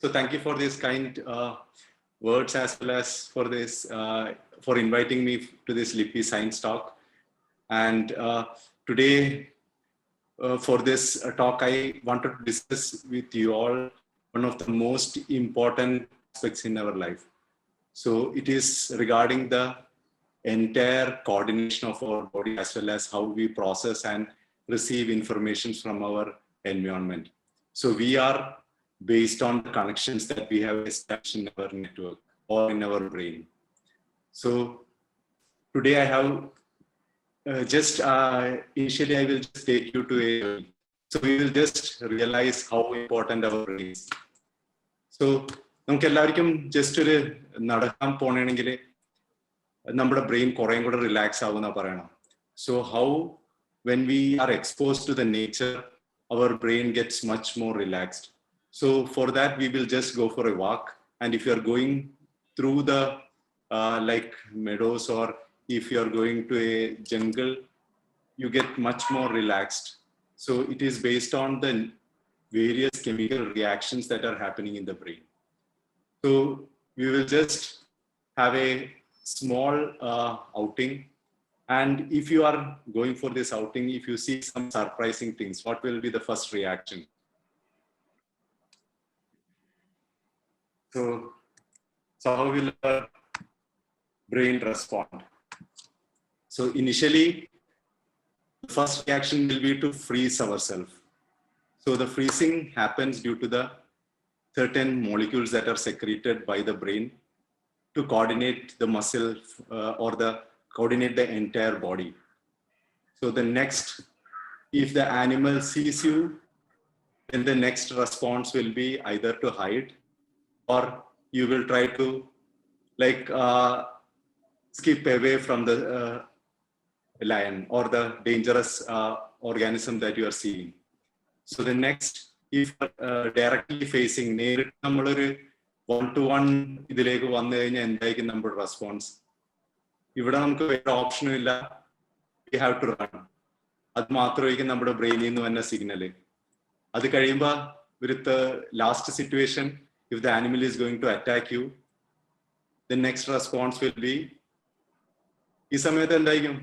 So thank you for this kind words, as well as for this for inviting me to this Lippy Science Talk. And today, for this talk, I wanted to discuss with you all one of the most important aspects in our life. So it is regarding the entire coordination of our body, as well as how we process and receive information from our environment. So we are based on the connections that we have established in our network or in our brain. So today I have initially I will just take you to a, so we will just realize how important our brain is. So നമുക്ക് എല്ലാവർക്കും just ഒരു നടക്കാൻ പോണെങ്കിൽ നമ്മുടെ brain കുറേം കൂടെ relax ആവുന്ന പറയണം. So how when we are exposed to the nature, our brain gets much more relaxed. So for that we will just go for a walk, and if you are going through the like meadows, or if you are going to a jungle, you get much more relaxed. So it is based on the various chemical reactions that are happening in the brain. So we will just have a small outing, and if you are going for this outing, if you see some surprising things, what will be the first reaction? So how will our brain respond? So initially, the first reaction will be to freeze ourselves. So the freezing happens due to the certain molecules that are secreted by the brain to coordinate the muscle or coordinate the entire body. So the next, if the animal sees you, then the next response will be either to hide, or you will try to skip away from the lion or the dangerous organism that you are seeing. So the next, if directly facing, നേരിട്ട് നമ്മളൊരു 1-to-1 ഇതിലേക്ക് വന്നു കഴിഞ്ഞാൽ എന്തായിരിക്കും നമ്മുടെ response? ഇവിടെ നമുക്ക് വേറെ ഓപ്ഷനും ഇല്ല, വി ഹാവ് ടു റൺ. അത് മാത്രമായിരിക്കും നമ്മുടെ ബ്രെയിനിൽ നിന്ന് വന്ന സിഗ്നല്. അത് കഴിയുമ്പോൾ with last situation, if the animal is going to attack you, the next response will be, ഈ സമയത്ത് എന്തായിരിക്കും?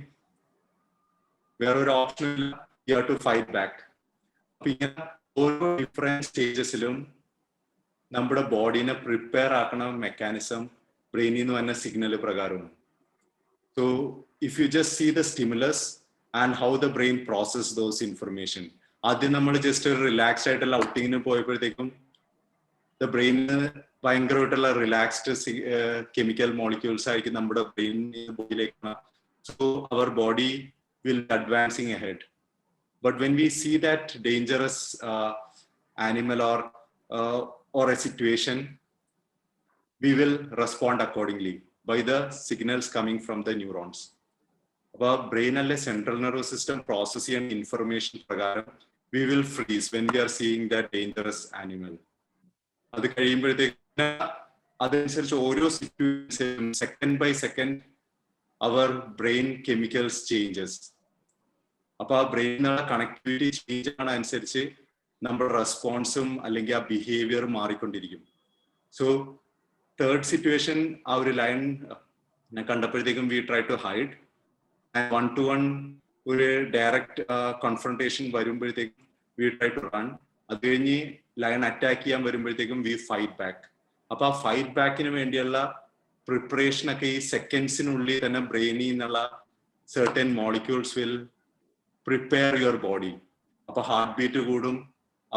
വേറൊരു ഓപ്ഷൻ ഇല്ല, you have to fight back. അപ്പൊ ഇങ്ങനെ ഓരോ ഡിഫറെന്റ് സ്റ്റേജസിലും നമ്മുടെ ബോഡീനെ പ്രിപ്പയർ ആക്കണ മെക്കാനിസം ബ്രെയിനിൽ നിന്ന് വന്ന സിഗ്നൽ പ്രകാരമാണ്. So if you just see the stimulus and how the brain process those information, ആദ്യം നമ്മൾ ജസ്റ്റ് ഒരു റിലാക്സ്ഡ് ആയിട്ടുള്ള ഔട്ടിങ്ങിന് പോയപ്പോഴത്തേക്കും the brain ഭയങ്കരമായിട്ടുള്ള റിലാക്സ്ഡ് കെമിക്കൽ മോളിക്യൂൾസ് ആയിരിക്കും നമ്മുടെ ബോഡിയിലേക്ക്. So our body will be advancing ahead. But when we see that dangerous animal or a situation, we will respond accordingly by the signals coming from the neurons. Our brain and central nervous system processing information pragaram, we will freeze when we are seeing that dangerous animal. അത് കഴിയുമ്പോഴത്തേക്ക് അതനുസരിച്ച് ഓരോ situation second by second അവർ brain chemicals changes. അപ്പൊ ആ ബ്രെയിനിനുള്ള connectivity change ആണ് അനുസരിച്ച് നമ്മുടെ റെസ്പോൺസും അല്ലെങ്കിൽ ആ ബിഹേവിയർ മാറിക്കൊണ്ടിരിക്കും. സോ തേർഡ് സിറ്റുവേഷൻ, ആ ഒരു ലയൺ കണ്ടപ്പോഴത്തേക്കും we try to hide, and 1-to-1 ഒരു ഡയറക്റ്റ് കോൺഫ്രണ്ടേഷൻ വരുമ്പോഴത്തേക്കും വി ട്രൈ ടു റൺ. അത് കഴിഞ്ഞ് ലയൺ അറ്റാക്ക് ചെയ്യാൻ വരുമ്പോഴത്തേക്കും വി ഫൈറ്റ് ബാക്ക്. അപ്പൊ ആ ഫൈറ്റ് ബാക്കിന് വേണ്ടിയുള്ള പ്രിപ്പറേഷൻ ഒക്കെ ഈ സെക്കൻഡ്സിനുള്ളിൽ തന്നെ ബ്രെയിനിൽ നിന്നുള്ള certain molecules will prepare your body. അപ്പൊ ഹാർട്ട് ബീറ്റ് കൂടും,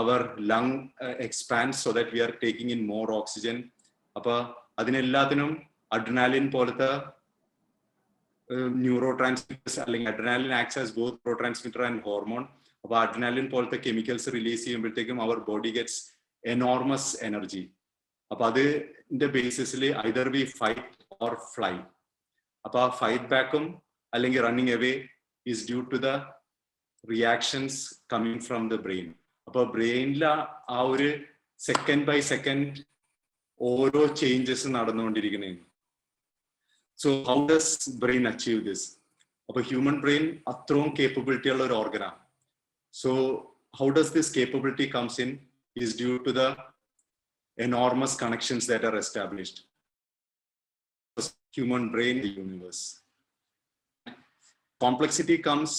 our lung expand so that we are taking in more oxygen. അപ്പൊ അതിനെല്ലാത്തിനും അഡ്രിനാലിൻ പോലത്തെ ന്യൂറോ ട്രാൻസ്മിറ്റേഴ്സ്, അല്ലെങ്കിൽ adrenaline acts as both pro transmitter and hormone. അപ്പൊ അഡ്രിനാലിൻ പോലത്തെ chemicals release ചെയ്യുമ്പോഴത്തേക്കും our body gets enormous energy. അപ്പൊ അതിന്റെ ബേസിസിൽ either we fight or fly. അപ്പൊ ആ ഫൈറ്റ് ബാക്കും അല്ലെങ്കിൽ running away is due to the reactions coming from the brain. അപ്പൊ ബ്രെയിനിലെ ആ ഒരു സെക്കൻഡ് ബൈ സെക്കൻഡ് ഓരോ ചേഞ്ചസ് നടന്നുകൊണ്ടിരിക്കുന്നേ. So how does brain achieve this? അപ്പൊ ഹ്യൂമൻ ബ്രെയിൻ അത്രയും കേപ്പബിലിറ്റി ഉള്ള ഒരു ഓർഗനാണ്. So how does this capability comes in is due to the enormous connections that are established. Human brain in the universe. Complexity comes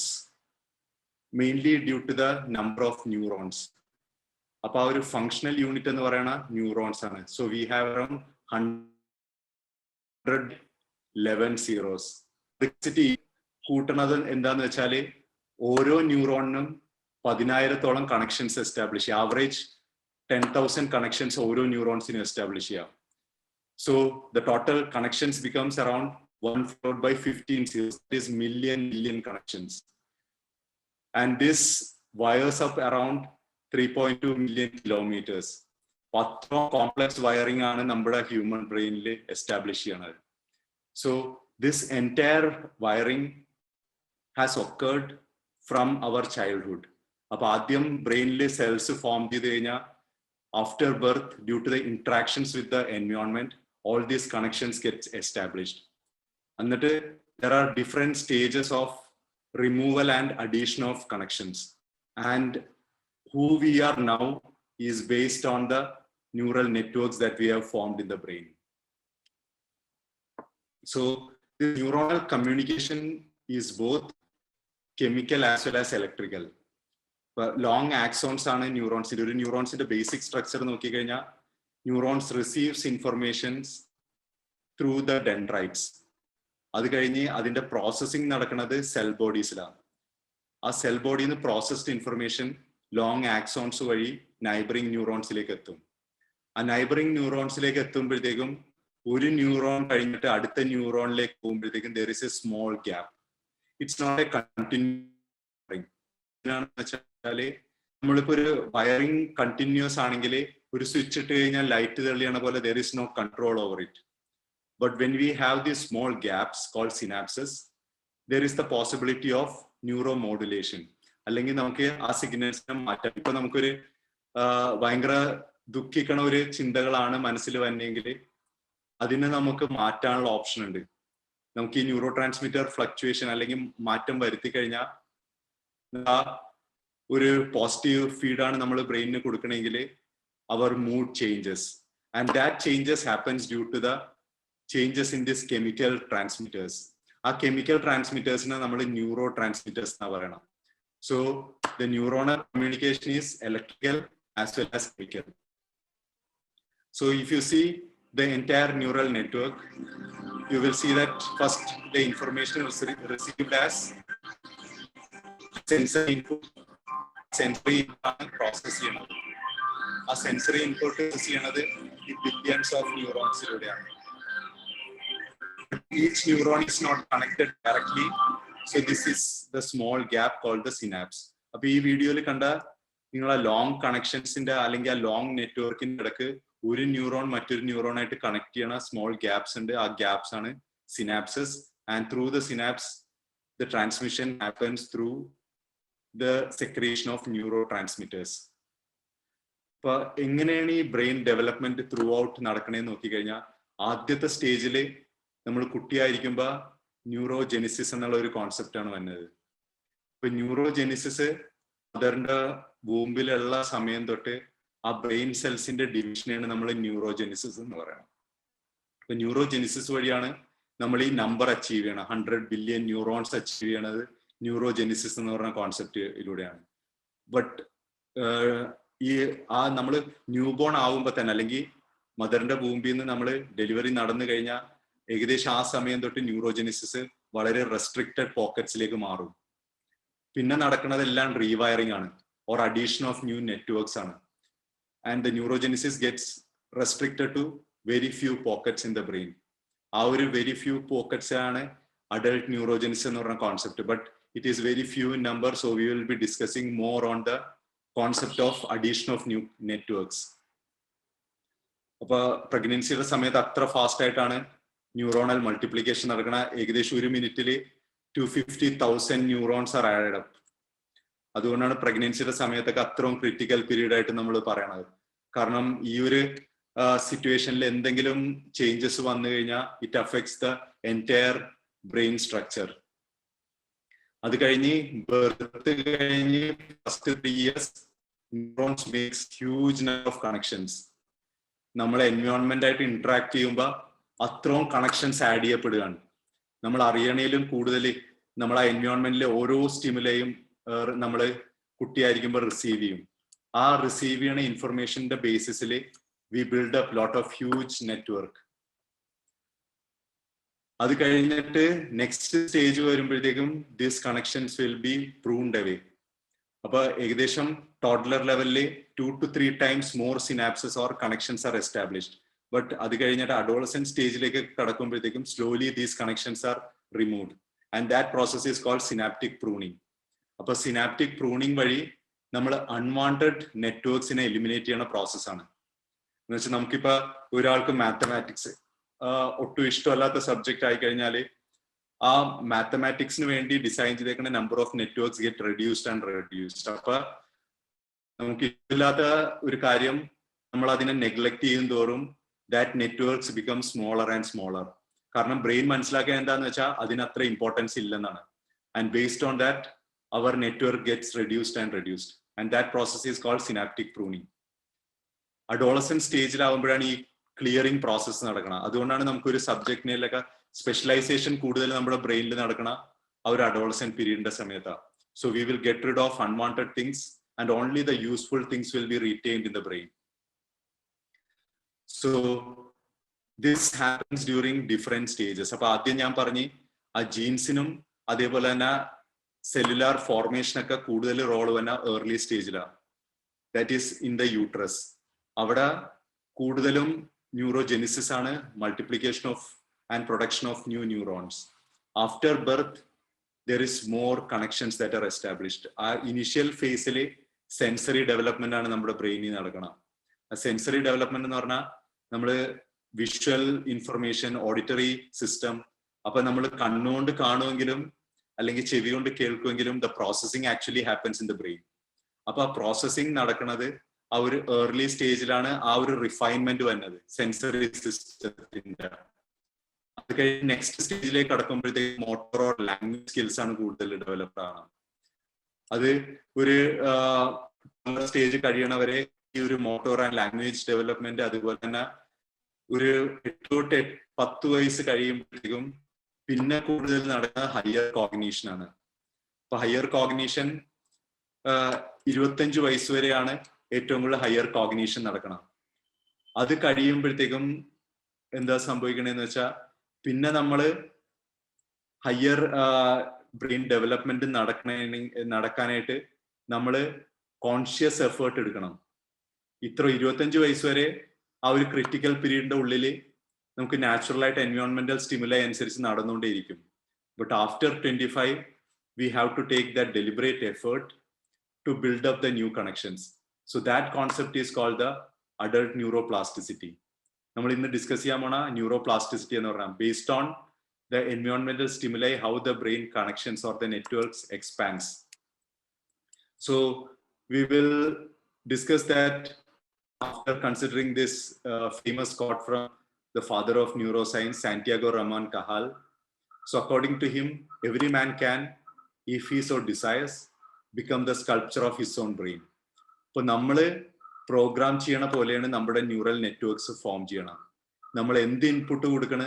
mainly due to the number of neurons. അപ്പോൾ ആ ഒരു functional unit എന്ന് പറയുന്ന neurons ആണ്. So we have around 111 zeros. Complexity കൂട്ടുന്നത് എന്താന്ന് വെച്ചാല് ഓരോ ന്യൂറോണിനും 10,000-ഓളം കണക്ഷൻസ് എസ്റ്റാബ്ലിഷ് ചെയ്യാം. ആവറേജ് 10,000 കണക്ഷൻസ് ഓരോ ന്യൂറോൺസിനും എസ്റ്റാബ്ലിഷ് ചെയ്യാം. So the total connections becomes around 1 followed by 15 zeros. It is million connections. And this wires up around 3.2 million kilometers. Patro complex wiring ആണ് നമ്മുടെ human brain establish ചെയ്യുന്നത്. So this entire wiring has occurred from our childhood. അപ്പോൾ ആദ്യം ബ്രെയിനിൽ cells form ചെയ്ത് കഴിഞ്ഞാൽ after birth, due to the interactions with the environment, all these connections get established. And that there are different stages of removal and addition of connections. And who we are now is based on the neural networks that we have formed in the brain. So the neuronal communication is both chemical as well as electrical. Long axons are neurons. Neurons in the basic structure നോക്കിക്കഴിഞ്ഞാൽ neurons receives informations through the dendrites. അത് കഴിഞ്ഞ് അതിന്റെ processing നടക്കുന്നത് cell ബോഡീസിലാണ്. ആ cell ബോഡിയിൽ നിന്ന് processed information long axons വഴി neighbouring ന്യൂറോൺസിലേക്ക് എത്തും. ആ നൈബറിംഗ് ന്യൂറോൺസിലേക്ക് എത്തുമ്പോഴത്തേക്കും ഒരു ന്യൂറോൺ കഴിഞ്ഞിട്ട് അടുത്ത ന്യൂറോണിലേക്ക് പോകുമ്പോഴത്തേക്കും there is a small gap. It's not a continuous. നമ്മളിപ്പോ ഒരു വയറിംഗ് കണ്ടിന്യൂസ് ആണെങ്കിൽ ഒരു സ്വിച്ച് ഇട്ട് കഴിഞ്ഞാൽ ലൈറ്റ് തെളിയണ പോലെ there is no control over it. But when we have these small gaps called synapses, there is the possibility of neuromodulation. അല്ലെങ്കിൽ നമുക്ക് ആ സിഗ്നൽസിനെ മാറ്റാം. ഇപ്പൊ നമുക്കൊരു ഭയങ്കര ദുഃഖിക്കണ ഒരു ചിന്തകളാണ് മനസ്സിൽ വന്നെങ്കിൽ അതിനെ നമുക്ക് മാറ്റാനുള്ള ഓപ്ഷൻ ഉണ്ട്. നമുക്ക് ഈ ന്യൂറോ ട്രാൻസ്മിറ്റർ ഫ്ലക്ച്വേഷൻ അല്ലെങ്കിൽ മാറ്റം വരുത്തി കഴിഞ്ഞാൽ ഒരു പോസിറ്റീവ് ഫീഡാണ് നമ്മൾ ബ്രെയിനിന് കൊടുക്കണമെങ്കിൽ our mood changes, and that changes happens due to the changes in this chemical transmitters. Our chemical transmitters na nammal neurotransmitters na parayana. So the neuronal communication is electrical as well as chemical. So if you see the entire neural network, you will see that first the information is received as sensory input. Sensory process ചെയ്യുന്നത്. ആ sensory input ചെയ്യുന്നത് ഈ billions of ന്യൂറോൺസിലൂടെയാണ്. Each neuron is not connected directly, so this is the small gap called the synapse. അപ്പൊ ഈ വീഡിയോയിൽ കണ്ട നിങ്ങൾ ആ ലോങ് കണക്ഷൻസിന്റെ അല്ലെങ്കിൽ ആ ലോങ് നെറ്റ്വർക്കിന്റെ ഇടക്ക് ഒരു ന്യൂറോൺ മറ്റൊരു ന്യൂറോൺ ആയിട്ട് കണക്ട് ചെയ്യണ സ്മോൾ ഗ്യാപ്സ് ഉണ്ട്. ആ ഗ്യാപ്സ് ആണ് synapses. And through the synapse the transmission happens through the secretion of neurotransmitters. ഇപ്പൊ എങ്ങനെയാണ് ഈ ബ്രെയിൻ ഡെവലപ്മെന്റ് ത്രൂ ഔട്ട് നടക്കണേന്ന് നോക്കിക്കഴിഞ്ഞാൽ ആദ്യത്തെ സ്റ്റേജിൽ നമ്മൾ കുട്ടിയായിരിക്കുമ്പോൾ ന്യൂറോജെനിസിസ് എന്നുള്ള ഒരു കോൺസെപ്റ്റ് ആണ് വന്നത്. ഇപ്പൊ ന്യൂറോജെനിസിസ് മദറിന്റെ വൂമ്പിലുള്ള സമയം തൊട്ട് ആ ബ്രെയിൻ സെൽസിന്റെ ഡിവിഷനെയാണ് നമ്മൾ ന്യൂറോജെനിസിസ് എന്ന് പറയുന്നത്. ഇപ്പൊ ന്യൂറോജെനിസിസ് വഴിയാണ് നമ്മൾ ഈ നമ്പർ അച്ചീവ് ചെയ്യണം. 100 ബില്യൺ ന്യൂറോൺസ് അച്ചീവ് ചെയ്യണത് ന്യൂറോജെനിസിസ് എന്ന് പറഞ്ഞ കോൺസെപ്റ്റിലൂടെയാണ്. ബട്ട് ഈ നമ്മൾ ന്യൂ ബോൺ ആവുമ്പോൾ തന്നെ അല്ലെങ്കിൽ മദറിന്റെ വൂമ്പിൽ നിന്ന് നമ്മൾ ഡെലിവറി നടന്നു കഴിഞ്ഞാൽ ഏകദേശം ആ സമയം തൊട്ട് ന്യൂറോജെനിസിസ് വളരെ റെസ്ട്രിക്റ്റഡ് പോക്കറ്റ്സിലേക്ക് മാറും. പിന്നെ നടക്കുന്നതെല്ലാം റീവയറിംഗ് ആണ് or addition of new networks ആണ്. And the neurogenesis gets restricted to very few pockets in the brain. ആ ഒരു വെരി ഫ്യൂ പോക്കറ്റ്സ് ആണ് അഡൾട്ട് ന്യൂറോജെനിസിസ് എന്ന് പറഞ്ഞ concept. But it is very few in number, so we will be discussing more on the concept of addition of new networks. അപ്പോൾ പ്രഗ്നൻസിയുടെ സമയത്ത് അത്ര fast ആയിട്ടാണ് neuronal multiplication നടക്കണ. ഏകദേശം ഒരു മിനിറ്റിൽ 250,000 ന്യൂറോൺസ് ആർ ആഡഡ് അപ്പ്. അതുകൊണ്ടാണ് പ്രഗ്നൻസിയുടെ സമയത്തൊക്കെ അത്രയും ക്രിട്ടിക്കൽ പീരീഡ് ആയിട്ട് നമ്മൾ പറയണത്. കാരണം ഈ ഒരു സിറ്റുവേഷനിൽ എന്തെങ്കിലും ചേഞ്ചസ് വന്നു കഴിഞ്ഞാൽ it affects the entire brain structure. അത് കഴിഞ്ഞ് ബർത്ത് കഴിഞ്ഞ് first 3 years neurons makes huge number of connections. നമ്മളെ എൻവയോൺമെന്റ് ആയിട്ട് ഇന്ററാക്ട് ചെയ്യുമ്പോൾ അത്രയും കണക്ഷൻസ് ആഡ് ചെയ്യപ്പെടുകയാണ്. നമ്മൾ അറിയണേലും കൂടുതൽ നമ്മൾ ആ എൻവയോൺമെന്റിലെ ഓരോ സ്റ്റിമുലയും നമ്മൾ കുട്ടിയായിരിക്കുമ്പോൾ റിസീവ് ചെയ്യും. ആ റിസീവ് ചെയ്യണ ഇൻഫർമേഷന്റെ ബേസിസിൽ we build up lot of huge network. അത് കഴിഞ്ഞിട്ട് നെക്സ്റ്റ് സ്റ്റേജ് വരുമ്പോഴത്തേക്കും this connections will be pruned away. അപ്പൊ ഏകദേശം ടോഡ്ലർ ലെവലിൽ 2 to 3 times more synapses or connections are established. But അത് കഴിഞ്ഞിട്ട് അഡോളസെന്റ് സ്റ്റേജിലേക്ക് കടക്കുമ്പോഴത്തേക്കും slowly these connections are removed and that process is called synaptic pruning. അപ്പൊ synaptic pruning വഴി നമ്മൾ അൺവാണ്ടഡ് നെറ്റ്വർക്സിനെ എലിമിനേറ്റ് ചെയ്യുന്ന പ്രോസസ്സാണ്. എന്ന് വെച്ചാൽ നമുക്കിപ്പോ ഒരാൾക്ക് മാത്തമാറ്റിക്സ് ഒട്ടും ഇഷ്ടമല്ലാത്ത സബ്ജക്റ്റ് ആയി കഴിഞ്ഞാൽ ആ മാത്തമാറ്റിക്സിന് വേണ്ടി ഡിസൈൻ ചെയ്തേക്കുന്ന number of networks get reduced and reduced. അപ്പൊ നമുക്ക് ഇഷ്ടമില്ലാത്ത ഒരു കാര്യം നമ്മൾ അതിനെ നെഗ്ലക്ട് ചെയ്യും തോറും that networks become smaller and smaller. കാരണം ബ്രെയിൻ മനസ്സിലാക്കുക എന്താന്ന് വെച്ചാൽ അതിന് അത്ര ഇമ്പോർട്ടൻസ് ഇല്ലെന്നാണ്. And based on that our network gets reduced and reduced and that process is called synaptic pruning. Adolescent സ്റ്റേജിലാവുമ്പോഴാണ് ഈ ക്ലിയറിംഗ് പ്രോസസ്സ് നടക്കണം. അതുകൊണ്ടാണ് നമുക്കൊരു സബ്ജക്റ്റിനൊക്കെ സ്പെഷ്യലൈസേഷൻ കൂടുതൽ നമ്മുടെ ബ്രെയിനിൽ നടക്കണ ആ ഒരു അഡോളസെന്റ് പീരീഡിന്റെ സമയത്താണ്. So we will get rid of unwanted things and only the useful things will be retained in the brain. So this happens during different stages. അപ്പൊ ആദ്യം ഞാൻ പറഞ്ഞ് ആ ജീൻസിനും അതേപോലെ തന്നെ സെല്ലുലാർ ഫോർമേഷനൊക്കെ കൂടുതൽ റോൾ വന്ന ഏർലി സ്റ്റേജിലാണ്. That is in the uterus. അവിടെ കൂടുതലും ന്യൂറോജെനിസിസ് ആണ്, multiplication of and production of new neurons. After birth there is more connections that are established. ആ ഇനിഷ്യൽ ഫേസിൽ സെൻസറി ഡെവലപ്മെന്റ് ആണ് നമ്മുടെ ബ്രെയിനിൽ നടക്കണം. ആ സെൻസറി ഡെവലപ്മെന്റ് എന്ന് പറഞ്ഞാൽ നമ്മൾ വിഷ്വൽ ഇൻഫർമേഷൻ, ഓഡിറ്ററി സിസ്റ്റം, അപ്പൊ നമ്മൾ കണ്ണുകൊണ്ട് കാണുമെങ്കിലും അല്ലെങ്കിൽ ചെവി കൊണ്ട് കേൾക്കുമെങ്കിലും the processing actually happens in the brain. അപ്പൊ ആ പ്രോസസിങ് നടക്കുന്നത് ആ ഒരു ഏർലി സ്റ്റേജിലാണ് ആ ഒരു റിഫൈൻമെന്റ് വന്നത് സെൻസറി സിസ്റ്റത്തിന്റെ. അത് കഴിഞ്ഞ് നെക്സ്റ്റ് സ്റ്റേജിലേക്ക് കടക്കുമ്പോഴത്തേക്ക് മോട്ടോർ ഓർ ലാംഗ്വേജ് സ്കിൽസ് ആണ് കൂടുതൽ ഡെവലപ്പ് ആവുന്നത്. അത് ഒരു സ്റ്റേജ് കഴിയണവരെ ഈ ഒരു മോട്ടോർ ആൻഡ് ലാംഗ്വേജ് ഡെവലപ്മെന്റ്, അതുപോലെ തന്നെ ഒരു 8 to 10 വയസ്സ് കഴിയുമ്പോഴത്തേക്കും പിന്നെ കൂടുതൽ നടക്കുന്ന ഹയർ കോഗ്നീഷൻ ആണ്. അപ്പൊ ഹയർ കോഗ്നീഷൻ 25 വയസ്സ് വരെയാണ് ഏറ്റവും കൂടുതൽ ഹയർ കോഗ്നീഷൻ നടക്കണം. അത് കഴിയുമ്പോഴത്തേക്കും എന്താ സംഭവിക്കണേന്ന് വെച്ചാൽ പിന്നെ നമ്മൾ ഹയർ ബ്രെയിൻ ഡെവലപ്മെന്റ് നടക്കാനായിട്ട് നമ്മൾ കോൺഷ്യസ് എഫേർട്ട് എടുക്കണം. ഇത്ര 25 വയസ്സ് വരെ ആ ഒരു ക്രിട്ടിക്കൽ പീരീഡിന്റെ ഉള്ളിൽ നമുക്ക് നാച്ചുറൽ ആയിട്ട് എൻവയോൺമെന്റൽ സ്റ്റിമുലൈ അനുസരിച്ച് നടന്നുകൊണ്ടേയിരിക്കും. But after 25 we have to take that deliberate effort to build up the new connections. So that concept is called the adult neuroplasticity. നമ്മൾ ഇന്ന് ഡിസ്കസ് ചെയ്യാൻ പോണ ന്യൂറോപ്ലാസ്റ്റിസിറ്റി എന്ന് പറഞ്ഞാൽ ബേസ്ഡ് ഓൺ ദ എൻവയോൺമെന്റൽ stimuli how the brain connections or the networks expands. So we will discuss that after considering this famous quote from the father of neuroscience, Santiago Ramon Cajal. So according to him, every man can, if he so desires, become the sculpture of his own brain. So നമ്മൾ programme ചെയ്യണ പോലെയാണ് നമ്മുടെ neural networks form ചെയ്യണം. നമ്മൾ എന്ത് input കൊടുക്കണ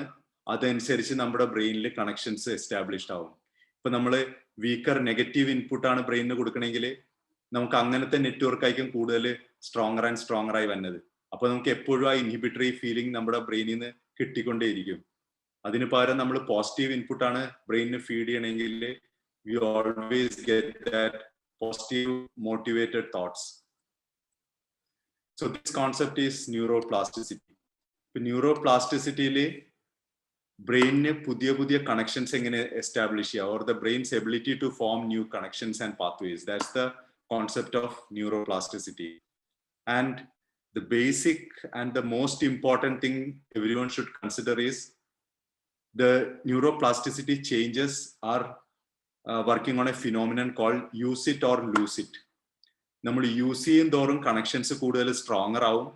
അതനുസരിച്ച് നമ്മുടെ ബ്രെയിനിൽ കണക്ഷൻസ് എസ്റ്റാബ്ലിഷ്ഡ് ആവും. ഇപ്പൊ നമ്മൾ വീക്കർ നെഗറ്റീവ് ഇൻപുട്ടാണ് ബ്രെയിനിന് കൊടുക്കണമെങ്കിൽ നമുക്ക് അങ്ങനത്തെ നെറ്റ്വർക്ക് ആയിരിക്കും കൂടുതൽ സ്ട്രോങ്ങർ ആൻഡ് സ്ട്രോങ്ങർ ആയി വന്നത്. അപ്പൊ നമുക്ക് എപ്പോഴും ആ ഇൻഹിബിറ്ററി ഫീലിംഗ് നമ്മുടെ ബ്രെയിനിൽ നിന്ന് കിട്ടിക്കൊണ്ടേയിരിക്കും. അതിന് പകരം നമ്മൾ പോസിറ്റീവ് ഇൻപുട്ടാണ് ബ്രെയിനിന് ഫീഡ് ചെയ്യണമെങ്കിൽ we always get that positive motivated thoughts. So this concept is neuroplasticity. ഇപ്പൊ ന്യൂറോപ്ലാസ്റ്റിസിറ്റിയിൽ ബ്രെയിനിന് പുതിയ പുതിയ കണക്ഷൻസ് എങ്ങനെ എസ്റ്റാബ്ലിഷ് ചെയ്യുക, or the brain's ability to form new connections and pathways. That's the concept of neuroplasticity. And the basic and the most important thing everyone should consider is the neuroplasticity changes are working on a phenomenon called use it or lose it. നമ്മൾ use ചെയ്യും തോറും connections കൂടുതൽ stronger ആവും.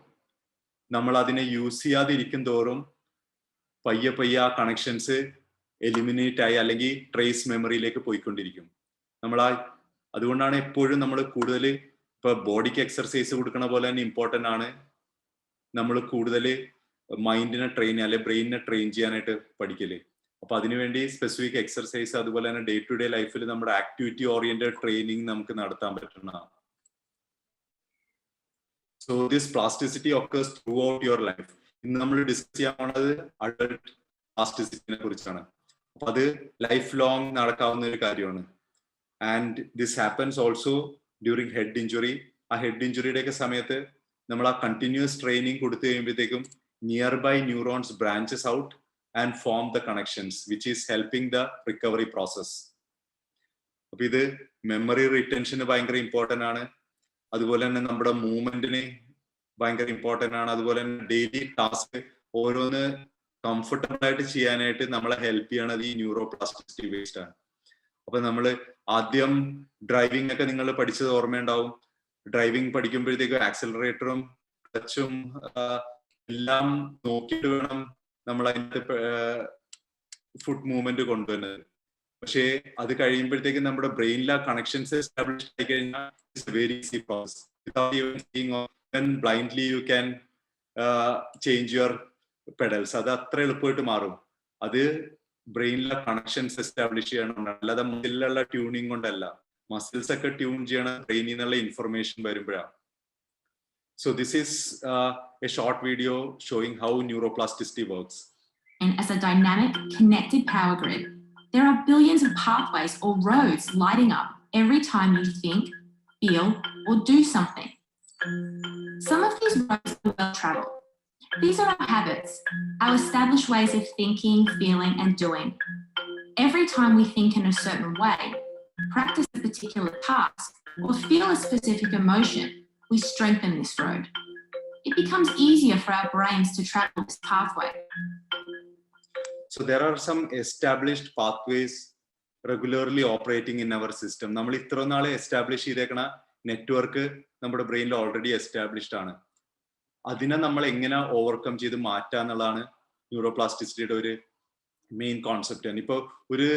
നമ്മൾ അതിനെ use ചെയ്യാതിരിക്കും തോറും പയ്യെ പയ്യെ ആ കണക്ഷൻസ് എലിമിനേറ്റ് ആയി അല്ലെങ്കിൽ ട്രേസ് മെമ്മറിയിലേക്ക് പോയിക്കൊണ്ടിരിക്കും. അതുകൊണ്ടാണ് എപ്പോഴും നമ്മൾ കൂടുതൽ ഇപ്പൊ ബോഡിക്ക് എക്സർസൈസ് കൊടുക്കണ പോലെ തന്നെ ഇമ്പോർട്ടൻ്റ് ആണ് നമ്മൾ കൂടുതൽ മൈൻഡിനെ ട്രെയിൻ അല്ലെ ബ്രെയിനിനെ ട്രെയിൻ ചെയ്യാനായിട്ട് പഠിക്കല്. അപ്പൊ അതിനുവേണ്ടി സ്പെസിഫിക് എക്സർസൈസ് അതുപോലെ തന്നെ ഡേ ടു ഡേ ലൈഫിൽ നമ്മുടെ ആക്ടിവിറ്റി ഓറിയന്റഡ് ട്രെയിനിങ് നമുക്ക് നടത്താൻ പറ്റുന്നതാണ്. So this plasticity occurs throughout your life. ഇന്ന് നമ്മൾ ഡിസ്കസ് ചെയ്യാൻ പോണത് അഡൾട്ട് പ്ലാസ്റ്റിസിറ്റിനെ കുറിച്ചാണ്. അപ്പൊ അത് ലൈഫ് ലോങ് നടക്കാവുന്ന ഒരു കാര്യമാണ്. And this happens also during head injury. ആ ഹെഡ് ഇഞ്ചുറിയുടെ ഒക്കെ സമയത്ത് നമ്മൾ ആ കണ്ടിന്യൂസ് ട്രെയിനിങ് കൊടുത്തു കഴിയുമ്പോഴത്തേക്കും nearby neurons branches out and form the connections which is helping the recovery process. അപ്പൊ ഇത് മെമ്മറി റിറ്റൻഷന് ഭയങ്കര ഇമ്പോർട്ടന്റ് ആണ്. അതുപോലെ തന്നെ നമ്മുടെ മൂവ്മെന്റിന് ഭയങ്കര ഇമ്പോർട്ടന്റ് ആണ്. അതുപോലെ തന്നെ ഡെയിലി ടാസ്ക് ഓരോന്ന് കംഫർട്ടബിൾ ആയിട്ട് ചെയ്യാനായിട്ട് നമ്മളെ ഹെൽപ്പ് ചെയ്യണത് ഈ ന്യൂറോ പ്ലാസ്റ്റിസിറ്റി ബേസ്ഡ് ആണ്. അപ്പൊ നമ്മൾ ആദ്യം ഡ്രൈവിംഗ് ഒക്കെ നിങ്ങൾ പഠിച്ചത് ഓർമ്മയുണ്ടാവും. ഡ്രൈവിംഗ് പഠിക്കുമ്പോഴത്തേക്കും ആക്സിലറേറ്ററും ക്ലച്ചും എല്ലാം നോക്കിയിട്ട് വേണം നമ്മൾ അതിന്റെ ഫുട് മൂവ്മെന്റ് കൊണ്ടുവരുന്നത്. പക്ഷേ അത് കഴിയുമ്പോഴത്തേക്കും നമ്മുടെ ബ്രെയിനിൽ ആ കണക്ഷൻസ് എസ്റ്റാബ്ലിഷ് ആയി കഴിഞ്ഞാൽ it's very easy process. Without even seeing on blindly you can change your pedals. അത് അത്ര എളുപ്പമായിട്ട് മാറും. അത് ബ്രെയിനിലെ കണക്ഷൻസ് എസ്റ്റാബ്ലിഷ് ചെയ്യണം, അല്ലാതെ മസിലുള്ള ട്യൂണിങ് കൊണ്ടല്ല. മസിൽസ് ഒക്കെ ട്യൂൺ ചെയ്യണം ബ്രെയിനിൽ നിന്നുള്ള ഇൻഫർമേഷൻ വരുമ്പോഴാണ്. So this is a short video showing how neuroplasticity works. And as a dynamic, connected power grid, there are billions of pathways or roads lighting up every time you think, feel, or do something. Some of these roads are well traveled. These are our habits, our established ways of thinking, feeling, and doing. Every time we think in a certain way, practice a particular task, or feel a specific emotion, we strengthen this road. It becomes easier for our brains to travel this pathway. So there are some established pathways regularly operating in our system. നമ്മൾ ഇത്ര നാളെ establish ചെയ്തേക്കണ network നമ്മുടെ ബ്രെയിനിൽ already established ആണ്. അതിനെ നമ്മൾ എങ്ങനെ overcome ചെയ്ത് മാറ്റുക എന്നുള്ളതാണ് ന്യൂറോപ്ലാസ്റ്റിസിറ്റിയുടെ ഒരു മെയിൻ കോൺസെപ്റ്റ്. ഇപ്പൊ ഒരു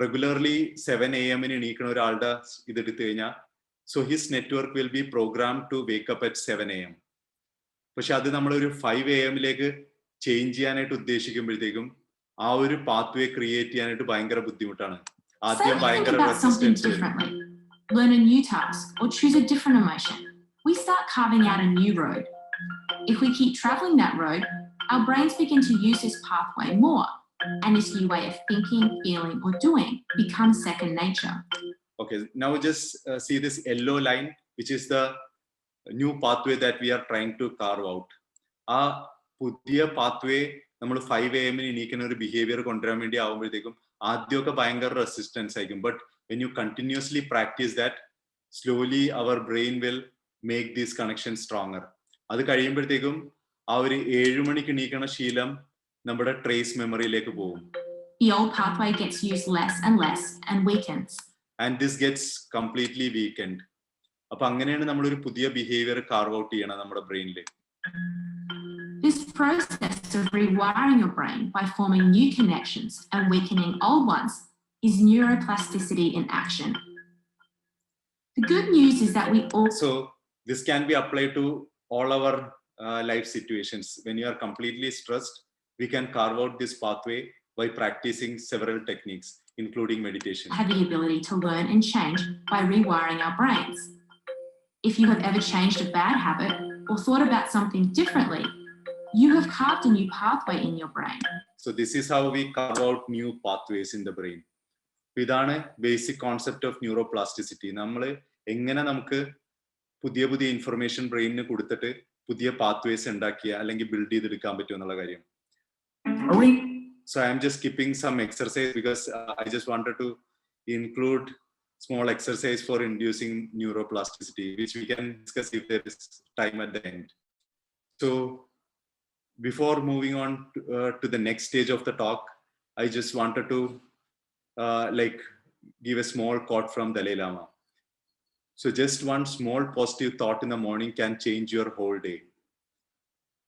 റെഗുലർലി 7 AM എണീക്കുന്ന ഒരാളുടെ ഇതെടുത്തു കഴിഞ്ഞാൽ so his network will be programmed to wake up at 7 AM. പക്ഷെ അത് നമ്മളൊരു 5 AM ചേഞ്ച് ചെയ്യാനായിട്ട് ഉദ്ദേശിക്കുമ്പോഴത്തേക്കും ആ ഒരു പാത്വേ ക്രിയേറ്റ് ചെയ്യാനായിട്ട് ഭയങ്കര ബുദ്ധിമുട്ടാണ്. ആദ്യം ഭയങ്കര റെസിസ്റ്റൻസ് വരും. Learn a new task or choose a different emotion. We start carving out a new road. If we keep traveling that road, our brains begin to use this pathway more, and this new way of thinking, feeling, or doing becomes second nature. Okay, now just see this yellow line, which is the new pathway that we are trying to carve out. ആ പുതിയ pathway നമ്മൾ 5 AM എണീക്കുന്ന ഒരു behaviour കൊണ്ടുവരാൻ വേണ്ടി ആവുമ്പോഴത്തേക്കും ആദ്യമൊക്കെ ഭയങ്കര റെസിസ്റ്റൻസ് ആയിരിക്കും. But when you continuously practice that, slowly our brain will make these connections stronger. അത് കഴിയുമ്പോഴത്തേക്കും ആ ഒരു 7 മണിക്ക് എണീക്കണ ശീലം നമ്മുടെ ട്രേസ് മെമ്മറിയിലേക്ക് പോകും. The old pathway gets used less and less and weakens. And this gets completely weakened. അപ്പൊ അങ്ങനെയാണ് നമ്മൾ ഒരു പുതിയ ബിഹേവിയർ കാർവ് ഔട്ട് ചെയ്യണം നമ്മുടെ ബ്രെയിനിൽ. This process of rewiring your brain by forming new connections and weakening old ones is neuroplasticity in action. The good news is that we also this can be applied to all our life situations. When you are completely stressed, we can carve out this pathway by practicing several techniques, including meditation. Have the ability to learn and change by rewiring our brains. If you have ever changed a bad habit or thought about something differently, you have carved a new pathway in your brain. So this is how we carve out new pathways in the brain. ഇതാണ് basic concept of neuroplasticity. നമ്മൾ എങ്ങനെ നമുക്ക് പുതിയ പുതിയ information ബ്രെയിനിന് കൊടുത്തിട്ട് പുതിയ pathways ഉണ്ടാക്കിയ അല്ലെങ്കിൽ ബിൽഡ് ചെയ്തെടുക്കാൻ പറ്റും എന്നുള്ള കാര്യം. So I am just skipping some exercise because I just wanted to include small exercise for inducing neuroplasticity, which we can discuss if there is time at the end. So before moving on to the next stage of the talk, I just wanted to give a small quote from Dalai Lama. So just one small positive thought in the morning can change your whole day.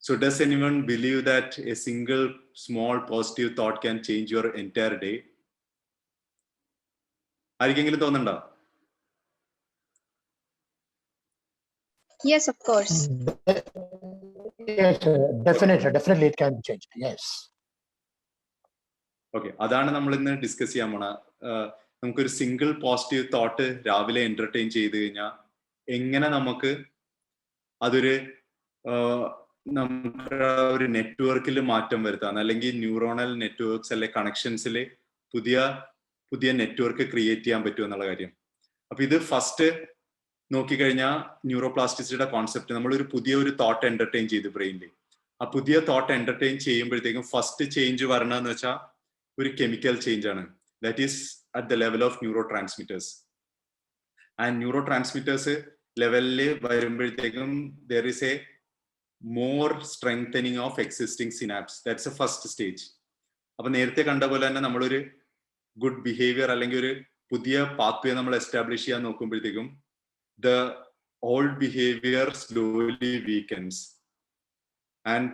So does anyone believe that a single small positive thought can change your entire day? ആർക്കെങ്കിലും തോന്നുന്നുണ്ടോ? Yes, of course. Yes, definitely it can be changed. Yes. Okay, അതാണ് നമ്മൾ ഇന്ന് discuss ചെയ്യാൻ പോണ. നമുക്കൊരു single positive thought രാവിലെ entertain ചെയ്ത് കഴിഞ്ഞാൽ എങ്ങനെ നമുക്ക് അതൊരു നമ്മുടെ ഒരു നെറ്റ്വർക്കിൽ മാറ്റം വരുത്താൻ, അല്ലെങ്കിൽ ന്യൂറോണൽ നെറ്റ്വർക്ക്സ് അല്ലെ കണക്ഷൻസിൽ പുതിയ നെറ്റ്വർക്ക് ക്രിയേറ്റ് ചെയ്യാൻ പറ്റും എന്നുള്ള കാര്യം. അപ്പൊ ഇത് ഫസ്റ്റ് നോക്കിക്കഴിഞ്ഞാൽ ന്യൂറോപ്ലാസ്റ്റിസിറ്റിയുടെ കോൺസെപ്റ്റ്, നമ്മളൊരു പുതിയ തോട്ട് എന്റർടൈൻ ചെയ്ത് ബ്രെയിനിൽ, ആ പുതിയ തോട്ട് എന്റർടൈൻ ചെയ്യുമ്പോഴത്തേക്കും ഫസ്റ്റ് ചേഞ്ച് വരണമെന്ന് വെച്ചാൽ ഒരു കെമിക്കൽ ചേഞ്ച് ആണ്. That is at the level of neuro transmitters. And neuro transmitters ലെവലിൽ വരുമ്പോഴത്തേക്കും there is A more strengthening of existing synapse. That's A first stage. അപ്പൊ നേരത്തെ കണ്ട പോലെ തന്നെ നമ്മളൊരു ഗുഡ് ബിഹേവിയർ അല്ലെങ്കിൽ ഒരു പുതിയ പാത്വേ നമ്മൾ എസ്റ്റാബ്ലിഷ് ചെയ്യാൻ നോക്കുമ്പോഴത്തേക്കും the old behavior slowly weakens, and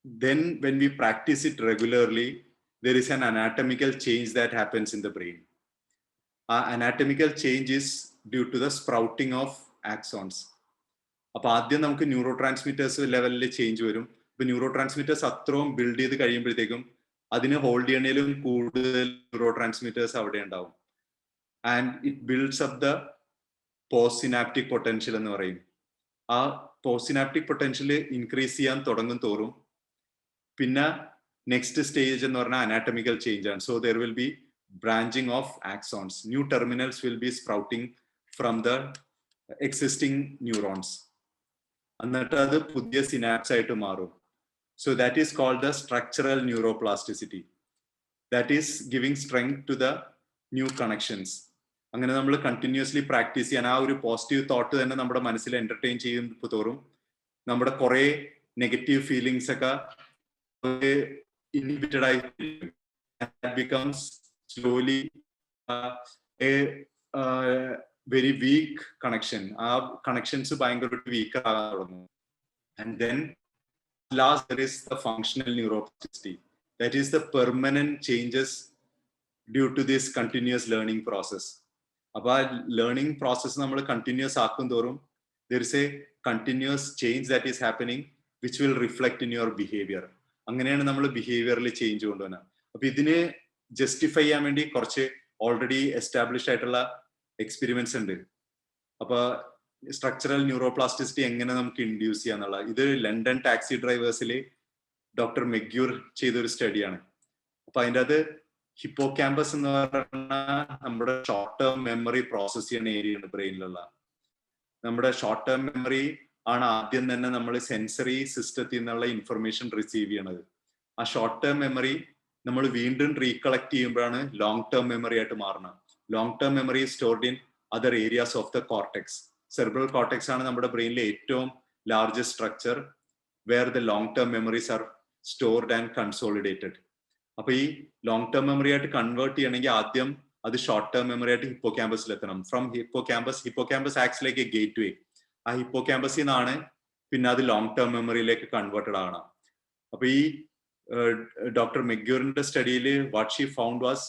then when we practice it regularly, there is an anatomical change that happens in the brain. Anatomical change is due to the sprouting of axons. അപ്പൊ ആദ്യം നമുക്ക് neuro transmitters ലെവലിൽ change വരും. ഇപ്പൊ neuro transmitters അത്രയും build ചെയ്ത് കഴിയുമ്പോഴത്തേക്കും അതിന് ഹോൾഡ് ചെയ്യണേലും കൂടുതൽ ന്യൂറോ ട്രാൻസ്മിറ്റേഴ്സ് അവിടെ ഉണ്ടാവും. And it builds up the post synaptic potential എന്ന് പറയും. ആ പോസ്റ്റ് സിനാപ്റ്റിക് പൊട്ടൻഷ്യൽ ഇൻക്രീസ് ചെയ്യാൻ തുടങ്ങും തോറും പിന്നെ നെക്സ്റ്റ് സ്റ്റേജ് എന്ന് പറഞ്ഞാൽ അനാറ്റമിക്കൽ ചേഞ്ച് ആണ്. So there will be branching of axons. New terminals will be sprouting from the existing neurons. എന്നിട്ട് അത് പുതിയ സിനാപ്സ് ആയിട്ട് മാറും. So that is called the structural neuroplasticity. That is giving strength to the new connections. അങ്ങനെ നമ്മൾ continuously practice ചെയ്യാൻ, ആ ഒരു പോസിറ്റീവ് തോട്ട് തന്നെ നമ്മുടെ മനസ്സിൽ എന്റർടൈൻ ചെയ്യുമ്പോൾ തോറും നമ്മുടെ കുറെ നെഗറ്റീവ് ഫീലിങ്സ് ഒക്കെ ഇൻഹിബിറ്റഡ് ആയി becomes slowly a very weak connection. ആ കണക്ഷൻസ് ഭയങ്കര വീക്ക് ആകാൻ തുടങ്ങും. And then last there is the functional neuroplasticity. That is the permanent changes due to this continuous learning process. അപ്പൊ ആ ലേണിംഗ് പ്രോസസ് നമ്മൾ continuous ആക്കും തോറും there is a continuous change that is happening which will reflect in your behaviour. അങ്ങനെയാണ് നമ്മൾ ബിഹേവിയറിൽ change കൊണ്ടുവന്നത്. അപ്പൊ ഇതിന് ജസ്റ്റിഫൈ ചെയ്യാൻ വേണ്ടി കുറച്ച് ഓൾറെഡി എസ്റ്റാബ്ലിഷ്ഡ് ആയിട്ടുള്ള എക്സ്പെരിമെന്റ്സ് ഉണ്ട്. അപ്പൊ സ്ട്രക്ചറൽ ന്യൂറോപ്ലാസ്റ്റിസിറ്റി എങ്ങനെ നമുക്ക് ഇൻഡ്യൂസ് ചെയ്യാന്നുള്ള ഇത് ലണ്ടൻ ടാക്സി ഡ്രൈവേഴ്സിൽ ഡോക്ടർ മെഗ്യൂർ ചെയ്തൊരു സ്റ്റഡിയാണ്. അപ്പൊ അതിൻ്റെ അത് ഹിപ്പോ ക്യാമ്പസ് എന്ന് പറഞ്ഞാൽ നമ്മുടെ ഷോർട്ട് ടേം മെമ്മറി പ്രോസസ് ചെയ്യുന്ന ഏരിയയാണ് ബ്രെയിനിലുള്ള. നമ്മുടെ ഷോർട്ട് ടേം മെമ്മറി ആണ് ആദ്യം തന്നെ നമ്മൾ സെൻസറി സിസ്റ്റത്തിൽ നിന്നുള്ള ഇൻഫർമേഷൻ റിസീവ് ചെയ്യണത്. ആ ഷോർട്ട് ടേം മെമ്മറി നമ്മൾ വീണ്ടും റീകളക്ട് ചെയ്യുമ്പോഴാണ് ലോങ് ടേം മെമ്മറി ആയിട്ട് മാറുന്നത്. Long term memory stored in other areas of the cortex. Cerebral cortex ആണ് നമ്മുടെ ബ്രെയിനിലെ ഏറ്റവും largest structure where the long term memories are stored and consolidated. അപ്പൊ ഈ ലോങ് ടേം മെമ്മറി ആയിട്ട് കൺവേർട്ട് ചെയ്യണമെങ്കിൽ ആദ്യം അത് ഷോർട്ട് ടേം മെമ്മറി ആയിട്ട് ഹിപ്പോ ക്യാമ്പസിൽ എത്തണം. From hippocampus acts like a gateway. ആ ഹിപ്പോ ക്യാമ്പസിൽ നിന്നാണ് പിന്നെ അത് ലോങ് ടേം മെമ്മറിയിലേക്ക് കൺവേർട്ടഡ് ആവണം. അപ്പൊ ഈ ഡോക്ടർ മെഗ്യൂറിന്റെ സ്റ്റഡിയിൽ what she found was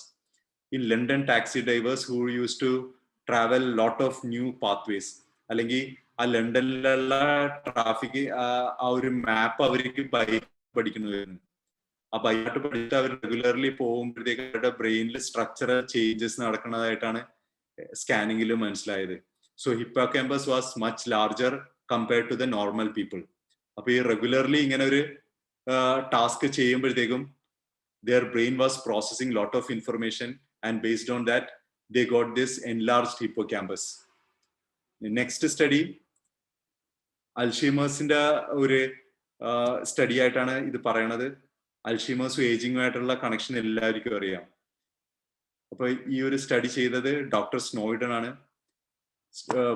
in London taxi drivers who use to travel lot of new pathways, അല്ലെങ്കിൽ ആ ലണ്ടനിലുള്ള ട്രാഫിക് ആ ഒരു മാപ്പ് അവർക്ക് ബൈക്ക് പഠിക്കുന്നതായിരുന്നു. ആ ബൈക്കായിട്ട് പഠിച്ചിട്ട് അവർ റെഗുലർലി പോകുമ്പോഴത്തേക്ക് അവരുടെ ബ്രെയിനിൽ സ്ട്രക്ചറൽ ചേഞ്ചസ് നടക്കുന്നതായിട്ടാണ് സ്കാനിങ്ങിൽ മനസ്സിലായത്. So hippocampus was much larger compared to the normal people. അപ്പൊ ഈ റെഗുലർലി ഇങ്ങനെ ഒരു ടാസ്ക് ചെയ്യുമ്പോഴത്തേക്കും their brain was processing lot of information, and based on that they got this enlarged hippocampus. The next study അൽഷീമേഴ്സിന്റെ ഒരു study ആയിട്ടാണ് ഇത് പറയണത്. അൽഷീമേഴ്സും ഏജിങ്ങും ആയിട്ടുള്ള കണക്ഷൻ എല്ലാവർക്കും അറിയാം. അപ്പൊ ഈ ഒരു സ്റ്റഡി ചെയ്തത് ഡോക്ടർ സ്നോയിഡൻ ആണ്.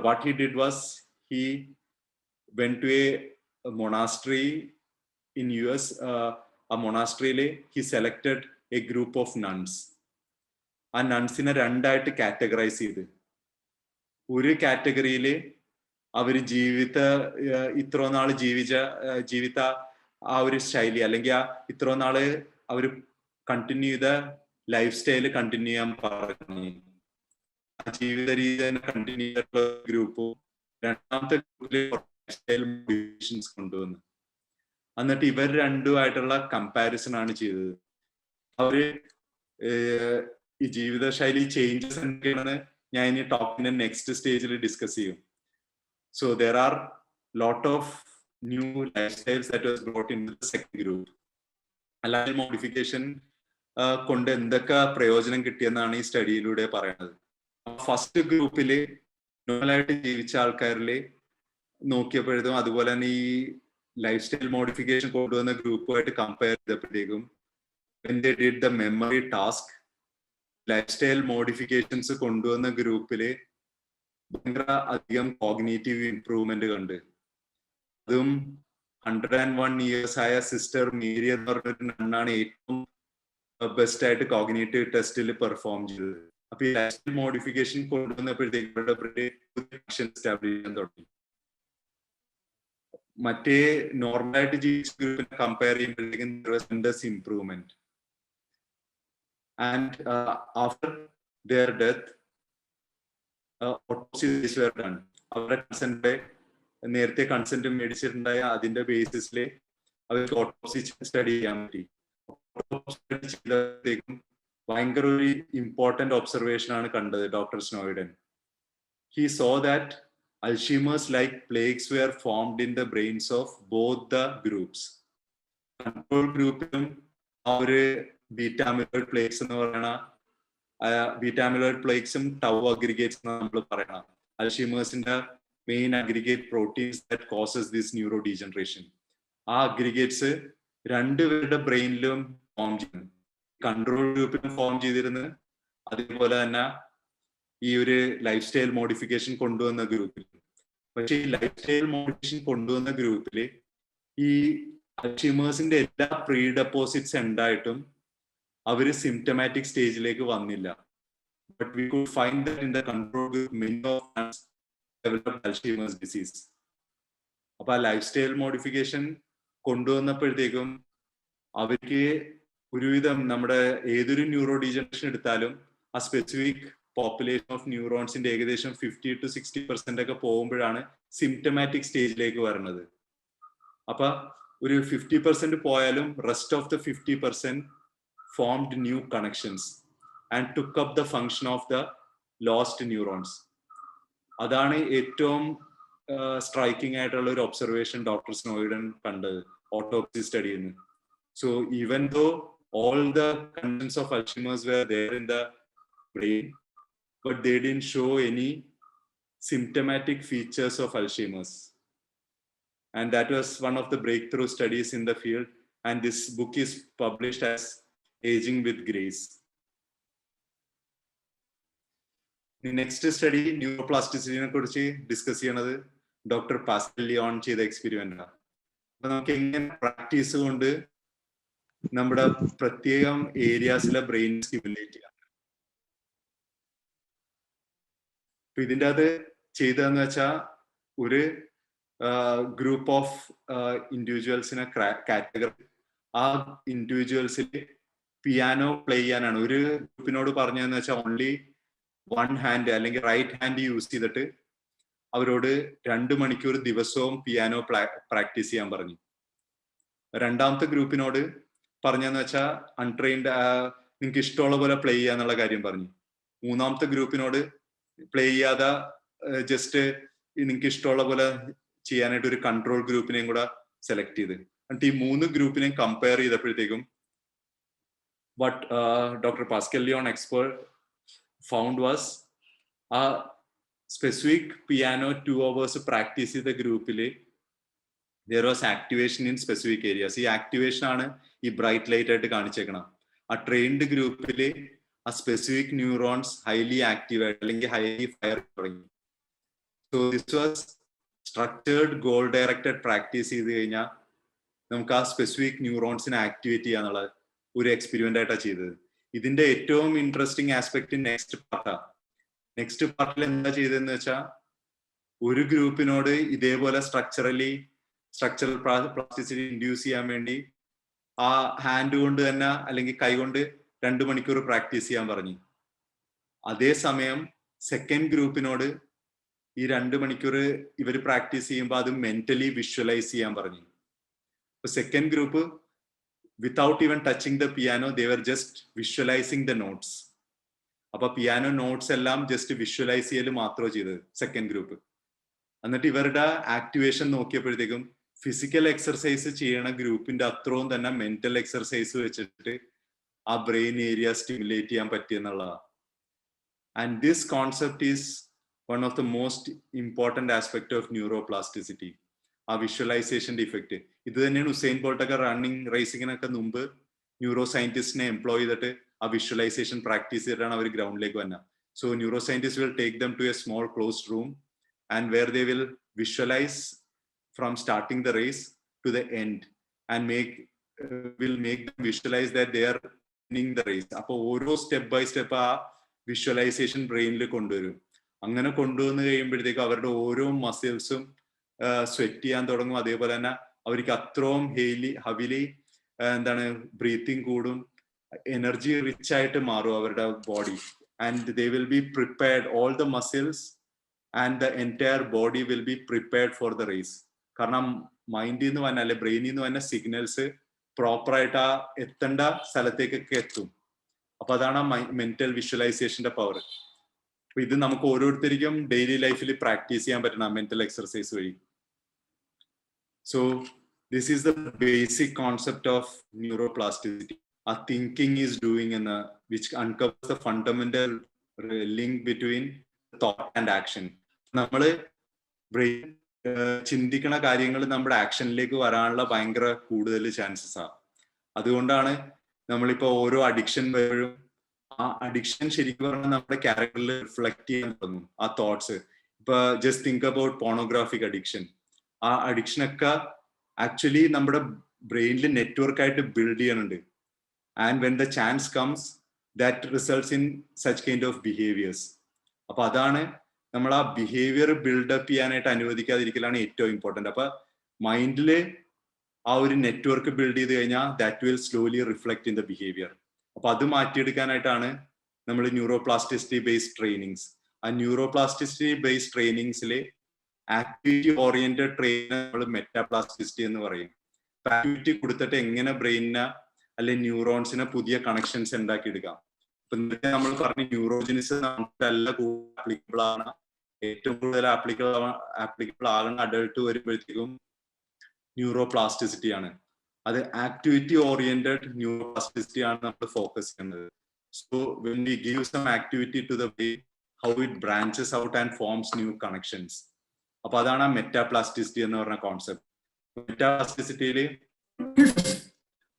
What he did was he went to a monastery in US. ആ മൊണാസ്ട്രിയില് he selected a group of nuns. ആ നൺസിനെ രണ്ടായിട്ട് കാറ്റഗറൈസ് ചെയ്ത്, ഒരു കാറ്റഗറിയില് അവര് ഇത്ര നാള് ജീവിത ആ ഒരു ശൈലി അല്ലെങ്കിൽ ആ ഇത്ര നാള് അവര് കണ്ടിന്യൂ ചെയ്ത ലൈഫ് സ്റ്റൈല് കണ്ടിന്യൂ ചെയ്യാൻ പറഞ്ഞു. ആ ജീവിത രീതി തന്നെ കണ്ടിന്യൂ ചെയ്തിട്ടുള്ള ഗ്രൂപ്പും രണ്ടാമത്തെ ഗ്രൂപ്പില് കൊണ്ടുവന്നു. എന്നിട്ട് ഇവർ രണ്ടുമായിട്ടുള്ള കമ്പാരിസൺ ആണ് ചെയ്തത്. അവര് ഈ ജീവിതശൈലി ചേഞ്ചസ് എന്തൊക്കെയാണെന്ന് ഞാൻ ഇനി ടോക്കിന്റെ നെക്സ്റ്റ് സ്റ്റേജിൽ ഡിസ്കസ് ചെയ്യും. So there are lot of new life styles that was brought in the second group. Life modification കൊണ്ട് എന്തൊക്കെ പ്രയോജനം കിട്ടിയെന്നാണ് ഈ സ്റ്റഡിയിലൂടെ പറയുന്നത്. ഫസ്റ്റ് ഗ്രൂപ്പില് നോർമലായിട്ട് ജീവിച്ച ആൾക്കാരില് നോക്കിയപ്പോഴത്തും അതുപോലെ തന്നെ ഈ ലൈഫ് സ്റ്റൈൽ മോഡിഫിക്കേഷൻ കൊണ്ടുവന്ന ഗ്രൂപ്പുമായിട്ട് കമ്പയർ ചെയ്തപ്പോഴത്തേക്കും when they did the memory task, lifestyle modifications കൊണ്ടുവന്ന ഗ്രൂപ്പില് ഭയങ്കര അധികം കോഗ്നേറ്റീവ് ഇംപ്രൂവ്മെന്റ് കണ്ട്. അതും 101 years ആയ സിസ്റ്റർ മേരി എന്ന് പറഞ്ഞൊരു നണ്ണാണ് ഏറ്റവും ബെസ്റ്റ് ആയിട്ട് കോഗ്നേറ്റീവ് ടെസ്റ്റിൽ പെർഫോം ചെയ്തത്. അപ്പൊ ഈ ലൈഫ് സ്റ്റൈൽ മോഡിഫിക്കേഷൻ കൊണ്ടുവന്നപ്പോഴത്തേക്ക് എസ്റ്റാബ്ലിഷ് ചെയ്യാൻ തുടങ്ങി. മറ്റേ നോർമലായിട്ട് ജീവിച്ച ഗ്രൂപ്പിനെ കമ്പയർ ചെയ്യുമ്പോഴത്തേക്കും improvement. And after their death, autopsies were done. അവരുടെ കൺസെന്റ് നേരത്തെ കൺസെന്റ് മേടിച്ചിട്ടുണ്ടായ അതിന്റെ ബേസിസിൽ അവർക്ക് ഓട്ടോപ്സി സ്റ്റഡി ചെയ്യാൻ പറ്റി. സ്റ്റഡി ചെയ്തപ്പോഴത്തേക്കും ഭയങ്കര ഒരു ഇമ്പോർട്ടന്റ് ഒബ്സർവേഷൻ ആണ് കണ്ടത് doctor സ്നോയിഡൻ. He saw that Alzheimer's-like plaques were formed in the brains of both the groups. Control ഗ്രൂപ്പിലും അവര് ബീറ്റാമിലോയിഡ് പ്ലേക്സ് എന്ന് പറയണ ബീറ്റാമിലോയിഡ് പ്ലേക്സും ടൗ അഗ്രിഗേറ്റ്സ് എന്ന് നമ്മൾ പറയണം. അൽഷീമേഴ്സിന്റെ main aggregate proteins that causes this neurodegeneration. ആ അഗ്രിഗേറ്റ്സ് രണ്ടുപേരുടെ ബ്രെയിനിലും ഫോം ചെയ്യുന്നു. കൺട്രോൾ ഗ്രൂപ്പിലും ഫോം ചെയ്തിരുന്നു, അതേപോലെ തന്നെ ഈ ഒരു ലൈഫ് സ്റ്റൈൽ മോഡിഫിക്കേഷൻ കൊണ്ടുവന്ന ഗ്രൂപ്പിൽ. പക്ഷെ ഈ ലൈഫ് സ്റ്റൈൽ മോഡിഫിക്കേഷൻ കൊണ്ടുവന്ന ഗ്രൂപ്പില് ഈ അൽഷീമേഴ്സിന്റെ എല്ലാ പ്രീ ഡെപ്പോസിറ്റ്സ് ഉണ്ടായിട്ടും അവര് സിംറ്റമാറ്റിക് സ്റ്റേജിലേക്ക് വന്നില്ല. But we could find that in the control group many of developed Alzheimer's disease. അപ്പൊ ആ ലൈഫ് സ്റ്റൈൽ മോഡിഫിക്കേഷൻ കൊണ്ടുവന്നപ്പോഴത്തേക്കും അവർക്ക് ഒരുവിധം നമ്മുടെ ഏതൊരു ന്യൂറോ ഡീജനറേഷൻ എടുത്താലും ആ സ്പെസിഫിക് പോപ്പുലേഷൻ ഓഫ് ന്യൂറോൺസിന്റെ ഏകദേശം 50 to 60% ഒക്കെ പോകുമ്പോഴാണ് സിംറ്റമാറ്റിക് സ്റ്റേജിലേക്ക് വരുന്നത്. അപ്പൊ ഒരു 50% പോയാലും rest of the 50% formed new connections and took up the function of the lost neurons. അതാണ് ഏറ്റവും സ്ട്രൈക്കിംഗ് ആയിട്ടുള്ള ഒരു ഒബ്സർവേഷൻ ഡോക്ടർ സ്നോയിഡൻ കണ്ടത് ഓട്ടോപ്സി സ്റ്റഡിയിൽ നിന്ന്. So even though all the contents of Alzheimer's were there in the brain, but they didn't show any symptomatic features of Alzheimer's. And that was one of the breakthrough studies in the field, and this book is published as Aging with Grace. The next study ന്യൂറോപ്ലാസ്റ്റിസിറ്റിനെ കുറിച്ച് discuss ചെയ്യണത് doctor Pascal Leon ചെയ്ത experiment ആണ്. അപ്പൊ നമുക്ക് എങ്ങനെ practice കൊണ്ട് നമ്മുടെ പ്രത്യേകം ഏരിയാസിലെ ബ്രെയിൻ സ്റ്റിമുലേറ്റ് ചെയ്യാം. അപ്പൊ ഇതിൻ്റെ അത് ചെയ്തതെന്ന് വെച്ചാൽ ഒരു ഗ്രൂപ്പ് ഓഫ് ഇൻഡിവിജ്വൽസിനെ കാറ്റഗറി, ആ ഇൻഡിവിജ്വൽസിൽ പിയാനോ പ്ലേ ചെയ്യാനാണ്. ഒരു ഗ്രൂപ്പിനോട് പറഞ്ഞതെന്ന് വെച്ചാൽ ഓൺലി വൺ ഹാൻഡ് അല്ലെങ്കിൽ റൈറ്റ് ഹാൻഡ് യൂസ് ചെയ്തിട്ട് അവരോട് 2 മണിക്കൂർ ദിവസവും പിയാനോ പ്രാക്ടീസ് ചെയ്യാൻ പറഞ്ഞു. രണ്ടാമത്തെ ഗ്രൂപ്പിനോട് പറഞ്ഞതെന്ന് വെച്ചാൽ അൺട്രെയിൻഡ്, നിങ്ങൾക്ക് ഇഷ്ടമുള്ള പോലെ പ്ലേ ചെയ്യാന്നുള്ള കാര്യം പറഞ്ഞു. മൂന്നാമത്തെ ഗ്രൂപ്പിനോട് പ്ലേ ചെയ്യാതെ ജസ്റ്റ് നിങ്ങൾക്ക് ഇഷ്ടമുള്ള പോലെ ചെയ്യാനായിട്ട് ഒരു കൺട്രോൾ ഗ്രൂപ്പിനെയും കൂടെ സെലക്ട് ചെയ്ത്. എന്നിട്ട് ഈ 3 ഗ്രൂപ്പിനെയും compare ചെയ്തപ്പോഴത്തേക്കും what Dr. Pascal Leon expert found was a specific piano 2 hours practice in the group there was activation in specific areas. ഈ ആക്ടിവേഷൻ ആണ് ഈ ബ്രൈറ്റ് ലൈറ്റ് ആയിട്ട് കാണിച്ചേക്കണം. ആ ട്രെയിൻഡ് ഗ്രൂപ്പിൽ ആ സ്പെസിഫിക് ന്യൂറോൺസ് ഹൈലി ആക്റ്റീവ് ആയിട്ട് അല്ലെങ്കിൽ ഹൈലി ഫയർ തുടങ്ങി. So this was structured goal directed practice ചെയ്ത് കഴിഞ്ഞാൽ നമുക്ക് ആ സ്പെസിഫിക് ന്യൂറോൺസിനെ ആക്ടിവേറ്റ് ചെയ്യാന്നുള്ള ഒരു എക്സ്പെരിമെന്റ് ആയിട്ടാണ് ചെയ്തത്. ഇതിന്റെ ഏറ്റവും ഇൻട്രസ്റ്റിംഗ് ആസ്പെക്ട് നെക്സ്റ്റ് പാർട്ടാണ്. നെക്സ്റ്റ് പാർട്ടിൽ എന്താ ചെയ്തതെന്ന് വെച്ചാൽ ഒരു ഗ്രൂപ്പിനോട് ഇതേപോലെ സ്ട്രക്ചറൽ പ്ലാസ്റ്റിസിറ്റി ഇൻഡ്യൂസ് ചെയ്യാൻ വേണ്ടി ആ ഹാൻഡ് കൊണ്ട് തന്നെ അല്ലെങ്കിൽ കൈ കൊണ്ട് 2 മണിക്കൂർ പ്രാക്ടീസ് ചെയ്യാൻ പറഞ്ഞു. അതേസമയം സെക്കൻഡ് ഗ്രൂപ്പിനോട് ഈ 2 മണിക്കൂർ ഇവർ പ്രാക്ടീസ് ചെയ്യുമ്പോൾ അത് മെന്റലി വിഷ്വലൈസ് ചെയ്യാൻ പറഞ്ഞു. The second group, without even touching the piano, they were just visualizing the notes. അപ്പൊ പിയാനോ നോട്ട്സ് എല്ലാം ജസ്റ്റ് വിഷ്വലൈസ് ചെയ്യൽ മാത്രമേ ചെയ്തത് സെക്കൻഡ് ഗ്രൂപ്പ്. എന്നിട്ട് ഇവരുടെ ആക്ടിവേഷൻ നോക്കിയപ്പോഴത്തേക്കും ഫിസിക്കൽ എക്സർസൈസ് ചെയ്യണ ഗ്രൂപ്പിന്റെ അത്രയും തന്നെ മെന്റൽ എക്സർസൈസ് വെച്ചിട്ട് ആ ബ്രെയിൻ ഏരിയ സ്റ്റിമുലേറ്റ് ചെയ്യാൻ പറ്റിയെന്നുള്ളതാണ്. And this concept is one of the most important aspect of neuroplasticity. ആ വിഷ്വലൈസേഷന്റെ ഇഫക്റ്റ് ഇത് തന്നെയാണ് ഉസൈൻ ബോൾട്ടൊക്കെ റണ്ണിങ് റേസിങ്ങിനൊക്കെ മുമ്പ് ന്യൂറോ സയന്റിസ്റ്റിനെ എംപ്ലോയ് ചെയ്തിട്ട് ആ വിഷ്വലൈസേഷൻ പ്രാക്ടീസ് ചെയ്തിട്ടാണ് അവർ ഗ്രൗണ്ടിലേക്ക് വന്നത്. So neuroscientist will take them to a small closed room and where they will visualize from starting the race to the end and will make them visualize that they are winning the race. അപ്പൊ ഓരോ step by step ആ visualisation ബ്രെയിനിൽ കൊണ്ടുവരും. അങ്ങനെ കൊണ്ടുവന്ന് കഴിയുമ്പോഴത്തേക്കും അവരുടെ ഓരോ മസിൽസും സ്വെറ്റ് ചെയ്യാൻ തുടങ്ങും. അതേപോലെ തന്നെ അവർക്ക് അത്രയും ഹെവിലി ബ്രീത്തിങ് കൂടും, എനർജി റിച്ച് ആയിട്ട് മാറും അവരുടെ body. And they will be prepared, all the muscles and the entire body will be prepared for the race. കാരണം മൈൻഡിൽ നിന്ന് വന്ന അല്ലെ ബ്രെയിനിൽ നിന്ന് വന്ന സിഗ്നൽസ് പ്രോപ്പറായിട്ട് ആ എത്തേണ്ട സ്ഥലത്തേക്കൊക്കെ എത്തും. അപ്പൊ അതാണ് മെന്റൽ വിഷ്വലൈസേഷന്റെ പവർ. അപ്പൊ ഇത് നമുക്ക് ഓരോരുത്തർക്കും ഡെയിലി ലൈഫിൽ പ്രാക്ടീസ് ചെയ്യാൻ പറ്റണം മെന്റൽ എക്സർസൈസ് വഴി. So this is the basic concept of neuroplasticity. ആ തിങ്കിങ് ഈസ് ഡൂയിങ് എന്ന which uncovers the fundamental link between thought and action. നമ്മള് ബ്രെയിൻ ചിന്തിക്കണ കാര്യങ്ങൾ നമ്മുടെ ആക്ഷനിലേക്ക് വരാനുള്ള ഭയങ്കര കൂടുതൽ ചാൻസസ് ആണ്. അതുകൊണ്ടാണ് നമ്മളിപ്പോ ഓരോ അഡിക്ഷൻ വരുമ്പോഴും ആ അഡിക്ഷൻ ശരിക്കും പറഞ്ഞാൽ നമ്മുടെ ക്യാരക്ടറിൽ റിഫ്ലക്ട് ചെയ്യാൻ തുടങ്ങും ആ തോട്ട്സ്. ഇപ്പൊ just think about pornographic addiction. ആ അഡിക്ഷനൊക്കെ ആക്ച്വലി നമ്മുടെ ബ്രെയിനിൽ നെറ്റ്വർക്ക് ആയിട്ട് ബിൽഡ് ചെയ്യാനുണ്ട്. And when the chance comes that results in such kind of behaviours. അപ്പൊ അതാണ് നമ്മൾ ആ ബിഹേവിയർ ബിൽഡപ്പ് ചെയ്യാനായിട്ട് അനുവദിക്കാതിരിക്കലാണ് ഏറ്റവും ഇമ്പോർട്ടന്റ്. അപ്പൊ മൈൻഡില് ആ ഒരു നെറ്റ്വർക്ക് ബിൽഡ് ചെയ്ത് കഴിഞ്ഞാൽ that will slowly reflect in the behaviour. അപ്പൊ അത് മാറ്റിയെടുക്കാനായിട്ടാണ് നമ്മൾ ന്യൂറോപ്ലാസ്റ്റിസിറ്റി ബേസ്ഡ് ട്രെയിനിങ്സ്. ആ ന്യൂറോപ്ലാസ്റ്റിസിറ്റി ബേസ്ഡ് ട്രെയിനിങ്സിൽ ആക്ടിവിറ്റി ഓറിയന്റഡ് ട്രെയിനിങ് നമ്മൾ മെറ്റാപ്ലാസ്റ്റിസിറ്റി എന്ന് പറയും. ആക്ടിവിറ്റി കൊടുത്തിട്ട് എങ്ങനെ ബ്രെയിനിനെ അല്ലെ ന്യൂറോൺസിനെ പുതിയ കണക്ഷൻസ് ഉണ്ടാക്കിയെടുക്കാം. ഇപ്പൊ നമ്മൾ പറഞ്ഞ ന്യൂറോജനിസ് നമുക്കല്ല ആപ്ലിക്കബിൾ ആണ്. ഏറ്റവും കൂടുതൽ ആപ്ലിക്കബിൾ ആകുന്ന അഡൾട്ട് വരുമ്പോഴത്തേക്കും ന്യൂറോപ്ലാസ്റ്റിസിറ്റി ആണ്. അത് ആക്ടിവിറ്റി ഓറിയന്റഡ് ന്യൂറോപ്ലാസ്റ്റിസിറ്റി ആണ് നമ്മൾ ഫോക്കസ് ചെയ്യുന്നത്. So when we give some activity to the brain, how it branches out and forms new connections. അപ്പൊ അതാണ് ആ മെറ്റാപ്ലാസ്റ്റിസിറ്റി എന്ന് പറഞ്ഞ കോൺസെപ്റ്റ്. മെറ്റാപ്ലാസ്റ്റിസിറ്റിയിൽ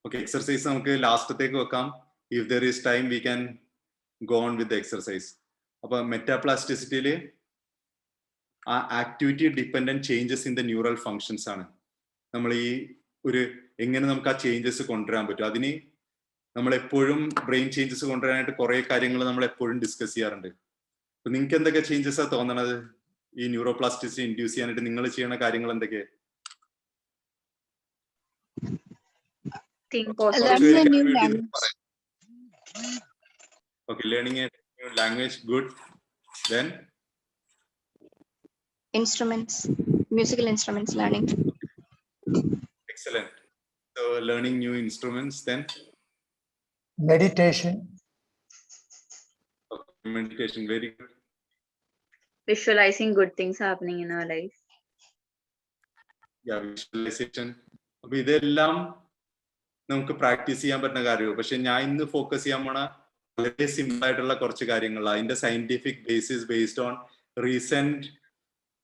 ഓക്കെ, എക്സർസൈസ് നമുക്ക് ലാസ്റ്റത്തേക്ക് വെക്കാം. If there is time, we can go on with the exercise. അപ്പൊ മെറ്റാപ്ലാസ്റ്റിസിറ്റിയിൽ ആ activity dependent changes in the neural functions ആണ് നമ്മൾ ഈ ഒരു എങ്ങനെ നമുക്ക് ആ ചേഞ്ചസ് കൊണ്ടുവരാൻ പറ്റും. അതിന് നമ്മൾ എപ്പോഴും ബ്രെയിൻ ചേഞ്ചസ് കൊണ്ടുവരാനായിട്ട് കുറെ കാര്യങ്ങൾ നമ്മൾ എപ്പോഴും ഡിസ്കസ് ചെയ്യാറുണ്ട്. അപ്പൊ നിങ്ങൾക്ക് എന്തൊക്കെ ചേഞ്ചസ് ആ തോന്നണത് ഈ ന്യൂറോപ്ലാസ്റ്റിസിറ്റി ഇൻഡ്യൂസ് ചെയ്യാനായിട്ട് നിങ്ങൾ ചെയ്യുന്ന കാര്യങ്ങൾ എന്തൊക്കെ? Okay, learning a new language, good. Then instruments, musical instruments learning. Excellent. So learning new instruments, then meditation. Okay, meditation, very good. Visualizing good things happening in our life. Yeah, visualization. അപ്പൊ ഇതെല്ലാം നമുക്ക് practice ചെയ്യാൻ പറ്റുന്ന കാര്യമാണ്. പക്ഷെ ഞാൻ ഇന്ന് focus ചെയ്യാൻ പോണ വളരെ സിമ്പിൾ ആയിട്ടുള്ള കുറച്ച് കാര്യങ്ങളാണ്. അതിന്റെ scientific basis based on recent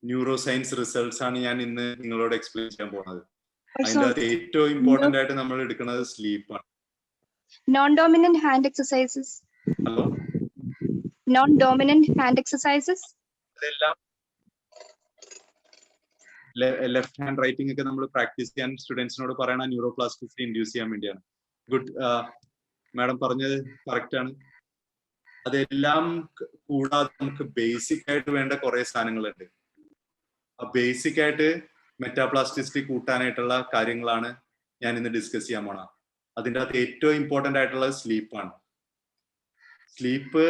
neuro science results ആണ് ഞാൻ ഇന്ന് നിങ്ങളോട് എക്സ്പ്ലെയിൻ ചെയ്യാൻ പോകുന്നത്. അതിന്റെ ഏറ്റവും ഇമ്പോർട്ടന്റ് ആയിട്ട് നമ്മൾ എടുക്കുന്നത് സ്ലീപ്പാണ്. Non-dominant hand exercises. Hello, Non-dominant hand exercises. അതെല്ലാം ലെഫ്റ്റ് ഹാൻഡ് റൈറ്റിംഗ് ഒക്കെ നമ്മൾ പ്രാക്ടീസ് ചെയ്യാൻ സ്റ്റുഡൻസിനോട് പറയണ ന്യൂറോപ്ലാസ്റ്റിസിറ്റി ഇൻഡ്യൂസ് ചെയ്യാൻ വേണ്ടിയാണ്. ഗുഡ്, മാഡം പറഞ്ഞത് കറക്റ്റ് ആണ്. അതെല്ലാം കൂടാതെ നമുക്ക് ബേസിക് ആയിട്ട് വേണ്ട കുറെ സാധനങ്ങളുണ്ട്. ആ ബേസിക് ആയിട്ട് മെറ്റാപ്ലാസ്റ്റിസിറ്റി കൂട്ടാനായിട്ടുള്ള കാര്യങ്ങളാണ് ഞാൻ ഇന്ന് ഡിസ്കസ് ചെയ്യാൻ പോണ. അതിൻ്റെ അകത്ത് ഏറ്റവും ഇമ്പോർട്ടന്റ് ആയിട്ടുള്ളത് സ്ലീപ്പാണ്. സ്ലീപ്പ്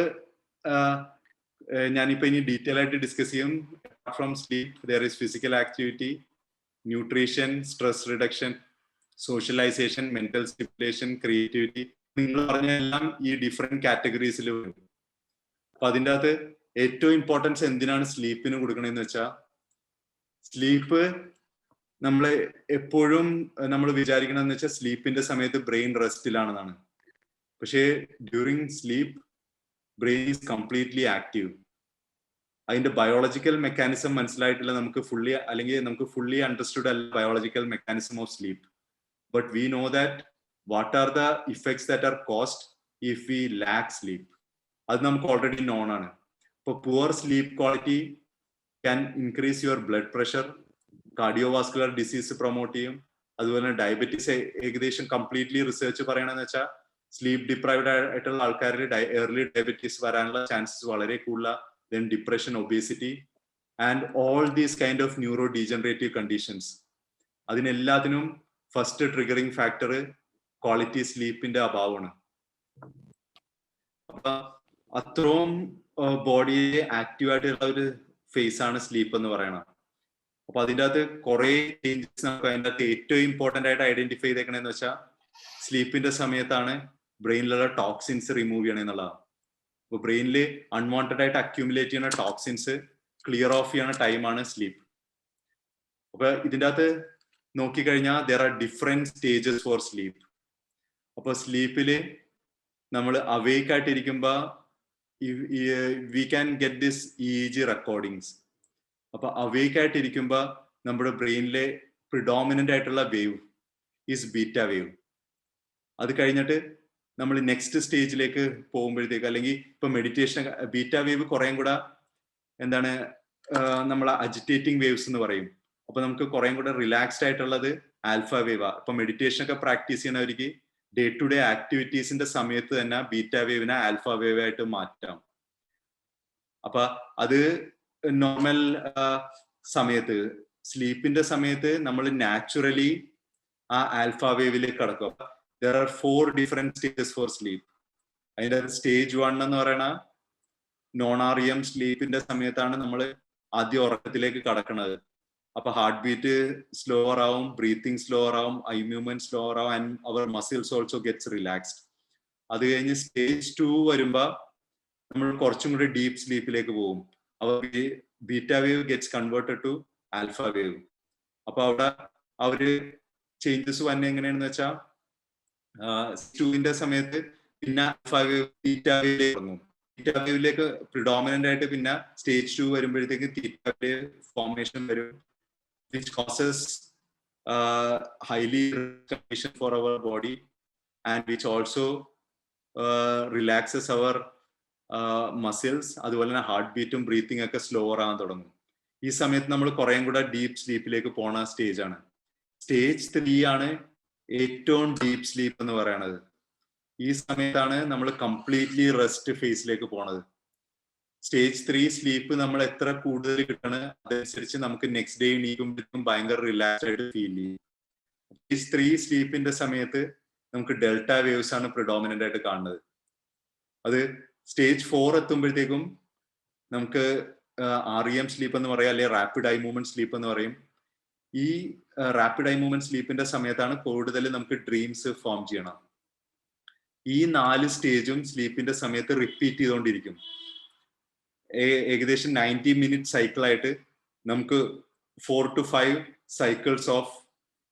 ഞാനിപ്പോ ഇനി ഡീറ്റെയിൽ ആയിട്ട് ഡിസ്കസ് ചെയ്യും. From sleep, there is physical activity, nutrition, stress reduction. Socialization, mental stimulation, creativity, നിങ്ങൾ പറഞ്ഞ എല്ലാം ഈ ഡിഫറെന്റ് കാറ്റഗറീസിൽ വരും. അപ്പൊ അതിൻ്റെ അകത്ത് ഏറ്റവും ഇമ്പോർട്ടൻസ് എന്തിനാണ് സ്ലീപ്പിന് കൊടുക്കണമെന്ന് വെച്ചാൽ, സ്ലീപ്പ് നമ്മൾ എപ്പോഴും നമ്മൾ വിചാരിക്കണമെന്ന് വെച്ചാൽ സ്ലീപ്പിന്റെ സമയത്ത് ബ്രെയിൻ റെസ്റ്റിലാണെന്നാണ്. പക്ഷേ during sleep brain is completely active. അതിന്റെ ബയോളജിക്കൽ മെക്കാനിസം മനസ്സിലായിട്ടില്ല നമുക്ക് ഫുള്ളി, അല്ലെങ്കിൽ നമുക്ക് ഫുള്ളി അണ്ടർസ്റ്റുഡ് അല്ല biological mechanism of sleep. But we know that what are the effects that are caused if we lakh sleep. അത് നമുക്ക് ഓൾറെഡി നോൺ ആണ്. ഇപ്പോൾ poor sleep quality can increase your blood pressure, cardiovascular disease promote ചെയ്യും. അതുപോലെ diabetes ഏകദേശം completely research പറയണമെന്ന് വെച്ചാൽ sleep deprived ആയിട്ടുള്ള ആൾക്കാരിൽ ഏർലി ഡയബറ്റീസ് വരാനുള്ള ചാൻസസ് വളരെ കൂടുതലാണ്. Then depression, obesity, and all these kind of neurodegenerative conditions. അതിനെല്ലാത്തിനും ഫസ്റ്റ് ട്രിഗറിങ് ഫാക്ടർ ക്വാളിറ്റി സ്ലീപ്പിന്റെ അഭാവമാണ്. അപ്പൊ അത്രയും ബോഡിയെ ആക്റ്റീവ് ആയിട്ടുള്ള ഒരു ഫേസ് ആണ് സ്ലീപ്പ് എന്ന് പറയുന്നത്. അപ്പൊ അതിൻ്റെ അകത്ത് കുറെ ചേഞ്ചസ് നമുക്ക് അതിൻ്റെ അകത്ത് ഏറ്റവും ഇമ്പോർട്ടന്റ് ആയിട്ട് ഐഡന്റിഫൈ ചെയ്തേക്കണെന്ന് വെച്ചാൽ സ്ലീപ്പിന്റെ സമയത്താണ് ബ്രെയിനിലുള്ള ടോക്സിൻസ് റിമൂവ് ചെയ്യണമെന്നുള്ളതാണ്. അപ്പോൾ ബ്രെയിനിൽ അൺവാണ്ടഡ് ആയിട്ട് അക്യൂമുലേറ്റ് ചെയ്യുന്ന ടോക്സിൻസ് ക്ലിയർ ഓഫ് ചെയ്യുന്ന ടൈമാണ് സ്ലീപ്പ്. അപ്പൊ ഇതിൻ്റെ അകത്ത് നോക്കിക്കഴിഞ്ഞാൽ there are different stages for sleep. അപ്പൊ സ്ലീപ്പില് നമ്മൾ അവേക്ക് ആയിട്ടിരിക്കുമ്പോൾ we can get this EEG recordings. അപ്പൊ അവേക്ക് ആയിട്ടിരിക്കുമ്പോൾ നമ്മുടെ ബ്രെയിനിലെ പ്രിഡോമിനന്റ് ആയിട്ടുള്ള വേവ് ഈസ് ബീറ്റ വേവ്. അത് കഴിഞ്ഞിട്ട് നമ്മൾ നെക്സ്റ്റ് സ്റ്റേജിലേക്ക് പോകുമ്പോഴത്തേക്ക്, അല്ലെങ്കിൽ ഇപ്പൊ മെഡിറ്റേഷൻ ബീറ്റ വേവ് കുറേം കൂടെ എന്താണ് നമ്മളെ അജിറ്റേറ്റിംഗ് വേവ്സ് എന്ന് പറയും. അപ്പൊ നമുക്ക് കുറേം കൂടെ റിലാക്സ്ഡ് ആയിട്ടുള്ളത് ആൽഫ വേവാ. ഇപ്പൊ മെഡിറ്റേഷൻ ഒക്കെ പ്രാക്ടീസ് ചെയ്യുന്നവർക്ക് ഡേ ടു ഡേ ആക്ടിവിറ്റീസിന്റെ സമയത്ത് തന്നെ ബീറ്റ വേവിനെ ആൽഫ വേവ് ആയിട്ട് മാറ്റാം. അപ്പൊ അത് നോർമൽ സമയത്ത് സ്ലീപ്പിന്റെ സമയത്ത് നമ്മൾ നാച്ചുറലി ആ ആൽഫ വേവിലേക്ക് കടക്കും. There are 4 different stages for sleep. അതിന്റെ സ്റ്റേജ് 1 എന്ന് പറയുന്ന നോൺ REM സ്ലീപ്പിന്റെ സമയത്താണ് നമ്മൾ ആദ്യം ഉറക്കത്തിലേക്ക് കടക്കുന്നത്. അപ്പൊ ഹാർട്ട് ബീറ്റ് സ്ലോവർ ആവും, ബ്രീത്തിങ് സ്ലോവർ ആവും, ഐ മൂവ്മെന്റ് സ്ലോവർ ആവും, and our muscles also gets relaxed. അത് കഴിഞ്ഞ് സ്റ്റേജ് 2 വരുമ്പോ നമ്മൾ കുറച്ചും കൂടി ഡീപ്പ് സ്ലീപ്പിലേക്ക് പോകും. അപ്പോൾ beta wave gets converted to alpha wave. അപ്പൊ അവിടെ അവര് ചേഞ്ചസ് വന്നെ എങ്ങനെയാണെന്ന് വെച്ചാൽ ന്റെ സമയത്ത് പിന്നെ ആൽഫ വേവ് തീറ്റ വേവിലേക്ക് ഇറങ്ങും. തീറ്റ വേവിലേക്ക് പ്രിഡോമിനന്റ് ആയിട്ട് പിന്നെ സ്റ്റേജ് 2 വരുമ്പോഴത്തേക്ക് തീറ്റ വേവ് ഫോർമേഷൻ വരും, which causes highly condition for our body and which also relaxes our muscles. അതുപോലെ തന്നെ ഹാർട്ട് ബീറ്റും ബ്രീത്തിങ് ഒക്കെ സ്ലോവർ ആകാൻ തുടങ്ങും. ഈ സമയത്ത് നമ്മൾ കുറേം കൂടെ ഡീപ്പ് സ്ലീപ്പിലേക്ക് പോണ സ്റ്റേജ് ആണ്. സ്റ്റേജ് 3 ആണ് ഏറ്റവും ഡീപ്പ് സ്ലീപ്പ് എന്ന് പറയണത്. ഈ സമയത്താണ് നമ്മൾ കംപ്ലീറ്റ്ലി റെസ്റ്റ് ഫേസിലേക്ക് പോണത്. സ്റ്റേജ് 3 സ്ലീപ്പ് നമ്മൾ എത്ര കൂടുതൽ കിട്ടണം അതനുസരിച്ച് നമുക്ക് നെക്സ്റ്റ് ഡേ എണീക്കുമ്പോഴേക്കും ഭയങ്കര റിലാക്സ്ഡ് ആയിട്ട് ഫീൽ ചെയ്യും. സ്റ്റേജ് 3 സ്ലീപ്പിന്റെ സമയത്ത് നമുക്ക് ഡെൽറ്റ വേവ്സ് ആണ് പ്രിഡോമിനന്റ് ആയിട്ട് കാണുന്നത്. അത് സ്റ്റേജ് 4 എത്തുമ്പോഴത്തേക്കും നമുക്ക് REM സ്ലീപ്പ് എന്ന് പറയാം, അല്ലെങ്കിൽ റാപ്പിഡ് ഐ മൂവ്മെന്റ് സ്ലീപ്പ് എന്ന് പറയും. ഈ റാപ്പിഡ് ഐ മൂവ്മെന്റ് സ്ലീപ്പിന്റെ സമയത്താണ് കൂടുതൽ നമുക്ക് ഡ്രീംസ് ഫോം ചെയ്യണം. ഈ 4 സ്റ്റേജും സ്ലീപ്പിന്റെ സമയത്ത് റിപ്പീറ്റ് ചെയ്തുകൊണ്ടിരിക്കും. ഏകദേശം 90 മിനിറ്റ് സൈക്കിളായിട്ട് നമുക്ക് 4 to 5 സൈക്കിൾസ് ഓഫ്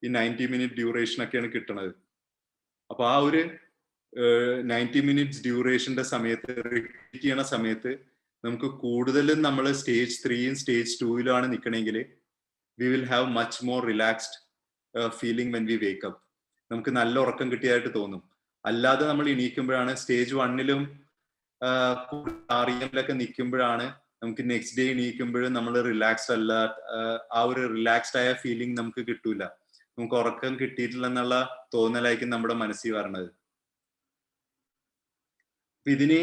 ഈ 90 മിനിറ്റ് ഡ്യൂറേഷൻ ഒക്കെയാണ് കിട്ടുന്നത്. അപ്പൊ ആ ഒരു 90 മിനിറ്റ്സ് ഡ്യൂറേഷന്റെ സമയത്ത് റിപ്പീറ്റ് ചെയ്യണ സമയത്ത് നമുക്ക് കൂടുതലും നമ്മൾ സ്റ്റേജ് 3യും സ്റ്റേജ് 2യിലാണ് നിൽക്കണമെങ്കിൽ we will have much more relaxed feeling when we wake up. നമുക്ക് നല്ല ഉറക്കം കിട്ടിയതായിട്ട് തോന്നും. അല്ലാതെ നമ്മൾ എണീക്കുമ്പോഴാണ് സ്റ്റേജ് 1ലും REMലൊക്കെ നിൽക്കുമ്പോഴാണ് നമുക്ക് നെക്സ്റ്റ് ഡേ എണീക്കുമ്പോഴും നമ്മൾ റിലാക്സ്ഡ് അല്ല, ആ ഒരു റിലാക്സ്ഡ് ആയ ഫീലിംഗ് നമുക്ക് കിട്ടൂല. നമുക്ക് ഉറക്കം കിട്ടിയിട്ടില്ലെന്നുള്ള തോന്നലായിരിക്കും നമ്മുടെ മനസ്സിൽ വരണത്. ഇതിന്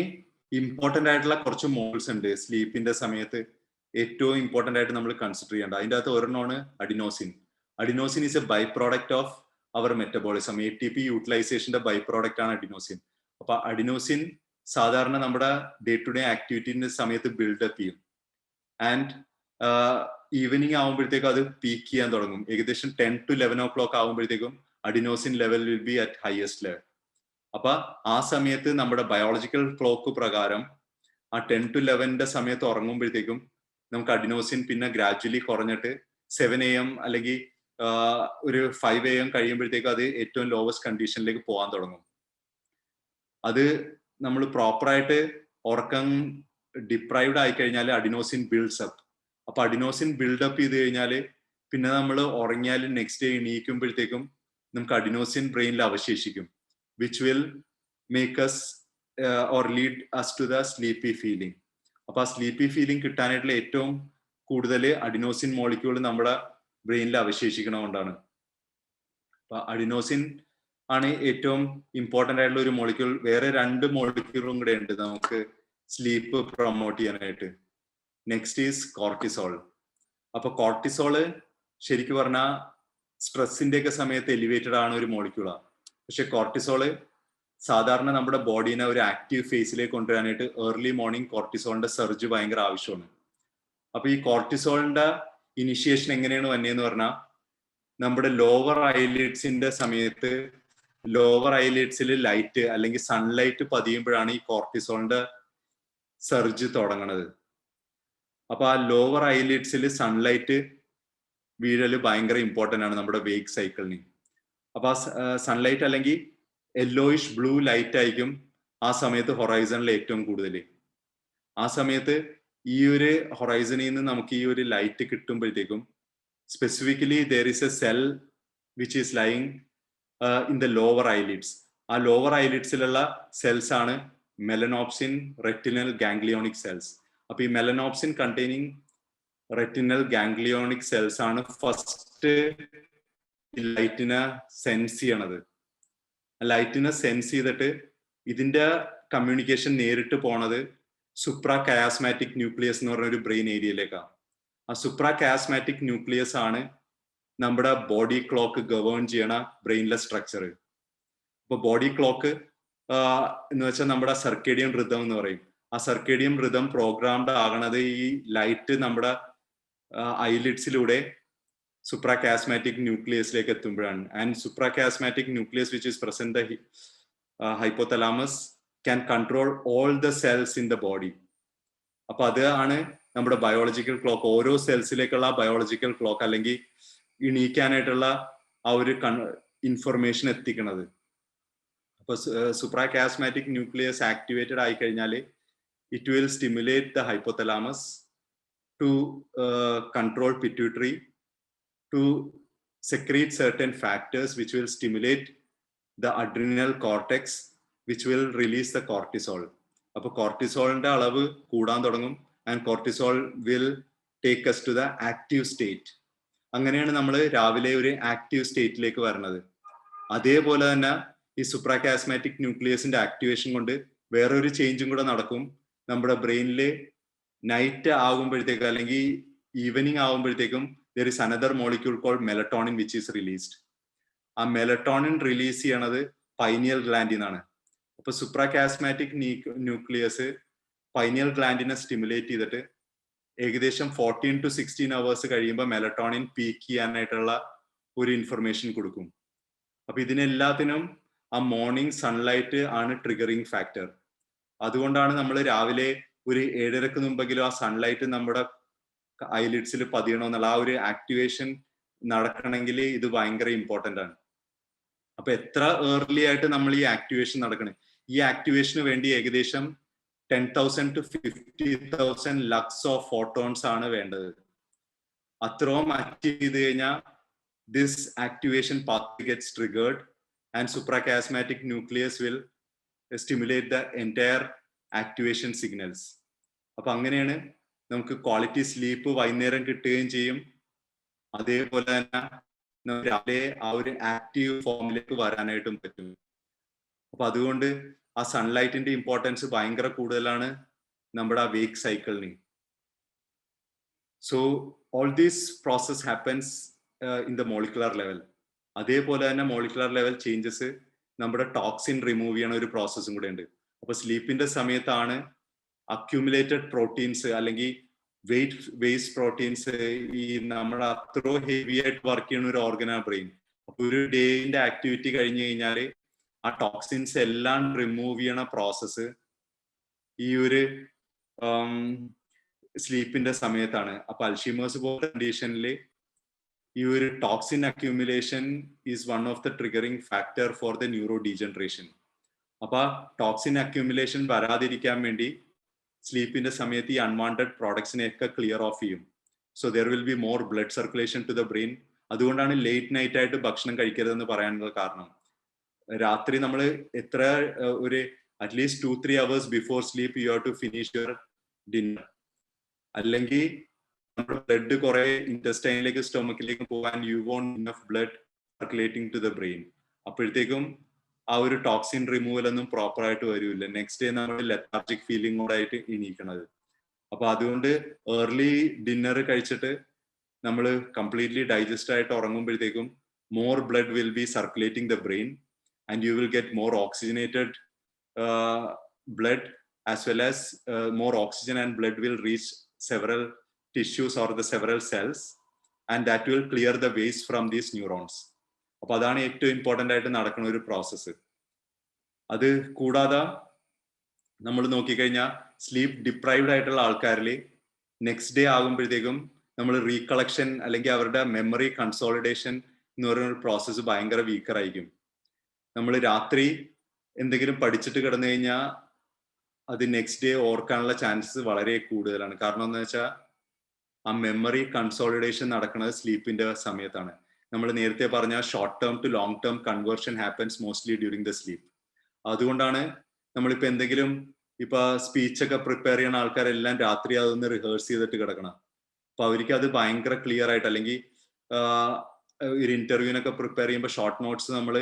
ഇമ്പോർട്ടന്റ് ആയിട്ടുള്ള കുറച്ച് മോഡ്സ് ഉണ്ട് സ്ലീപ്പിന്റെ സമയത്ത്. ഏറ്റവും ഇമ്പോർട്ടന്റ് ആയിട്ട് നമ്മൾ കൺസിഡർ ചെയ്യേണ്ട അതിൻ്റെ അകത്ത് ഒരെണ്ണമാണ് adenosine. Adenosine is a by product of our metabolism. ATP യൂട്ടിലൈസേഷന്റെ ബൈ പ്രോഡക്റ്റ് ആണ് അഡിനോസിൻ. അപ്പൊ അഡിനോസിൻ സാധാരണ നമ്മുടെ ഡേ ടു ഡേ ആക്ടിവിറ്റിന്റെ സമയത്ത് ബിൽഡപ്പ് ചെയ്യും. ആൻഡ് ഈവനിങ് ആകുമ്പോഴത്തേക്കും അത് പീക്ക് ചെയ്യാൻ തുടങ്ങും. ഏകദേശം 10 to 11 o'clock ആകുമ്പോഴത്തേക്കും adenosine level will be at highest level. അപ്പൊ ആ സമയത്ത് നമ്മുടെ ബയോളജിക്കൽ ക്ലോക്ക് പ്രകാരം ആ 10 to 11 സമയത്ത് ഉറങ്ങുമ്പോഴത്തേക്കും നമുക്ക് അഡിനോസിൻ പിന്നെ ഗ്രാജുവലി കുറഞ്ഞിട്ട് 7 AM അല്ലെങ്കിൽ ഒരു 5 AM കഴിയുമ്പോഴത്തേക്കും അത് ഏറ്റവും ലോവസ്റ്റ് കണ്ടീഷനിലേക്ക് പോകാൻ തുടങ്ങും. അത് നമ്മൾ പ്രോപ്പറായിട്ട് ഉറക്കം ഡിപ്രൈവ്ഡ് ആയി കഴിഞ്ഞാൽ അഡിനോസിൻ ബിൽഡ്സ് അപ്പ്. അപ്പൊ അഡിനോസിൻ ബിൽഡപ്പ് ചെയ്ത് കഴിഞ്ഞാൽ പിന്നെ നമ്മൾ ഉറങ്ങിയാൽ നെക്സ്റ്റ് ഡേ എണീക്കുമ്പോഴത്തേക്കും നമുക്ക് അഡിനോസിൻ ബ്രെയിനിൽ അവശേഷിക്കും, which will make us or lead us to the sleepy feeling. അപ്പൊ ആ സ്ലീപ്പി ഫീലിംഗ് കിട്ടാനായിട്ടുള്ള ഏറ്റവും കൂടുതൽ അഡിനോസിൻ മോളിക്യൂൾ നമ്മുടെ ബ്രെയിനിൽ അവശേഷിക്കണകൊണ്ടാണ്. അപ്പൊ അഡിനോസിൻ ആണ് ഏറ്റവും ഇമ്പോർട്ടന്റ് ആയിട്ടുള്ള ഒരു മോളിക്യൂൾ. വേറെ 2 മോളിക്യൂളും കൂടെ ഉണ്ട് നമുക്ക് സ്ലീപ്പ് പ്രൊമോട്ട് ചെയ്യാനായിട്ട്. Next is cortisol. അപ്പൊ കോർട്ടിസോള് ശരിക്കും പറഞ്ഞാൽ സ്ട്രെസ്സിന്റെ ഒക്കെ സമയത്ത് എലിവേറ്റഡ് ആണ് ഒരു മോളിക്യൂളാണ്. പക്ഷെ കോർട്ടിസോള് സാധാരണ നമ്മുടെ ബോഡീനെ ഒരു ആക്റ്റീവ് ഫേസിലേക്ക് കൊണ്ടുവരാനായിട്ട് ഏർലി മോർണിംഗ് കോർട്ടിസോളിന്റെ സർജ് ഭയങ്കര ആവശ്യമാണ്. അപ്പൊ ഈ കോർട്ടിസോളിന്റെ ഇനിഷ്യേഷൻ എങ്ങനെയാണ് വന്നതെന്ന് പറഞ്ഞാൽ നമ്മുടെ ലോവർ ഐലിഡ്സിന്റെ സമയത്ത് ലോവർ ഐലിഡ്സിൽ ലൈറ്റ് അല്ലെങ്കിൽ സൺലൈറ്റ് പതിയുമ്പോഴാണ് ഈ കോർട്ടിസോളിന്റെ സർജ് തുടങ്ങണത്. അപ്പൊ ആ ലോവർ ഐലിഡ്സിൽ സൺലൈറ്റ് വീഴല് ഭയങ്കര ഇമ്പോർട്ടന്റ് ആണ് നമ്മുടെ വേക്ക് സൈക്കിളിന്. അപ്പൊ ആ സൺലൈറ്റ് അല്ലെങ്കിൽ യെല്ലോയിഷ് ബ്ലൂ ലൈറ്റ് ആയിരിക്കും ആ സമയത്ത് ഹൊറൈസണിൽ ഏറ്റവും കൂടുതൽ. ആ സമയത്ത് ഈ ഒരു ഹൊറൈസണിൽ നിന്ന് നമുക്ക് ഈ ഒരു ലൈറ്റ് കിട്ടുമ്പോഴത്തേക്കും specifically there is a cell which is lying in the lower eyelids. ആ ലോവർ ഐലിഡ്സിലുള്ള സെൽസ് ആണ് മെലനോപ്സിൻ റെറ്റിനൽ ഗാംഗ്ലിയോണിക് സെൽസ്. അപ്പൊ ഈ melanopsin containing retinal ganglionic cells ആണ് ഫസ്റ്റ് ലൈറ്റിനെ സെൻസ് ചെയ്യണത്. ലൈറ്റിനെ സെൻസ് ചെയ്തിട്ട് ഇതിന്റെ കമ്മ്യൂണിക്കേഷൻ നേരിട്ട് പോണത് സുപ്രാ കയാസ്മാറ്റിക് ന്യൂക്ലിയസ് എന്ന് പറഞ്ഞ ഒരു ബ്രെയിൻ ഏരിയയിലേക്കാണ്. ആ സുപ്രാ കയാസ്മാറ്റിക് ന്യൂക്ലിയസ് ആണ് നമ്മുടെ ബോഡി ക്ലോക്ക് ഗവേൺ ചെയ്യണ ബ്രെയിനിലെ സ്ട്രക്ചർ. ഇപ്പൊ ബോഡി ക്ലോക്ക് എന്ന് വെച്ചാൽ നമ്മുടെ സർക്കേഡിയൻ റിതം എന്ന് പറയും. ആ സർക്കേഡിയൻ റിതം പ്രോഗ്രാംഡ് ആകണത് ഈ ലൈറ്റ് നമ്മുടെ ഐലിഡ്സിലൂടെ സുപ്രാകാസ്മാറ്റിക് ന്യൂക്ലിയസിലേക്ക് എത്തുമ്പോഴാണ്. And suprachiasmatic nucleus which is present the hypothalamus can control all the cells in the body. അപ്പൊ അതാണ് നമ്മുടെ ബയോളജിക്കൽ ക്ലോക്ക്, ഓരോ സെൽസിലേക്കുള്ള ബയോളജിക്കൽ ക്ലോക്ക് അല്ലെങ്കിൽ എണീക്കാനായിട്ടുള്ള ആ ഒരു ഇൻഫർമേഷൻ എത്തിക്കണത്. അപ്പൊ സുപ്രാകാസ്മാറ്റിക് ന്യൂക്ലിയസ് ആക്ടിവേറ്റഡ് ആയി കഴിഞ്ഞാൽ it will stimulate the hypothalamus to control pituitary to secrete certain factors which will stimulate the adrenal cortex which will release the cortisol. അപ്പൊ കോർട്ടിസോളിന്റെ അളവ് കൂടാൻ തുടങ്ങും and cortisol will take us to the active state. അങ്ങനെയാണ് നമ്മൾ രാവിലെ ഒരു active സ്റ്റേറ്റിലേക്ക് വരുന്നത്. അതേപോലെ തന്നെ ഈ സുപ്രാകാസ്മാറ്റിക് ന്യൂക്ലിയസിന്റെ ആക്ടിവേഷൻ കൊണ്ട് വേറൊരു ചേഞ്ചും കൂടെ നടക്കും. നമ്മുടെ ബ്രെയിനിൽ നൈറ്റ് ആകുമ്പോഴത്തേക്കും അല്ലെങ്കിൽ ഈവനിങ് ആകുമ്പോഴത്തേക്കും there is another molecule called melatonin which is released. ആ മെലറ്റോണിൻ റിലീസ് ചെയ്യണത് പൈനിയൽ ഗ്ലാൻഡിനാണ്. അപ്പൊ സുപ്രാകാസ്മാറ്റിക് ന്യൂക്ലിയസ് പൈനിയൽ ഗ്ലാൻഡിനെ സ്റ്റിമുലേറ്റ് ചെയ്തിട്ട് ഏകദേശം 14 to 16 hours കഴിയുമ്പോൾ മെലറ്റോണിൻ പീക്ക് ചെയ്യാനായിട്ടുള്ള ഒരു ഇൻഫർമേഷൻ കൊടുക്കും. അപ്പൊ ഇതിനെല്ലാത്തിനും ആ മോർണിംഗ് സൺലൈറ്റ് ആണ് ട്രിഗറിങ് ഫാക്ടർ. അതുകൊണ്ടാണ് നമ്മൾ രാവിലെ ഒരു 7:30 മുമ്പെങ്കിലും ആ സൺലൈറ്റ് നമ്മുടെ ഐലിഡ്സിൽ പതിയണമെന്നുള്ള ആ ഒരു ആക്ടിവേഷൻ നടക്കണമെങ്കിൽ ഇത് ഭയങ്കര ഇമ്പോർട്ടന്റ് ആണ്. അപ്പൊ എത്ര ഏർലി ആയിട്ട് നമ്മൾ ഈ ആക്ടിവേഷൻ നടക്കണം. ഈ ആക്ടിവേഷന് വേണ്ടി ഏകദേശം 10,000 to 50,000 ലക്സ് ഓഫ് ഫോട്ടോൺസ് ആണ് വേണ്ടത്. അത്രയും ആക്റ്റീവ് ചെയ്ത് കഴിഞ്ഞാൽ this activation path gets triggered and suprachiasmatic nucleus will stimulate the entire activation signals. അപ്പൊ അങ്ങനെയാണ് നമുക്ക് ക്വാളിറ്റി സ്ലീപ്പ് വൈകുന്നേരം കിട്ടുകയും ചെയ്യും. അതേപോലെ തന്നെ രാവിലെ ആ ഒരു ആക്റ്റീവ് ഫോമിലേക്ക് വരാനായിട്ടും പറ്റും. അപ്പൊ അതുകൊണ്ട് ആ സൺലൈറ്റിന്റെ ഇമ്പോർട്ടൻസ് ഭയങ്കര കൂടുതലാണ് നമ്മുടെ ആ വേക്ക് സൈക്കിളിന്. So all these process happens in the molecular level. അതേപോലെ തന്നെ മോളിക്കുലർ ലെവൽ ചേഞ്ചസ് നമ്മുടെ ടോക്സിൻ റിമൂവ് ചെയ്യണ ഒരു പ്രോസസ്സും കൂടെ ഉണ്ട്. അപ്പൊ സ്ലീപ്പിന്റെ സമയത്താണ് അക്യുമുലേറ്റഡ് പ്രോട്ടീൻസ് അല്ലെങ്കിൽ വേസ്റ്റ് പ്രോട്ടീൻസ് ഈ നമ്മുടെ അത്ര ഹെവി ആയിട്ട് വർക്ക് ചെയ്യുന്ന ഒരു ഓർഗനാണ് ബ്രെയിൻ. ഒരു ഡേന്റെ ആക്ടിവിറ്റി കഴിഞ്ഞു കഴിഞ്ഞാൽ ആ ടോക്സിൻസ് എല്ലാം റിമൂവ് ചെയ്യണ പ്രോസസ്സ് ഈ ഒരു സ്ലീപ്പിന്റെ സമയത്താണ്. അപ്പൊ അൽഷീമേഴ്സ് പോലെ കണ്ടീഷനിൽ ഈ ഒരു toxin accumulation is one of the triggering factor for the neuro degeneration. അപ്പൊ ടോക്സിൻ അക്യൂമുലേഷൻ വരാതിരിക്കാൻ വേണ്ടി സ്ലീപ്പിന്റെ സമയത്ത് ഈ അൺവാണ്ടഡ് പ്രോഡക്ട്സിനെയൊക്കെ ക്ലിയർ ഓഫ് ചെയ്യും. So there will be more blood circulation to the brain. അതുകൊണ്ടാണ് ലേറ്റ് നൈറ്റ് ആയിട്ട് ഭക്ഷണം കഴിക്കരുതെന്ന് പറയാനുള്ള കാരണം. രാത്രി നമ്മൾ എത്ര ഒരു at least 2-3 hours before sleep you have to finish your dinner. അല്ലെങ്കിൽ നമ്മുടെ ബ്ലഡ് കുറെ ഇന്റസ്റ്റൈനിലേക്ക് സ്റ്റൊമക്കിലേക്ക് പോകാൻ you want enough blood circulating to the brain. അപ്പോഴത്തേക്കും ആ ഒരു ടോക്സിൻ റിമൂവൽ ഒന്നും പ്രോപ്പർ ആയിട്ട് വരില്ല. നെക്സ്റ്റ് ഡേ നമ്മൾ ലെത്താർജിക് ഫീലിംഗോടായിട്ട് എണീക്കണത്. അപ്പൊ അതുകൊണ്ട് ഏർലി ഡിന്നർ കഴിച്ചിട്ട് നമ്മൾ കംപ്ലീറ്റ്ലി ഡൈജസ്റ്റ് ആയിട്ട് ഉറങ്ങുമ്പോഴത്തേക്കും more blood will be circulating the brain and you will get more oxygenated blood as well as more oxygen and blood will reach several tissues or the several cells and that will clear the waste from these neurons. അപ്പൊ അതാണ് ഏറ്റവും important ആയിട്ട് നടക്കുന്ന ഒരു process. അത് കൂടാതെ നമ്മൾ നോക്കിക്കഴിഞ്ഞാൽ സ്ലീപ്പ് ഡിപ്രൈവ്ഡ് ആയിട്ടുള്ള ആൾക്കാരിൽ നെക്സ്റ്റ് ഡേ ആകുമ്പോഴത്തേക്കും നമ്മൾ റീകളക്ഷൻ അല്ലെങ്കിൽ അവരുടെ മെമ്മറി കൺസോളിഡേഷൻ എന്ന് പറയുന്ന ഒരു പ്രോസസ്സ് ഭയങ്കര വീക്കർ ആയിരിക്കും. നമ്മൾ രാത്രി എന്തെങ്കിലും പഠിച്ചിട്ട് കിടന്നു കഴിഞ്ഞാൽ അത് നെക്സ്റ്റ് ഡേ ഓർക്കാനുള്ള ചാൻസസ് വളരെ കൂടുതലാണ്. കാരണം എന്താ വെച്ചാൽ ആ മെമ്മറി കൺസോളിഡേഷൻ നടക്കുന്നത് സ്ലീപ്പിന്റെ സമയത്താണ്. നമ്മൾ നേരത്തെ പറഞ്ഞ short term two long term conversion happens mostly during the sleep. അതുകൊണ്ടാണ് നമ്മളിപ്പോ എന്തെങ്കിലും ഇപ്പൊ സ്പീച്ചൊക്കെ പ്രിപ്പയർ ചെയ്യുന്ന ആൾക്കാരെല്ലാം രാത്രി അതൊന്ന് റിഹേഴ്സ് ചെയ്തിട്ട് കിടക്കണം. അപ്പൊ അവർക്ക് അത് ഭയങ്കര ക്ലിയർ ആയിട്ട്, അല്ലെങ്കിൽ ഒരു ഇന്റർവ്യൂവിനൊക്കെ പ്രിപ്പയർ ചെയ്യുമ്പോൾ ഷോർട്ട് നോട്ട്സ് നമ്മൾ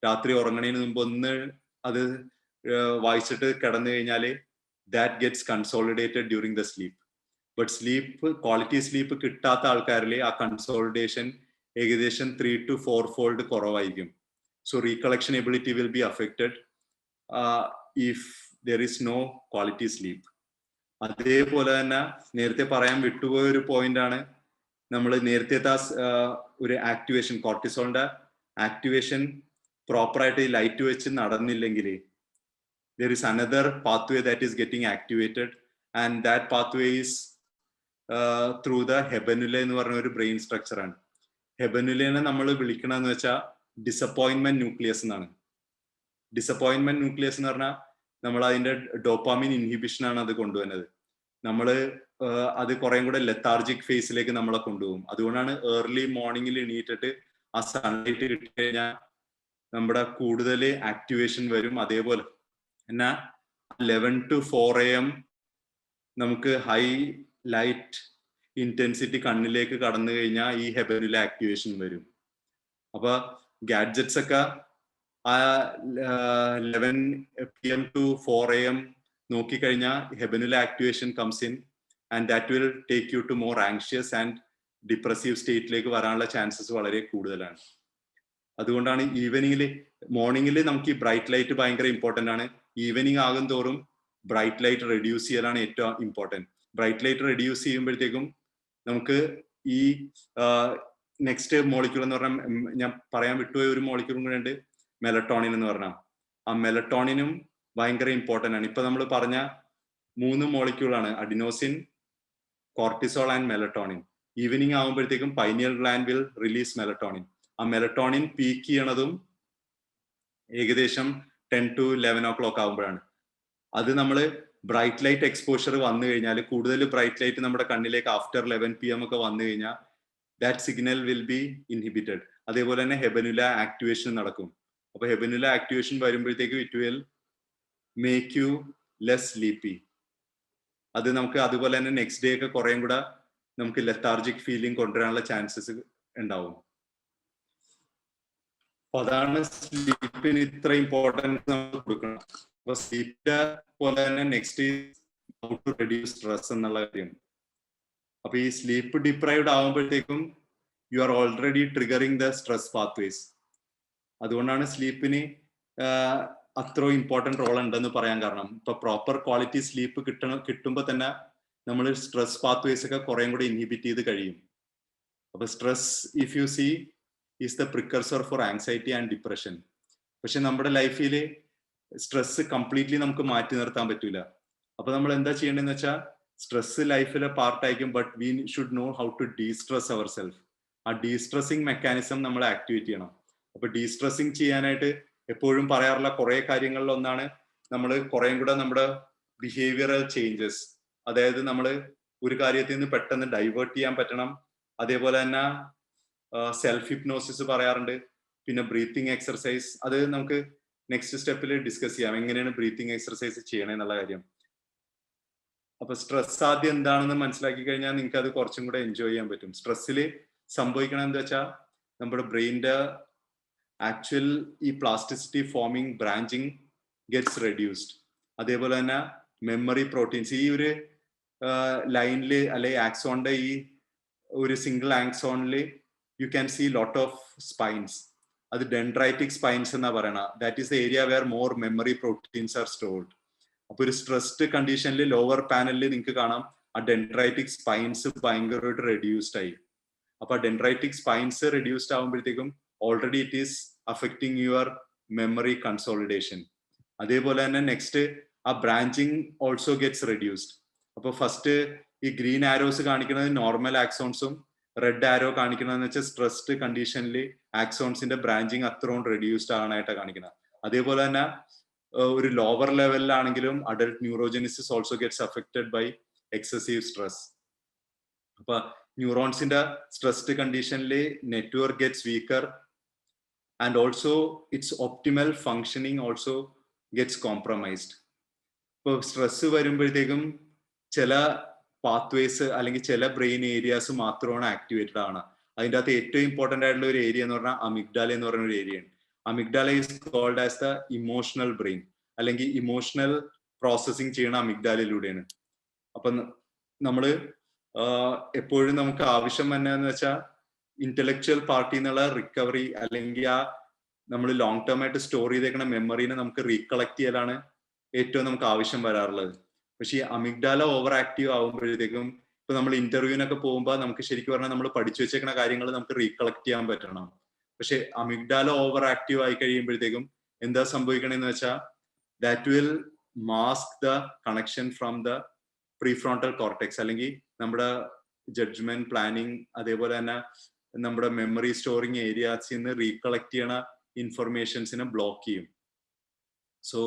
രാത്രി ഉറങ്ങണതിന് മുമ്പ് ഒന്ന് അത് വായിച്ചിട്ട് കിടന്നു കഴിഞ്ഞാൽ that gets consolidated during the sleep. But sleep quality sleep കിട്ടാത്ത ആൾക്കാരിൽ ആ കൺസോളിഡേഷൻ ഏകദേശം 3 to 4 fold കുറവായിരിക്കും. So recollection ability will be affected if there is no quality sleep. അതേപോലെ തന്നെ നേരത്തെ പറയാൻ വിട്ടുപോയ ഒരു പോയിന്റ് ആണ്, നമ്മൾ നേരത്തെ ഒരു ആക്ടിവേഷൻ, കോർട്ടിസോളിന്റെ ആക്ടിവേഷൻ പ്രോപ്പറായിട്ട് ലൈറ്റ് വെച്ച് നടന്നില്ലെങ്കിൽ there is another pathway that is getting activated and that pathway is through the habenula എന്ന് പറഞ്ഞ ഒരു ബ്രെയിൻ സ്ട്രക്ചർ ആണ്. ഹെബനുലേനെ നമ്മൾ വിളിക്കണമെന്ന് വെച്ചാൽ ഡിസപ്പോയിന്റ്മെന്റ് ന്യൂക്ലിയസ് എന്നാണ്. ഡിസപ്പോയിന്റ്മെന്റ് ന്യൂക്ലിയസ് എന്ന് പറഞ്ഞാൽ നമ്മൾ അതിന്റെ ഡോപ്പാമിൻ ഇൻഹിബിഷൻ ആണ് അത് കൊണ്ടുവരുന്നത്. നമ്മൾ അത് കുറേം കൂടെ ലെത്താർജിക് ഫേസിലേക്ക് നമ്മളെ കൊണ്ടുപോകും. അതുകൊണ്ടാണ് ഏർലി മോർണിംഗിൽ എണീറ്റിട്ട് ആ സൺലൈറ്റ് കിട്ടിക്കഴിഞ്ഞാൽ നമ്മുടെ കൂടുതൽ ആക്ടിവേഷൻ വരും. അതേപോലെ എന്നാ 11 to 4 AM നമുക്ക് ഹൈ ലൈറ്റ് ഇന്റൻസിറ്റി കണ്ണിലേക്ക് കടന്നു കഴിഞ്ഞാൽ ഈ ഹെബനുല ആക്ടിവേഷൻ വരും. അപ്പൊ ഗാഡ്ജറ്റ്സ് ഒക്കെ ആ 11 PM to 4 AM നോക്കിക്കഴിഞ്ഞാൽ habenula activation comes in and that will take you to more anxious and depressive സ്റ്റേറ്റിലേക്ക് വരാനുള്ള ചാൻസസ് വളരെ കൂടുതലാണ്. അതുകൊണ്ടാണ് ഈവനിങ്ങിൽ, മോർണിംഗിൽ നമുക്ക് ഈ ബ്രൈറ്റ് ലൈറ്റ് ഭയങ്കര ഇമ്പോർട്ടൻ്റ് ആണ്. ഈവനിങ് ആകും തോറും ബ്രൈറ്റ് ലൈറ്റ് റെഡ്യൂസ് ചെയ്യലാണ് ഏറ്റവും ഇമ്പോർട്ടൻറ്റ്. ബ്രൈറ്റ് ലൈറ്റ് റെഡ്യൂസ് ചെയ്യുമ്പോഴത്തേക്കും നമുക്ക് ഈ നെക്സ്റ്റ് മോളിക്യൂൾ എന്ന് പറഞ്ഞാൽ ഞാൻ പറയാൻ വിട്ടുപോയ ഒരു മോളിക്യൂളും കൂടെ ഉണ്ട്, മെലട്ടോണിൻ എന്ന് പറഞ്ഞാൽ. ആ മെലട്ടോണിനും ഭയങ്കര ഇമ്പോർട്ടൻ്റ് ആണ്. ഇപ്പൊ നമ്മൾ പറഞ്ഞ 3 മോളിക്യൂളാണ് adenosine, cortisol and melatonin. Evening ആകുമ്പോഴത്തേക്കും pineal gland will release melatonin. ആ മെലട്ടോണിൻ പീക്ക് ചെയ്യണതും ഏകദേശം 10 to 11 o'clock ആകുമ്പോഴാണ്. അത് നമ്മൾ ബ്രൈറ്റ് ലൈറ്റ് എക്സ്പോഷർ വന്നു കഴിഞ്ഞാൽ, കൂടുതൽ ബ്രൈറ്റ് ലൈറ്റ് നമ്മുടെ കണ്ണിലേക്ക് ആഫ്റ്റർ 11 PM ഒക്കെ വന്നു കഴിഞ്ഞാൽ that signal will be inhibited. അതേപോലെ തന്നെ ഹെബനുല ആക്ടിവേഷൻ നടക്കും. അപ്പൊ ഹെബനുല ആക്ടിവേഷൻ വരുമ്പോഴത്തേക്കും it will make you less sleepy. അത് നമുക്ക് അതുപോലെ തന്നെ നെക്സ്റ്റ് ഡേ ഒക്കെ കുറേം കൂടെ നമുക്ക് ലെത്താർജിക് ഫീലിംഗ് കൊണ്ടുവരാനുള്ള ചാൻസസ് ഉണ്ടാവും. അപ്പൊ അതാണ് സ്ലീപ്പിന് ഇത്ര ഇമ്പോർട്ടൻസ് നമ്മൾ കൊടുക്കണം. അപ്പൊ സ്ലീപ്പിന്റെ പോലെ തന്നെ next how to reduce stress എന്നുള്ള കാര്യം. അപ്പൊ ഈ സ്ലീപ്പ് ഡിപ്രൈവ്ഡ് ആവുമ്പോഴത്തേക്കും you are already triggering the stress pathways. അതുകൊണ്ടാണ് സ്ലീപ്പിന് അത്ര ഇമ്പോർട്ടൻറ്റ് റോൾ ഉണ്ടെന്ന് പറയാൻ കാരണം. ഇപ്പൊ പ്രോപ്പർ ക്വാളിറ്റി സ്ലീപ്പ് കിട്ടുമ്പോൾ തന്നെ നമ്മൾ സ്ട്രെസ് പാത്വേസ് ഒക്കെ കുറേം കൂടെ ഇൻഹിബിറ്റ് ചെയ്ത് കഴിയും. അപ്പൊ stress if you see is the precursor for anxiety and depression. പക്ഷെ നമ്മുടെ ലൈഫിൽ സ്ട്രെസ് കംപ്ലീറ്റ്ലി നമുക്ക് മാറ്റി നിർത്താൻ പറ്റൂല. അപ്പൊ നമ്മൾ എന്താ ചെയ്യേണ്ടതെന്ന് വെച്ചാൽ സ്ട്രെസ് ലൈഫിലെ പാർട്ടായിരിക്കും, but we should know how to destress our self. ആ ഡീസ്ട്രെസ്സിങ് മെക്കാനിസം നമ്മൾ ആക്ടിവേറ്റ് ചെയ്യണം. അപ്പൊ ഡീസ്ട്രെസ്സിങ് ചെയ്യാനായിട്ട് എപ്പോഴും പറയാറുള്ള കുറെ കാര്യങ്ങളിൽ ഒന്നാണ് നമ്മൾ കുറേം കൂടെ നമ്മുടെ ബിഹേവിയറൽ ചേഞ്ചസ്, അതായത് നമ്മൾ ഒരു കാര്യത്തിൽ നിന്ന് പെട്ടെന്ന് ഡൈവേർട്ട് ചെയ്യാൻ പറ്റണം. അതേപോലെ തന്നെ സെൽഫ് ഹിപ്നോസിസ് പറയാറുണ്ട്, പിന്നെ ബ്രീത്തിങ് എക്സർസൈസ്. അത് നമുക്ക് നെക്സ്റ്റ് സ്റ്റെപ്പിൽ ഡിസ്കസ് ചെയ്യാം, എങ്ങനെയാണ് ബ്രീത്തിങ് എക്സർസൈസ് ചെയ്യണേ എന്നുള്ള കാര്യം. അപ്പൊ സ്ട്രെസ് ആദ്യം എന്താണെന്ന് മനസ്സിലാക്കി കഴിഞ്ഞാൽ നിങ്ങൾക്ക് അത് കുറച്ചും കൂടെ എൻജോയ് ചെയ്യാൻ പറ്റും. സ്ട്രെസ്സിൽ സംഭവിക്കണം എന്താ വെച്ചാൽ നമ്മുടെ ബ്രെയിനിന്റെ ആക്ച്വൽ ഈ plasticity forming branching gets reduced. അതേപോലെ തന്നെ മെമ്മറി പ്രോട്ടീൻസ് ഈ ഒരു ലൈനിൽ അല്ലെ ആക്സോണിന്റെ ഈ ഒരു സിംഗിൾ ആക്സോണിൽ you can see lot of spines. അത് ഡെൻഡ്രൈറ്റിക് സ്പൈൻസ് എന്നാ പറയണ. That is the area where more memory proteins are stored. അപ്പൊ ഒരു സ്ട്രെസ്ഡ് കണ്ടീഷനിൽ ലോവർ പാനലിൽ നിങ്ങൾക്ക് കാണാം ആ ഡെൻഡ്രൈറ്റിക് സ്പൈൻസ് ഭയങ്കരമായിട്ട് റെഡ്യൂസ്ഡ് ആയി. അപ്പൊ ഡെൻഡ്രൈറ്റിക് സ്പൈൻസ് റെഡ്യൂസ്ഡ് ആകുമ്പോഴത്തേക്കും already it is affecting your memory consolidation. അതേപോലെ തന്നെ നെക്സ്റ്റ് ആ ബ്രാഞ്ചിങ് ഓൾസോ ഗെറ്റ്സ് റെഡ്യൂസ്ഡ്. അപ്പൊ ഫസ്റ്റ് ഈ ഗ്രീൻ ആരോസ് കാണിക്കുന്നത് നോർമൽ ആക്സോൺസും റെഡ് ആരോ കാണിക്കണമെന്ന് വെച്ചാൽ സ്ട്രെസ്ഡ് കണ്ടീഷനിൽ ആക്സോൺസിന്റെ ബ്രാഞ്ചിങ് അത്രയും റെഡ്യൂസ്ഡ് ആകാനായിട്ട് കാണിക്കുന്നത്. അതേപോലെ തന്നെ ഒരു ലോവർ ലെവലിലാണെങ്കിലും adult neurogenesis also gets affected by excessive stress. അപ്പൊ ന്യൂറോൺസിന്റെ സ്ട്രെസ്ഡ് കണ്ടീഷനിൽ network gets weaker and also its optimal functioning also gets compromised. ഇപ്പോൾ സ്ട്രെസ് വരുമ്പോഴത്തേക്കും ചില പാത്വേസ് അല്ലെങ്കിൽ ചില ബ്രെയിൻ ഏരിയാസ് മാത്രമാണ് ആക്ടിവേറ്റഡ് ആണ്. അതിൻ്റെ അകത്ത് ഏറ്റവും ഇമ്പോർട്ടൻ്റ് ആയിട്ടുള്ള ഒരു ഏരിയ എന്ന് പറഞ്ഞാൽ അമിഗ്ഡാല എന്ന് പറയുന്ന ഒരു ഏരിയയാണ്. Amygdala is called as the emotional brain, അല്ലെങ്കിൽ ഇമോഷണൽ പ്രോസസ്സിങ് ചെയ്യണ അമിഗ്ഡാലയിലൂടെയാണ്. അപ്പം നമ്മൾ എപ്പോഴും നമുക്ക് ആവശ്യം എന്നാന്ന് വെച്ചാൽ ഇന്റലക്ച്വൽ പാർട്ടിൽ നിന്നുള്ള റിക്കവറി, അല്ലെങ്കിൽ ആ നമ്മൾ ലോങ് ടേം ആയിട്ട് സ്റ്റോർ ചെയ്തേക്കുന്ന മെമ്മറീനെ നമുക്ക് റീകളക്ട് ചെയ്യലാണ് ഏറ്റവും നമുക്ക് ആവശ്യം വരാറുള്ളത്. പക്ഷെ ഈ അമിഗ്ഡാല ഓവർ ആക്റ്റീവ് ആകുമ്പോഴത്തേക്കും ഇപ്പൊ നമ്മൾ ഇന്റർവ്യൂവിനൊക്കെ പോകുമ്പോൾ നമുക്ക് ശരിക്കും പറഞ്ഞാൽ നമ്മൾ പഠിച്ചു വെച്ചേക്കുന്ന കാര്യങ്ങൾ നമുക്ക് റീകളക്ട് ചെയ്യാൻ പറ്റണം. പക്ഷെ അമിഗ്ഡാല ഓവർ ആക്റ്റീവ് ആയി കഴിയുമ്പോഴത്തേക്കും എന്താ സംഭവിക്കണമെന്ന് വെച്ചാൽ that will mask the connection from the prefrontal cortex, അല്ലെങ്കിൽ നമ്മുടെ ജഡ്ജ്മെന്റ് പ്ലാനിങ് അതേപോലെ തന്നെ നമ്മുടെ മെമ്മറി സ്റ്റോറിങ് ഏരിയാസിൽ നിന്ന് റീകളക്ട് ചെയ്യണ ഇൻഫർമേഷൻസിനെ ബ്ലോക്ക് ചെയ്യും. സോ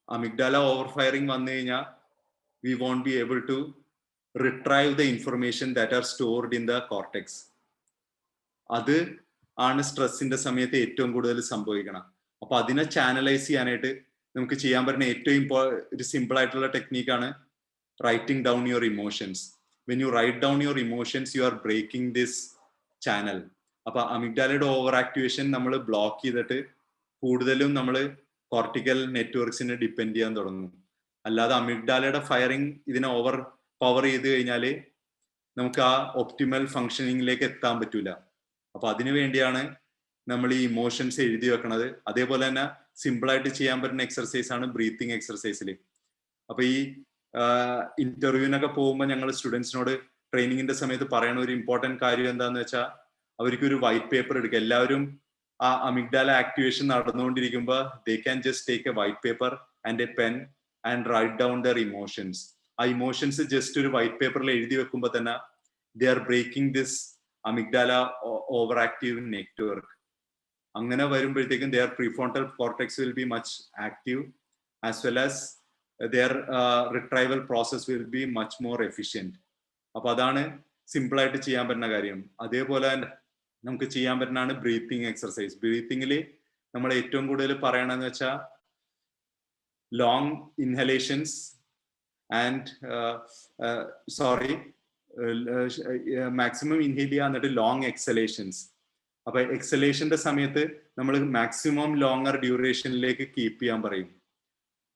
അമിഗ്ഡാല ഓവർ ഫയറിംഗ് വന്നു കഴിഞ്ഞാൽ we won't be able to retrieve the information that are stored in the cortex. അത് ആണ് സ്ട്രെസ്സിന്റെ സമയത്ത് ഏറ്റവും കൂടുതൽ സംഭവിക്കണം. അപ്പൊ അതിനെ ചാനലൈസ് ചെയ്യാനായിട്ട് നമുക്ക് ചെയ്യാൻ പറ്റുന്ന ഏറ്റവും ഒരു സിമ്പിൾ ആയിട്ടുള്ള ടെക്നീക്കാണ് writing down your emotions. When you write down your emotions you are breaking this channel. അപ്പൊ അമിഗ്ഡാലയുടെ ഓവർ ആക്ടിവേഷൻ നമ്മൾ ബ്ലോക്ക് ചെയ്തിട്ട് കൂടുതലും നമ്മൾ കോർട്ടിക്കൽ നെറ്റ്വർക്സിനെ ഡിപ്പെൻഡ് ചെയ്യാൻ തുടങ്ങും. അല്ലാതെ അമിഗ്ഡാലയുടെ ഫയറിംഗ് ഇതിനെ ഓവർ പവർ ചെയ്ത് കഴിഞ്ഞാൽ നമുക്ക് ആ ഒപ്റ്റിമൽ ഫങ്ഷനിങ്ങിലേക്ക് എത്താൻ പറ്റൂല. അപ്പൊ അതിനു വേണ്ടിയാണ് നമ്മൾ ഈ ഇമോഷൻസ് എഴുതി വെക്കണത്. അതേപോലെ തന്നെ സിമ്പിൾ ആയിട്ട് ചെയ്യാൻ പറ്റുന്ന എക്സർസൈസ് ആണ് ബ്രീത്തിങ് എക്സർസൈസിൽ. അപ്പൊ ഈ ഇന്റർവ്യൂവിനൊക്കെ പോകുമ്പോൾ ഞങ്ങൾ സ്റ്റുഡൻസിനോട് ട്രെയിനിങ്ങിന്റെ സമയത്ത് പറയണ ഒരു ഇമ്പോർട്ടന്റ് കാര്യം എന്താന്ന് വെച്ചാൽ അവർക്ക് ഒരു വൈറ്റ് പേപ്പർ എടുക്കുക. എല്ലാവരും ആ അമിഗ്ഡാല ആക്ടിവേഷൻ നടന്നുകൊണ്ടിരിക്കുമ്പോൾ they can just take a white paper and a pen and write down their emotions. ആ ഇമോഷൻസ് ജസ്റ്റ് ഒരു വൈറ്റ് പേപ്പറിൽ എഴുതി വെക്കുമ്പോൾ തന്നെ they are breaking this amygdala overactive network. അങ്ങനെ വരുമ്പോഴത്തേക്കും their prefrontal cortex will be much active as well as their retrieval process will be much more efficient. അപ്പൊ അതാണ് സിമ്പിൾ ആയിട്ട് ചെയ്യാൻ പറ്റുന്ന കാര്യം. അതേപോലെ നമുക്ക് ചെയ്യാൻ പറ്റുന്നതാണ് ബ്രീത്തിങ് എക്സർസൈസ്. ബ്രീത്തിങ്ങിൽ നമ്മൾ ഏറ്റവും കൂടുതൽ പറയണമെന്ന് വെച്ചാൽ long inhalations and maximum inhale ചെയ്യുക എന്നിട്ട് ലോങ് എക്സലേഷൻസ്. അപ്പൊ എക്സലേഷന്റെ സമയത്ത് നമ്മൾ മാക്സിമം ലോങ്ങർ ഡ്യൂറേഷനിലേക്ക് കീപ്പ് ചെയ്യാൻ പറയും.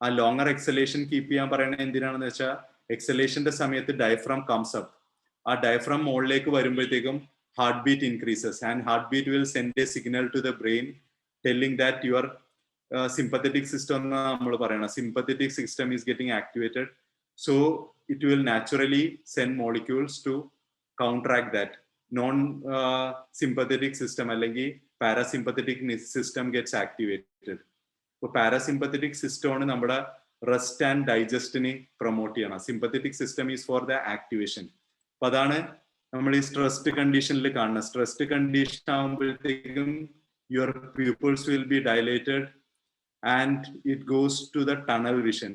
ആ ലോങ്ങർ എക്സലേഷൻ കീപ്പ് ചെയ്യാൻ പറയുന്നത് എന്തിനാണെന്ന് വെച്ചാൽ എക്സലേഷന്റെ സമയത്ത് ഡയഫ്രം കംസ് അപ്പ്. ആ ഡയഫ്രം മുകളിലേക്ക് വരുമ്പോഴത്തേക്കും heart beat increases and heart beat will send a signal to the brain telling that your sympathetic system നമ്മൾ പറയണം. sympathetic system is getting activated, so it will naturally send molecules to counteract that. Non sympathetic system അല്ലെങ്കിൽ parasympathetic system gets activated. ഇപ്പൊ parasympathetic സിസ്റ്റമാണ് നമ്മുടെ rest and ഡൈജസ്റ്റിനെ promote ചെയ്യണം. Sympathetic system is for the activation. അപ്പൊ അതാണ് നമ്മൾ ഈ സ്ട്രെസ്ഡ് കണ്ടീഷനിൽ കാണുന്നത്. സ്ട്രെസ്ഡ് കണ്ടീഷൻ ആകുമ്പോഴത്തേക്കും your pupils will be dilated and it goes to the tunnel vision.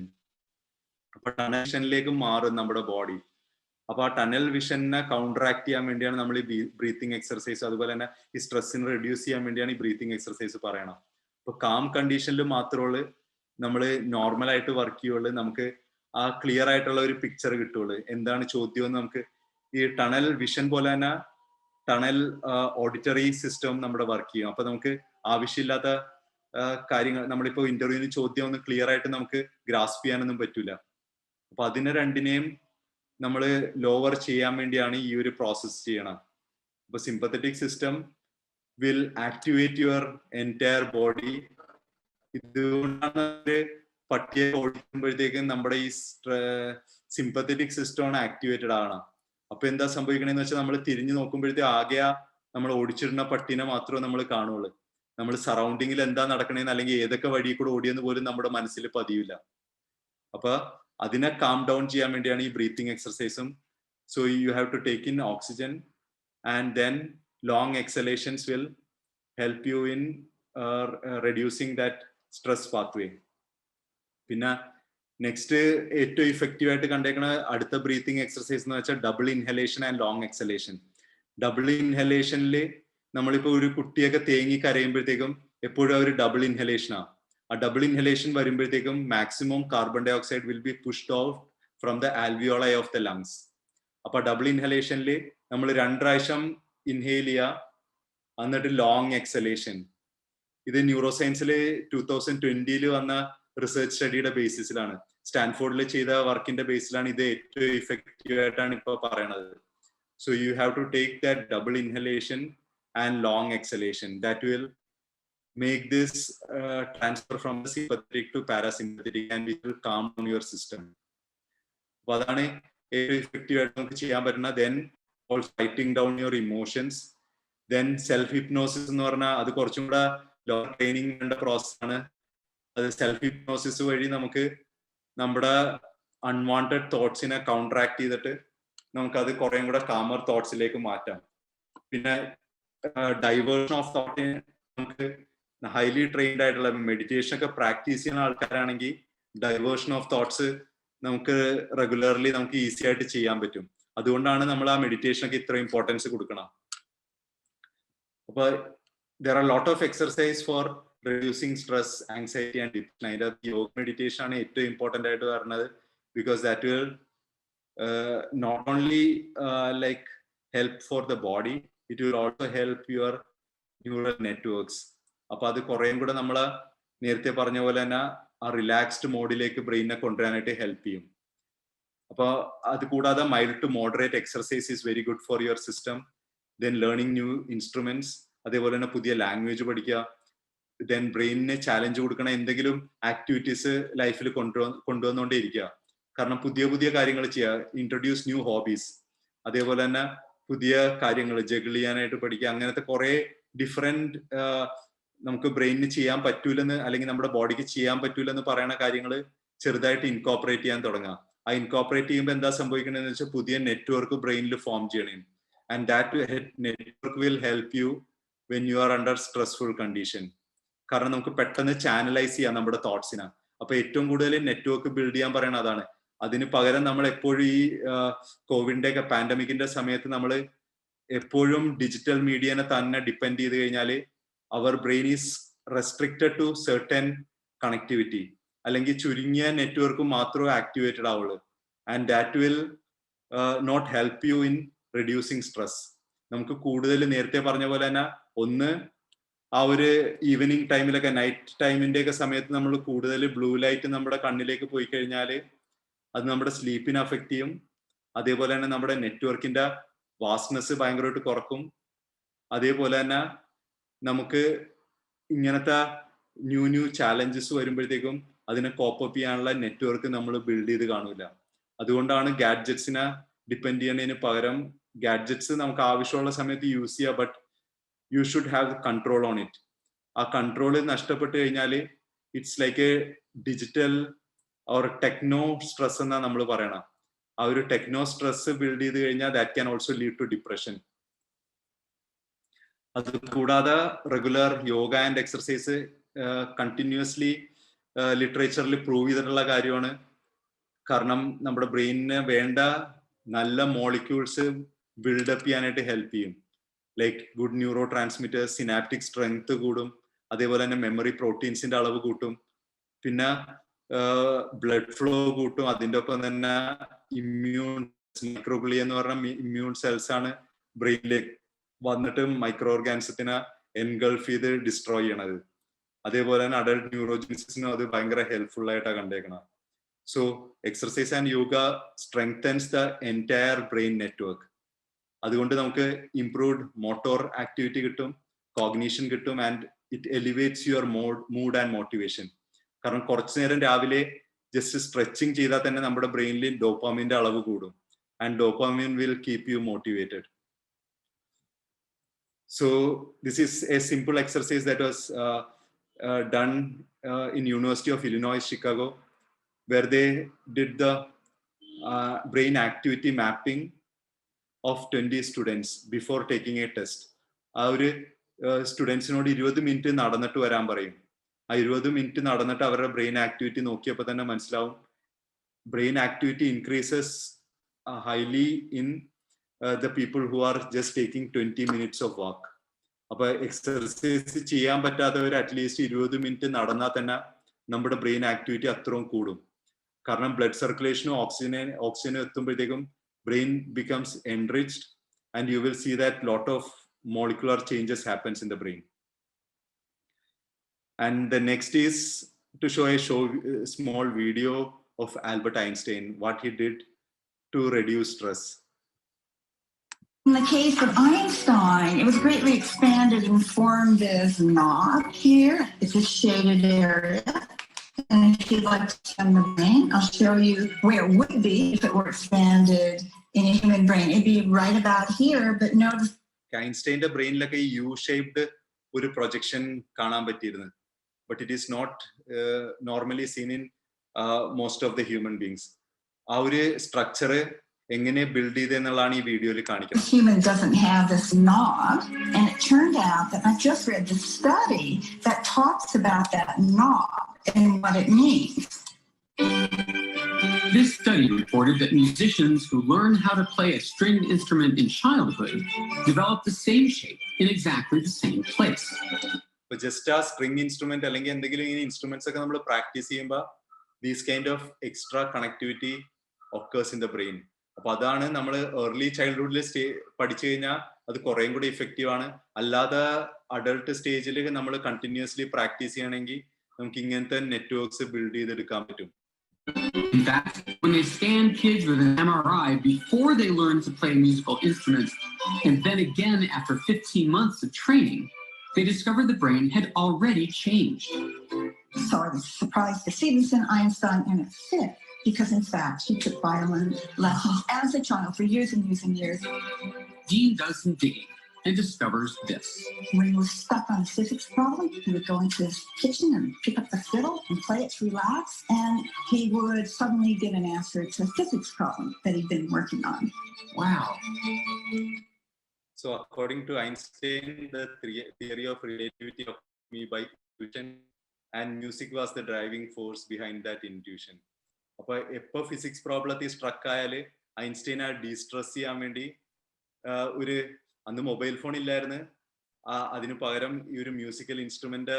അപ്പൊ ടണൽ വിഷനിലേക്ക് മാറും നമ്മുടെ ബോഡി. അപ്പൊ ആ ടണൽ വിഷനെ കൗണ്ടറാക്ട് ചെയ്യാൻ വേണ്ടിയാണ് നമ്മൾ ഈ ബ്രീത്തിങ് എക്സർസൈസ്, അതുപോലെ തന്നെ ഈ സ്ട്രെസ്സിനെ റെഡ്യൂസ് ചെയ്യാൻ വേണ്ടിയാണ് ഈ ബ്രീത്തിങ് എക്സർസൈസ് പറയണം. ഇപ്പൊ കാം കണ്ടീഷനിൽ മാത്രമുള്ളൂ നമ്മൾ നോർമൽ ആയിട്ട് വർക്ക് ചെയ്യുള്ളൂ, നമുക്ക് ആ ക്ലിയർ ആയിട്ടുള്ള ഒരു പിക്ചർ കിട്ടുള്ളൂ. എന്താണ് ചോദ്യം എന്ന് നമുക്ക് ഈ ടണൽ വിഷൻ പോലെ തന്നെ ടണൽ ഓഡിറ്ററി സിസ്റ്റം നമ്മുടെ വർക്ക് ചെയ്യും. അപ്പൊ നമുക്ക് ആവശ്യമില്ലാത്ത കാര്യങ്ങൾ, നമ്മളിപ്പോ ഇന്റർവ്യൂവിന് ചോദ്യം ഒന്ന് ക്ലിയർ ആയിട്ട് നമുക്ക് ഗ്രാസ്പ് ചെയ്യാനൊന്നും പറ്റൂല. അപ്പൊ അതിനെ രണ്ടിനെയും നമ്മൾ ലോവർ ചെയ്യാൻ വേണ്ടിയാണ് ഈ ഒരു പ്രോസസ് ചെയ്യണം. അപ്പൊ sympathetic system will activate your entire body. ഇതുകൊണ്ടാണ് പട്ടിയെ ഓടിക്കുമ്പോഴത്തേക്കും നമ്മുടെ ഈ സിമ്പത്തറ്റിക് സിസ്റ്റമാണ് ആക്ടിവേറ്റഡ് ആണ്. അപ്പൊ എന്താ സംഭവിക്കണെന്ന് വെച്ചാൽ നമ്മൾ തിരിഞ്ഞു നോക്കുമ്പോഴത്തേക്ക് ആകെ നമ്മൾ ഓടിച്ചിടുന്ന പട്ടീനെ മാത്രമേ നമ്മൾ കാണുള്ളൂ. നമ്മൾ സറൗണ്ടിങ്ങിൽ എന്താ നടക്കണേന്ന് അല്ലെങ്കിൽ ഏതൊക്കെ വഴി കൂടെ ഓടിയെന്ന് പോലും നമ്മുടെ മനസ്സിൽ പതിയില്ല. അപ്പൊ അതിനെ കാം ഡൗൺ ചെയ്യാൻ വേണ്ടിയാണ് ഈ ബ്രീത്തിങ് എക്സർസൈസും. So you have to take in oxygen and then long exhalations will help you in reducing that stress pathway. പിന്നെ നെക്സ്റ്റ് ഏറ്റവും ഇഫക്റ്റീവ് ആയിട്ട് കണ്ടേക്കണ അടുത്ത ബ്രീത്തിങ് എക്സർസൈസ് എന്ന് വെച്ചാൽ double inhalation and long exhalation. Double ഇൻഹലേഷനിൽ നമ്മളിപ്പോ ഒരു കുട്ടിയൊക്കെ തേങ്ങി കരയുമ്പോഴത്തേക്കും എപ്പോഴും ഒരു ഡബിൾ ഇൻഹലേഷനാണ്. ആ ഡബിൾ ഇൻഹലേഷൻ വരുമ്പോഴത്തേക്കും maximum carbon dioxide will be pushed out from the alveoli of the lungs. അപ്പൊ ഡബിൾ ഇൻഹലേഷനിൽ നമ്മൾ 2 പ്രാവശ്യം ഇൻഹെയിൽ ചെയ്യുക, എന്നിട്ട് ലോങ് എക്സലേഷൻ. ഇത് ന്യൂറോ സയൻസിൽ 2020 വന്ന റിസർച്ച് സ്റ്റഡിയുടെ ബേസിസിലാണ്, സ്റ്റാൻഫോർഡിൽ ചെയ്ത വർക്കിന്റെ ബേസിലാണ് ഇത് ഏറ്റവും ഇഫക്റ്റീവ് ആയിട്ടാണ് ഇപ്പൊ പറയണത്. So you have to take that double inhalation and long exhalation. That will make this transfer from the sympathetic to parasympathetic and it will calm down your system. അപ്പൊ അതാണ് ഏറ്റവും ഇഫക്റ്റീവ് ആയിട്ട് നമുക്ക് ചെയ്യാൻ പറ്റുന്ന. Then also writing down your emotions. Then self hypnosis എന്ന് പറഞ്ഞാൽ അത് കുറച്ചും കൂടെ ലോവർ ട്രെയിനിങ് വേണ്ട പ്രോസസ് ആണ്. അത് സെൽഫ് ഹിപ്നോസിസ് വഴി നമുക്ക് നമ്മുടെ അൺവാണ്ടഡ് തോട്ട്സിനെ കൗണ്ടറാക്ട് ചെയ്തിട്ട് നമുക്കത് കുറേം കൂടെ കാമർ തോട്ട്സിലേക്ക് മാറ്റാം. പിന്നെ ഡൈവേർഷൻ ഓഫ് തോട്ട് നമുക്ക് ഹൈലി ട്രെയിൻഡ് ആയിട്ടുള്ള മെഡിറ്റേഷൻ ഒക്കെ പ്രാക്ടീസ് ചെയ്യുന്ന ആൾക്കാരാണെങ്കിൽ ഡൈവേർഷൻ ഓഫ് തോട്ട്സ് നമുക്ക് റെഗുലർലി നമുക്ക് ഈസി ആയിട്ട് ചെയ്യാൻ പറ്റും. അതുകൊണ്ടാണ് നമ്മൾ ആ മെഡിറ്റേഷനൊക്കെ ഇത്ര ഇമ്പോർട്ടൻസ് കൊടുക്കണം. അപ്പൊ there are a lot of exercise for reducing stress, anxiety and depression. അതിന്റെ യോഗ മെഡിറ്റേഷൻ ആണ് ഏറ്റവും ഇമ്പോർട്ടന്റ് ആയിട്ട് വരുന്നത്. Because that will not only like help for the body, it will also help your neural networks. അപ്പൊ അത് കുറേയും കൂടെ നമ്മൾ നേരത്തെ പറഞ്ഞ പോലെ തന്നെ ആ റിലാക്സ്ഡ് മോഡിലേക്ക് ബ്രെയിനെ കൊണ്ടുവരാനായിട്ട് ഹെൽപ്പ് ചെയ്യും. അപ്പൊ അത് കൂടാതെ mild to moderate exercise is very good for your system. Then learning new instruments, അതേപോലെ തന്നെ പുതിയ ലാംഗ്വേജ് പഠിക്കുക. ദെൻ ബ്രെയിനിന് ചാലഞ്ച് കൊടുക്കണ എന്തെങ്കിലും ആക്ടിവിറ്റീസ് ലൈഫിൽ കൊണ്ടുവന്നുകൊണ്ടേ ഇരിക്കുക. കാരണം പുതിയ പുതിയ കാര്യങ്ങൾ ചെയ്യുക, ഇൻട്രൊഡ്യൂസ് ന്യൂ ഹോബീസ്, അതേപോലെ തന്നെ പുതിയ കാര്യങ്ങൾ ജഗിൾ ചെയ്യാനായിട്ട് പഠിക്കുക. അങ്ങനത്തെ കുറെ ഡിഫറെന്റ് നമുക്ക് ബ്രെയിനിന് ചെയ്യാൻ പറ്റൂലെന്ന് അല്ലെങ്കിൽ നമ്മുടെ ബോഡിക്ക് ചെയ്യാൻ പറ്റൂലെന്ന് പറയുന്ന കാര്യങ്ങൾ ചെറുതായിട്ട് ഇൻകോപ്പറേറ്റ് ചെയ്യാൻ തുടങ്ങുക. ആ ഇൻകോപ്പറേറ്റ് ചെയ്യുമ്പോൾ എന്താ സംഭവിക്കണമെന്ന് വെച്ചാൽ പുതിയ നെറ്റ്വർക്ക് ബ്രെയിനിൽ ഫോം ചെയ്യണേ. And that network will help you when you are under stressful condition. കാരണം നമുക്ക് പെട്ടെന്ന് ചാനലൈസ് ചെയ്യാം നമ്മുടെ തോട്ട്സിനെ. അപ്പൊ ഏറ്റവും കൂടുതൽ നെറ്റ്വർക്ക് ബിൽഡ് ചെയ്യാൻ പറയണത് അതാണ്. അതിന് പകരം നമ്മൾ എപ്പോഴും ഈ കോവിഡിന്റെ ഒക്കെ പാൻഡമിക്കിന്റെ സമയത്ത് നമ്മൾ എപ്പോഴും ഡിജിറ്റൽ മീഡിയനെ തന്നെ ഡിപ്പെൻഡ് ചെയ്ത് കഴിഞ്ഞാൽ our brain is restricted to certain connectivity, അല്ലെങ്കിൽ ചുരുങ്ങിയ നെറ്റ്വർക്ക് മാത്രമേ ആക്ടിവേറ്റഡ് ആവുള്ളൂ. And that will not help you in reducing stress. നമുക്ക് കൂടുതൽ നേരത്തെ പറഞ്ഞ പോലെ തന്നെ ഒന്ന് ആ ഒരു ഈവനിങ് ടൈമിലൊക്കെ നൈറ്റ് ടൈമിന്റെ ഒക്കെ സമയത്ത് നമ്മൾ കൂടുതൽ ബ്ലൂ ലൈറ്റ് നമ്മുടെ കണ്ണിലേക്ക് പോയി കഴിഞ്ഞാൽ അത് നമ്മുടെ സ്ലീപ്പിനെ അഫക്റ്റ് ചെയ്യും. അതേപോലെ തന്നെ നമ്മുടെ നെറ്റ്വർക്കിന്റെ വാസ്റ്റ്നെസ് ഭയങ്കരമായിട്ട് കുറക്കും. അതേപോലെ തന്നെ നമുക്ക് ഇങ്ങനത്തെ ന്യൂ ചാലഞ്ചസ് വരുമ്പോഴത്തേക്കും അതിനെ കോപ്പപ്പ് ചെയ്യാനുള്ള നെറ്റ്വർക്ക് നമ്മൾ ബിൽഡ് ചെയ്ത് കാണൂല. അതുകൊണ്ടാണ് ഗാഡ്ജറ്റ്സിനെ ഡിപ്പെൻഡ് ചെയ്യുന്നതിന് പകരം ഗാഡ്ജറ്റ്സ് നമുക്ക് ആവശ്യമുള്ള സമയത്ത് യൂസ് ചെയ്യുക, but you should have control on it. ആ കൺട്രോൾ നഷ്ടപ്പെട്ട് കഴിഞ്ഞാൽ it's like A digital or techno stress എന്നാ നമ്മൾ പറയണം. ആ ഒരു ടെക്നോ സ്ട്രെസ് ബിൽഡ് ചെയ്ത് കഴിഞ്ഞാൽ that can also lead to depression. അത് കൂടാതെ regular yoga and exercise continuously ലിറ്ററേച്ചറിൽ പ്രൂവ് ചെയ്തിട്ടുള്ള കാര്യമാണ്. കാരണം നമ്മുടെ ബ്രെയിനിന് വേണ്ട നല്ല മോളിക്യൂൾസ് ബിൽഡപ്പ് ചെയ്യാനായിട്ട് ഹെൽപ്പ് ചെയ്യും. Like good neurotransmitters, synaptic strength കൂടും, അതേപോലെ തന്നെ മെമ്മറി പ്രോട്ടീൻസിന്റെ അളവ് കൂട്ടും, പിന്നെ ബ്ലഡ് ഫ്ലോ കൂട്ടും. അതിൻ്റെ ഒപ്പം തന്നെ ഇമ്മ്യൂൺ മൈക്രോഗ്ലിയ എന്ന് പറഞ്ഞ ഇമ്മ്യൂൺ സെൽസ് ആണ് ബ്രെയിനിലേക്ക് വന്നിട്ട് മൈക്രോ ഓർഗാനിസത്തിനെ എൻഗൾഫ് ചെയ്ത് ഡിസ്ട്രോയ് ചെയ്യണത്. അതേപോലെ തന്നെ അഡൽട്ട് ന്യൂറോജെനിസിസിനും അത് ഭയങ്കര ഹെൽപ്ഫുൾ ആയിട്ടാണ് കണ്ടേക്കണം. So exercise and yoga strengthens the entire brain network. അതുകൊണ്ട് നമുക്ക് ഇംപ്രൂവ്ഡ് മോട്ടോർ ആക്ടിവിറ്റി കിട്ടും, കോഗ്നീഷൻ കിട്ടും, and it elevates your mood and motivation. കാരണം കുറച്ചു നേരം രാവിലെ ജസ്റ്റ് സ്ട്രെച്ചിങ് ചെയ്താൽ തന്നെ നമ്മുടെ ബ്രെയിനിൽ ഡോപ്പാമിന്റെ അളവ് കൂടും, and dopamine will keep you motivated. So this is a simple exercise that was done in University of Illinois, Chicago, where they did the brain activity mapping of 20 students before taking a test. ആ ഒരു സ്റ്റുഡൻസിനോട് 20 minute നടന്നിട്ട് വരാൻ പറയും. ആ 20 minute നടന്നിട്ട് അവരുടെ brain activity നോക്കിയപ്പോൾ തന്നെ മനസ്സിലാവും brain activity increases highly in the people who are just taking 20 minutes of walk. അപ്പൊ എക്സർസൈസ് ചെയ്യാൻ പറ്റാത്തവർ അറ്റ്ലീസ്റ്റ് 20 മിനിറ്റ് നടന്നാൽ തന്നെ നമ്മുടെ ബ്രെയിൻ ആക്ടിവിറ്റി അത്രയും കൂടും. കാരണം ബ്ലഡ് സർക്കുലേഷനും ഓക്സിജനും എത്തുമ്പോഴത്തേക്കും brain becomes enriched, and you will see that lot of molecular changes happens in the brain. And the next is to show a small video of Albert Einstein, what he did to reduce stress. In the case of Einstein, it was greatly expanded and formed as knob here. It's a shaded area. And if you'd like to see on the brain, I'll show you where it would be if it were expanded in a human brain. It'd be right about here, but notice. ഐൻസ്റ്റൈൻ്റെ ബ്രെയിനിലൊക്കെ ഈ U shaped ഒരു projection കാണാൻ പറ്റിയിരുന്നു. But it is not normally seen in most of the human beings. ആ ഒരു structure എങ്ങനെ build ചെയ്തെന്നുള്ളതാണ് ഈ വീഡിയോയിൽ കാണിക്കുന്നത്. Human doesn't have this knob, and it turned out that I just read the study that talks about that knob and what it means. This study reported that musicians who learn how to play a stringed instrument in childhood develop the same shape in exactly the same place. Just ആ string instrument അല്ലെങ്കിൽ എന്തെങ്കിലും ഇങ്ങനെ instruments ഒക്കെ നമ്മൾ practice ചെയ്യുമ്പോൾ these kind of extra connectivity occurs in the brain. അപ്പൊ അതാണ് നമ്മൾ ഏർലി ചൈൽഡ്ഹുഡിൽ പഠിച്ചു കഴിഞ്ഞാൽ അത് കുറേയും കൂടി ഇഫക്റ്റീവ് ആണ്. അല്ലാതെ അഡൾട്ട് സ്റ്റേജിൽ നമ്മൾ കണ്ടിന്യൂസ്ലി പ്രാക്ടീസ് ചെയ്യണമെങ്കിൽ നമുക്ക് ഇങ്ങനത്തെ നെറ്റ്വർക്ക്സ് ബിൽഡ് ചെയ്തെടുക്കാൻ പറ്റും. In fact, when they scanned kids with an MRI before they learned to play musical instruments, and then again after 15 months of training, they discovered the brain had already changed. So I was surprised to see this in Einstein, and it fit, because in fact he took violin lessons as a child for years and years and years. Dean does some digging and discovers this. When he was stuck on a physics problem, he would go into his kitchen and pick up the fiddle and play it to relax, and he would suddenly get an answer to a physics problem that he'd been working on. Wow. So according to Einstein, the theory of relativity of me by intuition, and music was the driving force behind that intuition. അപ്പൊ എപ്പോ physics പ്രോബ്ലത്തിൽ സ്ട്രക്ക് ആയാൽ ഐൻസ്റ്റൈനെ ഡീസ്ട്രെസ് ചെയ്യാൻ വേണ്ടി ഒരു അന്ന് mobile phone ഇല്ലായിരുന്നു, അതിനു പകരം ഈ ഒരു മ്യൂസിക്കൽ ഇൻസ്ട്രുമെന്റ്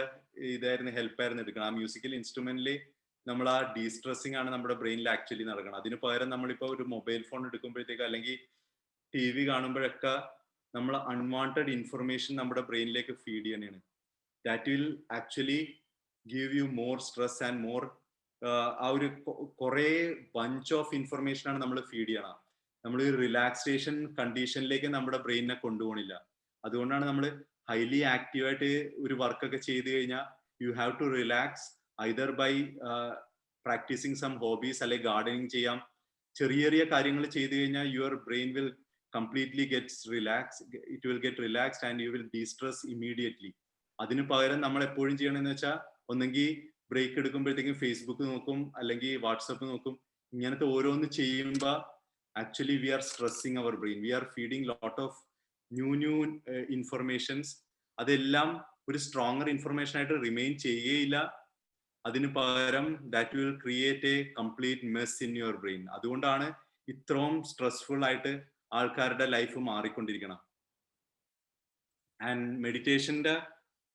ഇതായിരുന്നു ഹെൽപ്പായിരുന്നു എടുക്കണം. ആ മ്യൂസിക്കൽ ഇൻസ്ട്രുമെന്റിൽ നമ്മൾ ആ ഡീസ്ട്രെസ്സിങ് ആണ് നമ്മുടെ ബ്രെയിനിൽ ആക്ച്വലി നടക്കണം. അതിന് പകരം നമ്മളിപ്പോൾ ഒരു മൊബൈൽ ഫോൺ എടുക്കുമ്പോഴത്തേക്ക് അല്ലെങ്കിൽ ടി വി കാണുമ്പോഴൊക്കെ നമ്മൾ അൺവാണ്ടഡ് ഇൻഫർമേഷൻ നമ്മുടെ ബ്രെയിനിലേക്ക് ഫീഡ് ചെയ്യണതാണ്. That will actually give you more stress and more ആ ഒരു കുറേ ബഞ്ച് ഓഫ് ഇൻഫർമേഷൻ ആണ് നമ്മൾ ഫീഡ് ചെയ്യണം. നമ്മൾ റിലാക്സേഷൻ കണ്ടീഷനിലേക്ക് നമ്മുടെ ബ്രെയിനിനെ കൊണ്ടുപോകണില്ല. അതുകൊണ്ടാണ് നമ്മൾ ഹൈലി ആക്റ്റീവായിട്ട് ഒരു വർക്കൊക്കെ ചെയ്ത് കഴിഞ്ഞാൽ you have to relax either by practising some hobbies, അല്ലെങ്കിൽ ഗാർഡനിങ് ചെയ്യാം. ചെറിയ ചെറിയ കാര്യങ്ങൾ ചെയ്ത് കഴിഞ്ഞാൽ your brain will completely gets relaxed, it will get relaxed and you will de-stress immediately. അതിന് പകരം നമ്മൾ എപ്പോഴും ചെയ്യണമെന്ന് വെച്ചാൽ ഒന്നെങ്കിൽ ബ്രേക്ക് എടുക്കുമ്പോഴത്തേക്കും ഫേസ്ബുക്ക് നോക്കും, അല്ലെങ്കിൽ വാട്സപ്പ് നോക്കും. ഇങ്ങനത്തെ ഓരോന്ന് ചെയ്യുമ്പോൾ actually we are stressing our brain, we are feeding lot of new informations. അതെല്ലാം ഒരു സ്ട്രോങ്ങർ ഇൻഫർമേഷൻ ആയിട്ട് റിമെയിൻ ചെയ്യുകയില്ല. അതിന് പകരം that will create a complete mess in your brain. അതുകൊണ്ടാണ് ഇത്രയും സ്ട്രെസ്ഫുൾ ആയിട്ട് ആൾക്കാരുടെ ലൈഫ് മാറിക്കൊണ്ടിരിക്കണം. ആൻഡ് മെഡിറ്റേഷന്റെ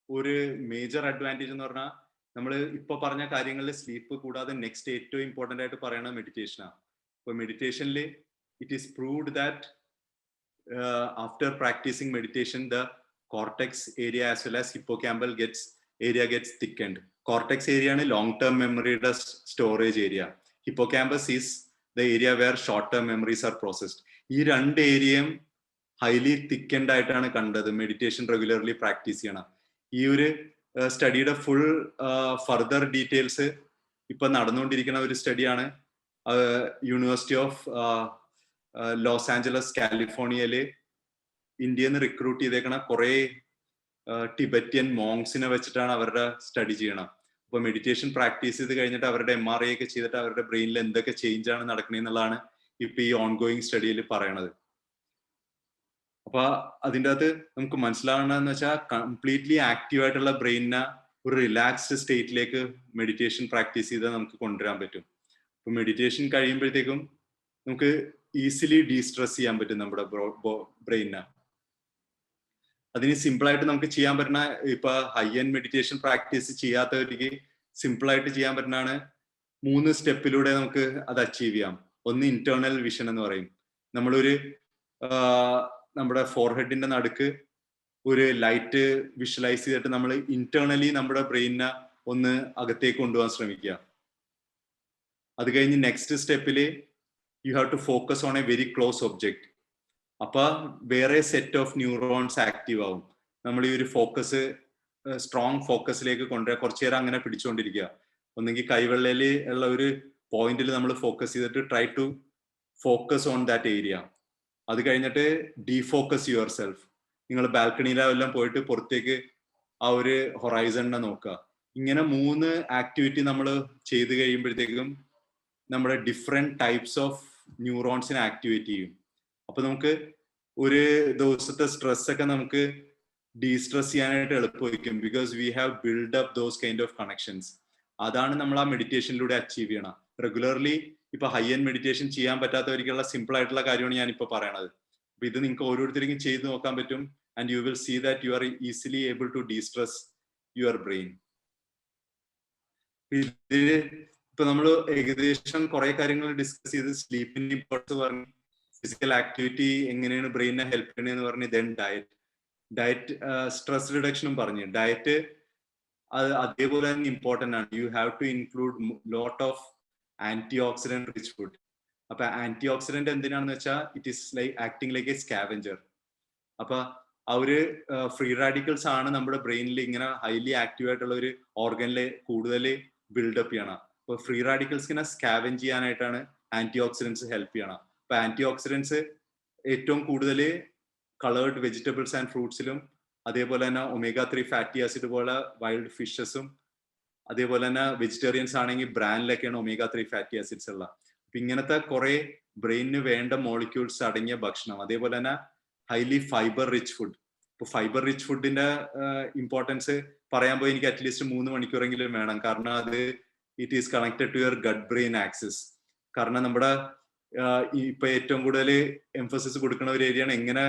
ഒരു മേജർ അഡ്വാൻറ്റേജ് എന്ന് പറഞ്ഞാൽ നമ്മൾ ഇപ്പൊ പറഞ്ഞ കാര്യങ്ങളിൽ സ്ലീപ്പ് കൂടാതെ നെക്സ്റ്റ് ഏറ്റവും ഇമ്പോർട്ടൻ്റ് ആയിട്ട് പറയണത് മെഡിറ്റേഷനാണ്. ഇപ്പൊ മെഡിറ്റേഷനിൽ it is proved that after practicing meditation the cortex area as well as hippocampal area gets thickened. Cortex area ആണ് ലോങ് ടേം മെമ്മറിയുടെ storage area. Hippocampus is the area where short term memories are processed. ഈ രണ്ട് ഏരിയയും highly thickened ആയിട്ടാണ് കണ്ടത് meditation regularly practice ചെയ്യണം. ഈ ഒരു സ്റ്റഡിയുടെ ഫുൾ ഫർദർ ഡീറ്റെയിൽസ് ഇപ്പൊ നടന്നുകൊണ്ടിരിക്കുന്ന ഒരു സ്റ്റഡിയാണ് യൂണിവേഴ്സിറ്റി ഓഫ് ലോസ് ആഞ്ചലസ് കാലിഫോർണിയയില് ഇന്ത്യയിൽ നിന്ന് റിക്രൂട്ട് ചെയ്തേക്കണ കുറെ ടിബറ്റിയൻ മോങ്സിനെ വെച്ചിട്ടാണ് അവരുടെ സ്റ്റഡി ചെയ്യണം. അപ്പൊ മെഡിറ്റേഷൻ പ്രാക്ടീസ് ചെയ്ത് കഴിഞ്ഞിട്ട് അവരുടെ MRI ഒക്കെ ചെയ്തിട്ട് അവരുടെ ബ്രെയിനിൽ എന്തൊക്കെ ചേഞ്ച് ആണ് നടക്കണെന്നുള്ളതാണ് ഇപ്പൊ ഈ ഓൺഗോയിങ് സ്റ്റഡിയിൽ പറയണത്. അപ്പൊ അതിൻ്റെ അകത്ത് നമുക്ക് മനസ്സിലാവണമെന്ന് വെച്ചാൽ കംപ്ലീറ്റ്ലി ആക്റ്റീവ് ആയിട്ടുള്ള ബ്രെയിനിനെ ഒരു റിലാക്സ്ഡ് സ്റ്റേറ്റിലേക്ക് മെഡിറ്റേഷൻ പ്രാക്ടീസ് ചെയ്താൽ നമുക്ക് കൊണ്ടുവരാൻ പറ്റും. അപ്പൊ മെഡിറ്റേഷൻ കഴിയുമ്പോഴത്തേക്കും നമുക്ക് ഈസിലി ഡീസ്ട്രെസ് ചെയ്യാൻ പറ്റും നമ്മുടെ ബ്രെയിനിനെ. അതിന് സിമ്പിൾ ആയിട്ട് നമുക്ക് ചെയ്യാൻ പറ്റുന്ന, ഇപ്പൊ ഹൈ എൻഡ് മെഡിറ്റേഷൻ പ്രാക്ടീസ് ചെയ്യാത്തവർക്ക് സിമ്പിൾ ആയിട്ട് ചെയ്യാൻ പറ്റുന്നതാണ് 3 സ്റ്റെപ്പിലൂടെ നമുക്ക് അത് അച്ചീവ് ചെയ്യാം. ഒന്ന് ഇന്റേണൽ വിഷൻ എന്ന് പറയും. നമ്മളൊരു നമ്മുടെ ഫോർഹെഡിന്റെ നടുക്ക് ഒരു ലൈറ്റ് വിഷ്വലൈസ് ചെയ്തിട്ട് നമ്മൾ ഇന്റേണലി നമ്മുടെ ബ്രെയിനിനെ ഒന്ന് അകത്തേക്ക് കൊണ്ടുപോകാൻ ശ്രമിക്കുക. അത് കഴിഞ്ഞ് നെക്സ്റ്റ് സ്റ്റെപ്പില് you have to focus on a very close object. അപ്പൊ വേറെ സെറ്റ് ഓഫ് ന്യൂറോൺസ് ആക്റ്റീവ് ആവും. നമ്മൾ ഈ ഒരു ഫോക്കസ് സ്ട്രോങ് ഫോക്കസിലേക്ക് കൊണ്ടുവരാൻ കുറച്ചു നേരം അങ്ങനെ പിടിച്ചുകൊണ്ടിരിക്കുക. ഒന്നെങ്കിൽ കൈവെള്ളയിൽ ഉള്ള ഒരു പോയിന്റിൽ നമ്മൾ ഫോക്കസ് ചെയ്തിട്ട് try to focus on that area. അത് കഴിഞ്ഞിട്ട് ഡീഫോക്കസ് യുവർ സെൽഫ്. നിങ്ങൾ ബാൽക്കണിയിലെല്ലാം പോയിട്ട് പുറത്തേക്ക് ആ ഒരു ഹൊറൈസണിനെ നോക്കുക. ഇങ്ങനെ 3 ആക്ടിവിറ്റി നമ്മൾ ചെയ്ത് കഴിയുമ്പോഴത്തേക്കും നമ്മുടെ ഡിഫറെന്റ് ടൈപ്സ് ഓഫ് ന്യൂറോൺസിനെ ആക്ടിവേറ്റ് ചെയ്യും. അപ്പൊ നമുക്ക് ഒരു ദിവസത്തെ സ്ട്രെസ് ഒക്കെ നമുക്ക് ഡീസ്ട്രെസ് ചെയ്യാനായിട്ട് എളുപ്പമായിരിക്കും. Because we have build up those kind of connections. അതാണ് നമ്മൾ ആ മെഡിറ്റേഷനിലൂടെ അച്ചീവ് ചെയ്യണം. റെഗുലർലി ഇപ്പൊ ഹൈ എൻഡ് മെഡിറ്റേഷൻ ചെയ്യാൻ പറ്റാത്തവർക്കുള്ള സിമ്പിൾ ആയിട്ടുള്ള കാര്യമാണ് ഞാൻ ഇപ്പൊ പറയണത്. അപ്പൊ ഇത് നിങ്ങൾക്ക് ഓരോരുത്തർക്കും ചെയ്ത് നോക്കാൻ പറ്റും. And you will see that you are easily able to destress your brain. ഇതില് ഇപ്പൊ നമ്മൾ ഏകദേശം കുറെ കാര്യങ്ങൾ ഡിസ്കസ് ചെയ്ത് സ്ലീപ്പിന്റെ ഇമ്പോർട്ടൻസ് പറഞ്ഞു, ഫിസിക്കൽ ആക്ടിവിറ്റി എങ്ങനെയാണ് ബ്രെയിനെ ഹെൽപ്പ് ചെയ്യണമെന്ന് പറഞ്ഞ്, ദെൻ ഡയറ്റ് സ്ട്രെസ് റിഡക്ഷനും പറഞ്ഞു. ഡയറ്റ് അതേപോലെ തന്നെ ഇമ്പോർട്ടന്റ് ആണ്. You have to include lot of anti oxidant rich food. അപ്പൊ ആന്റി ഓക്സിഡന്റ് എന്തിനാണെന്ന് വെച്ചാൽ it is like acting like a scavenger. അപ്പൊ ആ ഒരു ഫ്രീ റാഡിക്കൽസ് ആണ് നമ്മുടെ ബ്രെയിനിൽ ഇങ്ങനെ ഹൈലി ആക്റ്റീവ് ആയിട്ടുള്ള ഒരു ഓർഗനിലെ കൂടുതൽ ബിൽഡപ്പ് ചെയ്യണം. അപ്പൊ ഫ്രീ റാഡിക്കൽസിനെ സ്കാവെഞ്ച് ചെയ്യാനായിട്ടാണ് ആന്റി ഓക്സിഡൻസ് ഹെൽപ്പ് ചെയ്യണം. അപ്പൊ ആന്റി ഓക്സിഡൻസ് ഏറ്റവും കൂടുതൽ കളേർഡ് വെജിറ്റബിൾസ് ആൻഡ് ഫ്രൂട്ട്സിലും, അതേപോലെ തന്നെ omega-3 ഫാറ്റി ആസിഡ് പോലെ വൈൽഡ് ഫിഷസും, അതേപോലെ തന്നെ വെജിറ്റേറിയൻസ് ആണെങ്കിൽ ബ്രാൻഡിലൊക്കെയാണ് omega-3 ഫാറ്റി ആസിഡ്സ് ഉള്ള. അപ്പൊ ഇങ്ങനത്തെ കുറെ ബ്രെയിനിന് വേണ്ട മോളിക്യൂൾസ് അടങ്ങിയ ഭക്ഷണം. അതേപോലെ തന്നെ ഹൈലി ഫൈബർ റിച്ച് ഫുഡ്. ഇപ്പൊ ഫൈബർ റിച്ച് ഫുഡിന്റെ ഇമ്പോർട്ടൻസ് പറയാൻ പോയി എനിക്ക് അറ്റ്ലീസ്റ്റ് 3 മണിക്കൂറെങ്കിലും വേണം. കാരണം അത് it is connected to your gut brain axis. കാരണം നമ്മുടെ ഇപ്പൊ ഏറ്റവും കൂടുതൽ എംഫസിസ് കൊടുക്കുന്ന ഒരു ഏരിയയാണ് എങ്ങനെ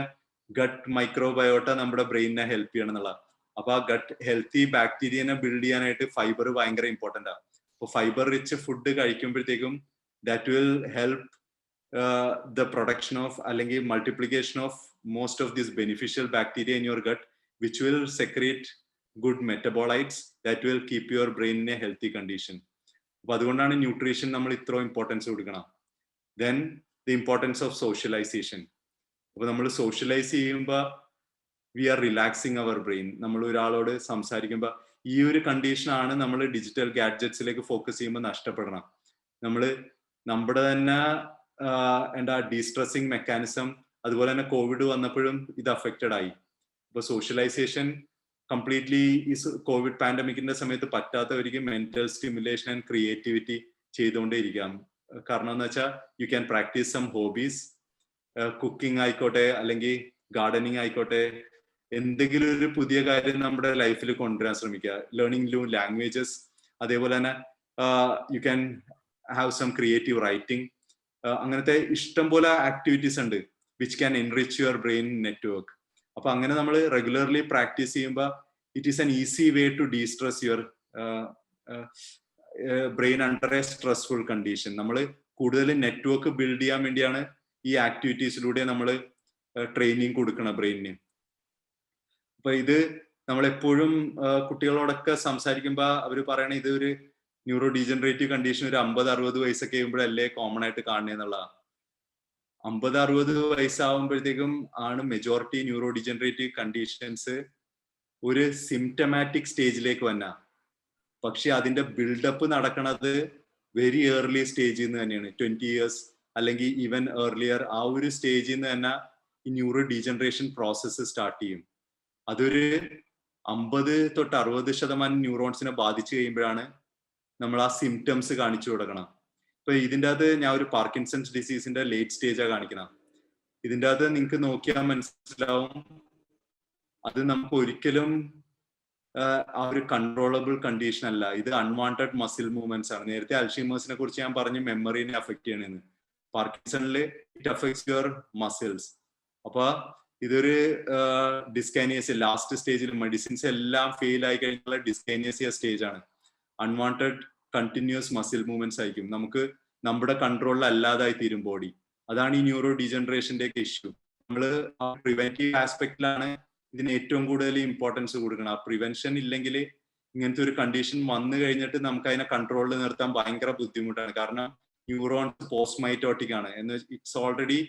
ഗട്ട് മൈക്രോബയോട്ട നമ്മുടെ ബ്രെയിനിനെ ഹെൽപ്പ് ചെയ്യണം എന്നുള്ള. അപ്പൊ ആ ഗട്ട് ഹെൽത്തി ബാക്ടീരിയനെ ബിൽഡ് ചെയ്യാനായിട്ട് ഫൈബർ ഭയങ്കര ഇമ്പോർട്ടന്റ് ആണ്. അപ്പൊ ഫൈബർ റിച്ച് ഫുഡ് കഴിക്കുമ്പോഴത്തേക്കും that will help the production of അല്ലെങ്കിൽ multiplication of most of this beneficial bacteria in your gut, which will secrete good metabolites that will keep your brain in a healthy condition. അപ്പൊ അതുകൊണ്ടാണ് nutrition നമ്മൾ ഇത്ര importance കൊടുക്കണം. Then the importance of socialisation. അപ്പൊ നമ്മൾ socialise ചെയ്യുമ്പോൾ we are relaxing our brain. നമ്മൾ ഒരാളോട് സംസാരിക്കുമ്പോൾ ഈ ഒരു കണ്ടീഷനാണ് നമ്മൾ ഡിജിറ്റൽ ഗാഡ്ജറ്റ്സിലേക്ക് ഫോക്കസ് ചെയ്യുമ്പോൾ നഷ്ടപ്പെടണം. നമ്മൾ നമ്മുടെ തന്നെ എന്താ ഡീസ്ട്രെസ്സിങ് മെക്കാനിസം അതുപോലെ തന്നെ കോവിഡ് വന്നപ്പോഴും ഇത് അഫക്റ്റഡ് ആയി. ഇപ്പൊ സോഷ്യലൈസേഷൻ കംപ്ലീറ്റ്ലി ഈ കോവിഡ് പാൻഡമിക്കിന്റെ സമയത്ത് പറ്റാത്തവർക്ക് മെന്റൽ സ്റ്റിമുലേഷൻ ആൻഡ് ക്രിയേറ്റിവിറ്റി ചെയ്തുകൊണ്ടേ ഇരിക്കാം. കാരണം എന്ന് വെച്ചാൽ you can practise some hobbies, cooking ആയിക്കോട്ടെ അല്ലെങ്കിൽ ഗാർഡനിങ് ആയിക്കോട്ടെ, എന്തെങ്കിലും ഒരു പുതിയ കാര്യം നമ്മുടെ ലൈഫിൽ കൊണ്ടുവരാൻ ശ്രമിക്കുക. ലേണിംഗ് ന്യൂ ലാംഗ്വേജസ്, അതേപോലെ തന്നെ you can have some creative writing. അങ്ങനത്തെ ഇഷ്ടം പോലെ ആക്ടിവിറ്റീസ് ഉണ്ട് which can enrich your brain network. അപ്പൊ അങ്ങനെ നമ്മൾ റെഗുലർലി പ്രാക്ടീസ് ചെയ്യുമ്പോൾ it is an easy way to destress your brain under a stressful condition. നമ്മൾ കൂടുതൽ നെറ്റ്വർക്ക് ബിൽഡ് ചെയ്യാൻ വേണ്ടിയാണ് ഈ ആക്ടിവിറ്റീസിലൂടെ നമ്മൾ ട്രെയിനിങ് കൊടുക്കണം ബ്രെയിനിന്. അപ്പൊ ഇത് നമ്മളെപ്പോഴും കുട്ടികളോടൊക്കെ സംസാരിക്കുമ്പോൾ അവർ പറയണ ഇത് ഒരു ന്യൂറോ ഡീജനറേറ്റീവ് കണ്ടീഷൻ ഒരു 50-60 വയസ്സൊക്കെ കഴിയുമ്പോഴല്ലേ കോമൺ ആയിട്ട് കാണുന്നതെന്നുള്ളതാണ്. 50-60 വയസ്സാവുമ്പോഴത്തേക്കും ആണ് മെജോറിറ്റി ന്യൂറോ ഡീജനറേറ്റീവ് കണ്ടീഷൻസ് ഒരു സിംറ്റമാറ്റിക് സ്റ്റേജിലേക്ക് വന്ന. പക്ഷെ അതിന്റെ ബിൽഡപ്പ് നടക്കുന്നത് വെരി ഏർലി സ്റ്റേജിൽ നിന്ന് തന്നെയാണ്. 20 years അല്ലെങ്കിൽ ഈവൻ ഏർലിയർ ആ ഒരു സ്റ്റേജിൽ നിന്ന് തന്നെ ഈ ന്യൂറോ ഡീജനറേഷൻ പ്രോസസ്സ് സ്റ്റാർട്ട് ചെയ്യും. അതൊരു 50-60% ന്യൂറോൺസിനെ ബാധിച്ചു കഴിയുമ്പോഴാണ് നമ്മൾ ആ സിംറ്റംസ് കാണിച്ചു കൊടുക്കണം. ഇപ്പൊ ഇതിൻ്റെ അകത്ത് ഞാൻ ഒരു പാർക്കിൻസൺസ് ഡിസീസിന്റെ ലേറ്റ് സ്റ്റേജാണ് കാണിക്കണം. ഇതിൻ്റെ അകത്ത് നിങ്ങൾക്ക് നോക്കിയാൽ മനസ്സിലാവും അത് നമുക്ക് ഒരിക്കലും ആ ഒരു കൺട്രോളബിൾ കണ്ടീഷൻ അല്ല. ഇത് അൺവാണ്ടഡ് മസിൽ മൂവ്മെന്റ്സ് ആണ്. നേരത്തെ അൽഷീമേഴ്സിനെ കുറിച്ച് ഞാൻ പറഞ്ഞു മെമ്മറിനെ അഫക്ട് ചെയ്യണമെന്ന്. പാർക്കിൻസണില് ഇറ്റ് അഫക്ട്സ് യുവർ മസിൽസ്. അപ്പൊ ഇതൊരു ഡിസ്കൈനേസിയ ലാസ്റ്റ് സ്റ്റേജിൽ മെഡിസിൻസ് എല്ലാം ഫെയിൽ ആയി കഴിഞ്ഞുള്ള ഡിസ്കൈനേസിയ സ്റ്റേജ് ആണ്. അൺവാണ്ടഡ് കണ്ടിന്യൂസ് മസിൽ മൂവ്മെന്റ്സ് ആയിരിക്കും. നമുക്ക് നമ്മുടെ കൺട്രോളിൽ അല്ലാതായി തീരും ബോഡി. അതാണ് ഈ ന്യൂറോ ഡീജനറേഷന്റെ ഒക്കെ ഇഷ്യൂ. നമ്മൾ പ്രിവെന്റീവ് ആസ്പെക്റ്റിലാണ് ഇതിന് ഏറ്റവും കൂടുതൽ ഇമ്പോർട്ടൻസ് കൊടുക്കണം. ആ പ്രിവെൻഷൻ ഇല്ലെങ്കിൽ ഇങ്ങനത്തെ ഒരു കണ്ടീഷൻ വന്നു കഴിഞ്ഞിട്ട് നമുക്ക് അതിനെ കൺട്രോളിൽ നിർത്താൻ ഭയങ്കര ബുദ്ധിമുട്ടാണ്. കാരണം ന്യൂറോൺസ് പോസ്റ്റ് മൈറ്റോട്ടിക് ആണ്. It's already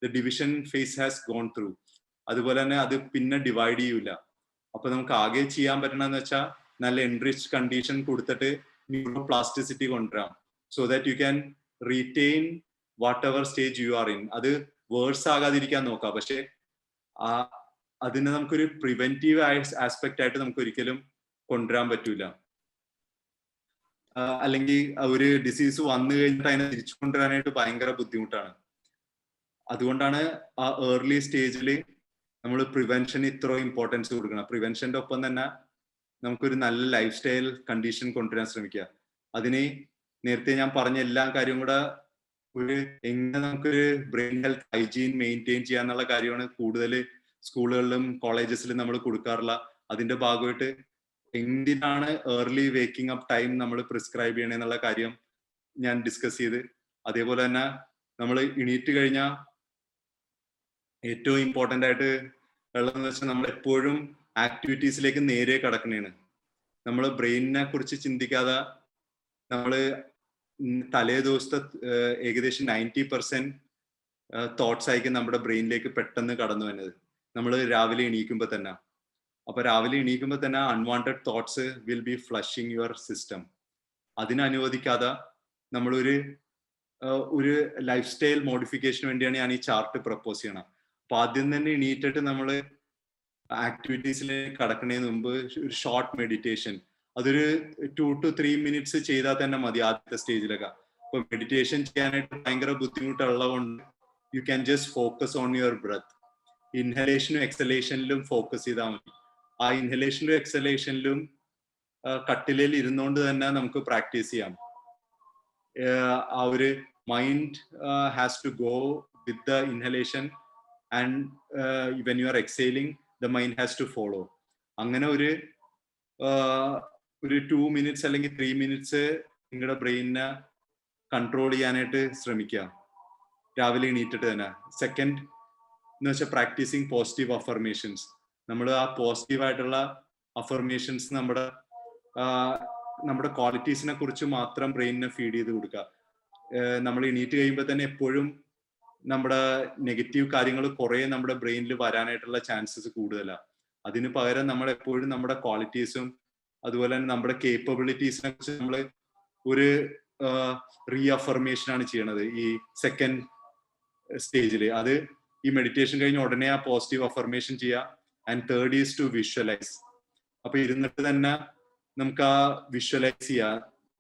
the division phase has gone through. അതുപോലെ തന്നെ അത് പിന്നെ ഡിവൈഡ് ചെയ്യൂല. അപ്പൊ നമുക്ക് ആകെ ചെയ്യാൻ പറ്റണമെന്ന് വെച്ചാൽ നല്ല എൻറിച്ച് കണ്ടീഷൻ കൊടുത്തിട്ട് ന്യൂറോ പ്ലാസ്റ്റിസിറ്റി കൊണ്ടുവരാം. So that you can retain what ever stage you are in. അത് വേഴ്സ് ആകാതിരിക്കാൻ നോക്കാം. പക്ഷെ അതിനെ നമുക്കൊരു പ്രിവെന്റീവ് ആസ്പെക്ട് ആയിട്ട് നമുക്ക് ഒരിക്കലും കൊണ്ടുവരാൻ പറ്റൂല. അല്ലെങ്കിൽ ഒരു ഡിസീസ് വന്നു കഴിഞ്ഞിട്ട് അതിനെ തിരിച്ചു കൊണ്ടുവരാനായിട്ട് ഭയങ്കര ബുദ്ധിമുട്ടാണ്. അതുകൊണ്ടാണ് ആ ഏർലി സ്റ്റേജിൽ നമ്മൾ പ്രിവെൻഷന് ഇത്ര ഇമ്പോർട്ടൻസ് കൊടുക്കണം. പ്രിവെൻഷന്റെ ഒപ്പം തന്നെ നമുക്കൊരു നല്ല ലൈഫ് സ്റ്റൈൽ കണ്ടീഷൻ കൊണ്ടുവരാൻ ശ്രമിക്കുക. അതിന് നേരത്തെ ഞാൻ പറഞ്ഞ എല്ലാ കാര്യവും കൂടെ ഒരു എങ്ങനെ നമുക്കൊരു ബ്രെയിൻ ഹെൽത്ത് ഹൈജീൻ മെയിൻറ്റെയിൻ ചെയ്യാന്നുള്ള കാര്യമാണ് കൂടുതൽ സ്കൂളുകളിലും കോളേജസിലും നമ്മൾ കൊടുക്കാറുള്ള. അതിന്റെ ഭാഗമായിട്ട് എന്തിനാണ് ഏർലി വേക്കിംഗ് അപ്പ് ടൈം നമ്മൾ പ്രിസ്ക്രൈബ് ചെയ്യണമെന്നുള്ള കാര്യം ഞാൻ ഡിസ്കസ് ചെയ്ത്. അതേപോലെ തന്നെ നമ്മൾ എണീറ്റ് കഴിഞ്ഞാൽ ഏറ്റവും ഇമ്പോർട്ടൻ്റ് ആയിട്ട് ഉള്ളതെന്ന് വെച്ചാൽ നമ്മൾ എപ്പോഴും ആക്ടിവിറ്റീസിലേക്ക് നേരെ കടക്കണേണ്. നമ്മൾ ബ്രെയിനിനെ കുറിച്ച് ചിന്തിക്കാതെ നമ്മൾ തലേ ദിവസത്തെ ഏകദേശം 90% തോട്ട്സ് ആയിരിക്കും നമ്മുടെ ബ്രെയിനിലേക്ക് പെട്ടെന്ന് കടന്നു വരുന്നത് നമ്മൾ രാവിലെ എണീക്കുമ്പോൾ തന്നെ. അപ്പൊ രാവിലെ എണീക്കുമ്പോൾ തന്നെ unwanted thoughts will be flushing your system. അതിനനുവദിക്കാതെ നമ്മളൊരു ലൈഫ് സ്റ്റൈൽ മോഡിഫിക്കേഷന് വേണ്ടിയാണ് ഞാൻ ഈ ചാർട്ട് പ്രപ്പോസ് ചെയ്യണം. അപ്പൊ ആദ്യം തന്നെ എണീറ്റിട്ട് നമ്മൾ ആക്ടിവിറ്റീസിലേക്ക് കടക്കുന്നതിന് മുമ്പ് ഒരു ഷോർട്ട് മെഡിറ്റേഷൻ, അതൊരു 2 to 3 minutes ചെയ്താൽ തന്നെ മതി ആദ്യത്തെ സ്റ്റേജിലൊക്കെ. അപ്പൊ മെഡിറ്റേഷൻ ചെയ്യാനായിട്ട് ഭയങ്കര ബുദ്ധിമുട്ടുള്ളതുകൊണ്ട് you can just focus on your breath. ഇൻഹലേഷനും എക്സലേഷനിലും ഫോക്കസ് ചെയ്താൽ മതി. ആ ഇൻഹലേഷനിലും എക്സലേഷനിലും കട്ടിലിൽ ഇരുന്നുകൊണ്ട് തന്നെ നമുക്ക് പ്രാക്ടീസ് ചെയ്യാം. ആ ഒരു mind has to go with the inhalation and when you are exhaling the mind has to follow. അങ്ങനെ ഒരു 2 minutes അല്ലെങ്കിൽ 3 minutes നിങ്ങളുടെ ബ്രെയിനിനെ കൺട്രോൾ ചെയ്യാനായിട്ട് ശ്രമിക്കുക രാവിലെ എണീറ്റിട്ട് തന്നെ. സെക്കൻഡ് എന്ന് വെച്ചാൽ പ്രാക്ടീസിങ് പോസിറ്റീവ് അഫർമേഷൻസ്. നമ്മൾ ആ പോസിറ്റീവ് ആയിട്ടുള്ള അഫർമേഷൻസ് നമ്മുടെ ക്വാളിറ്റീസിനെ കുറിച്ച് മാത്രം ബ്രെയിനിനെ ഫീഡ് ചെയ്ത് കൊടുക്കുക. നമ്മൾ എണീറ്റ് കഴിയുമ്പോൾ തന്നെ എപ്പോഴും നമ്മുടെ നെഗറ്റീവ് കാര്യങ്ങൾ കുറെ നമ്മുടെ ബ്രെയിനിൽ വരാനായിട്ടുള്ള ചാൻസസ് കൂടുതലാണ്. അതിന് പകരം നമ്മൾ എപ്പോഴും നമ്മുടെ ക്വാളിറ്റീസും അതുപോലെ തന്നെ നമ്മുടെ കേപ്പബിലിറ്റീസിനെ കുറിച്ച് നമ്മൾ ഒരു റീഅഫർമേഷൻ ആണ് ചെയ്യണത് ഈ സെക്കൻഡ് സ്റ്റേജിൽ. അത് ഈ മെഡിറ്റേഷൻ കഴിഞ്ഞ ഉടനെ ആ പോസിറ്റീവ് അഫർമേഷൻ ചെയ്യുക. And third is to visualise. അപ്പൊ ഇരുന്നിട്ട് തന്നെ നമുക്ക് ആ വിഷ്വലൈസ് ചെയ്യാം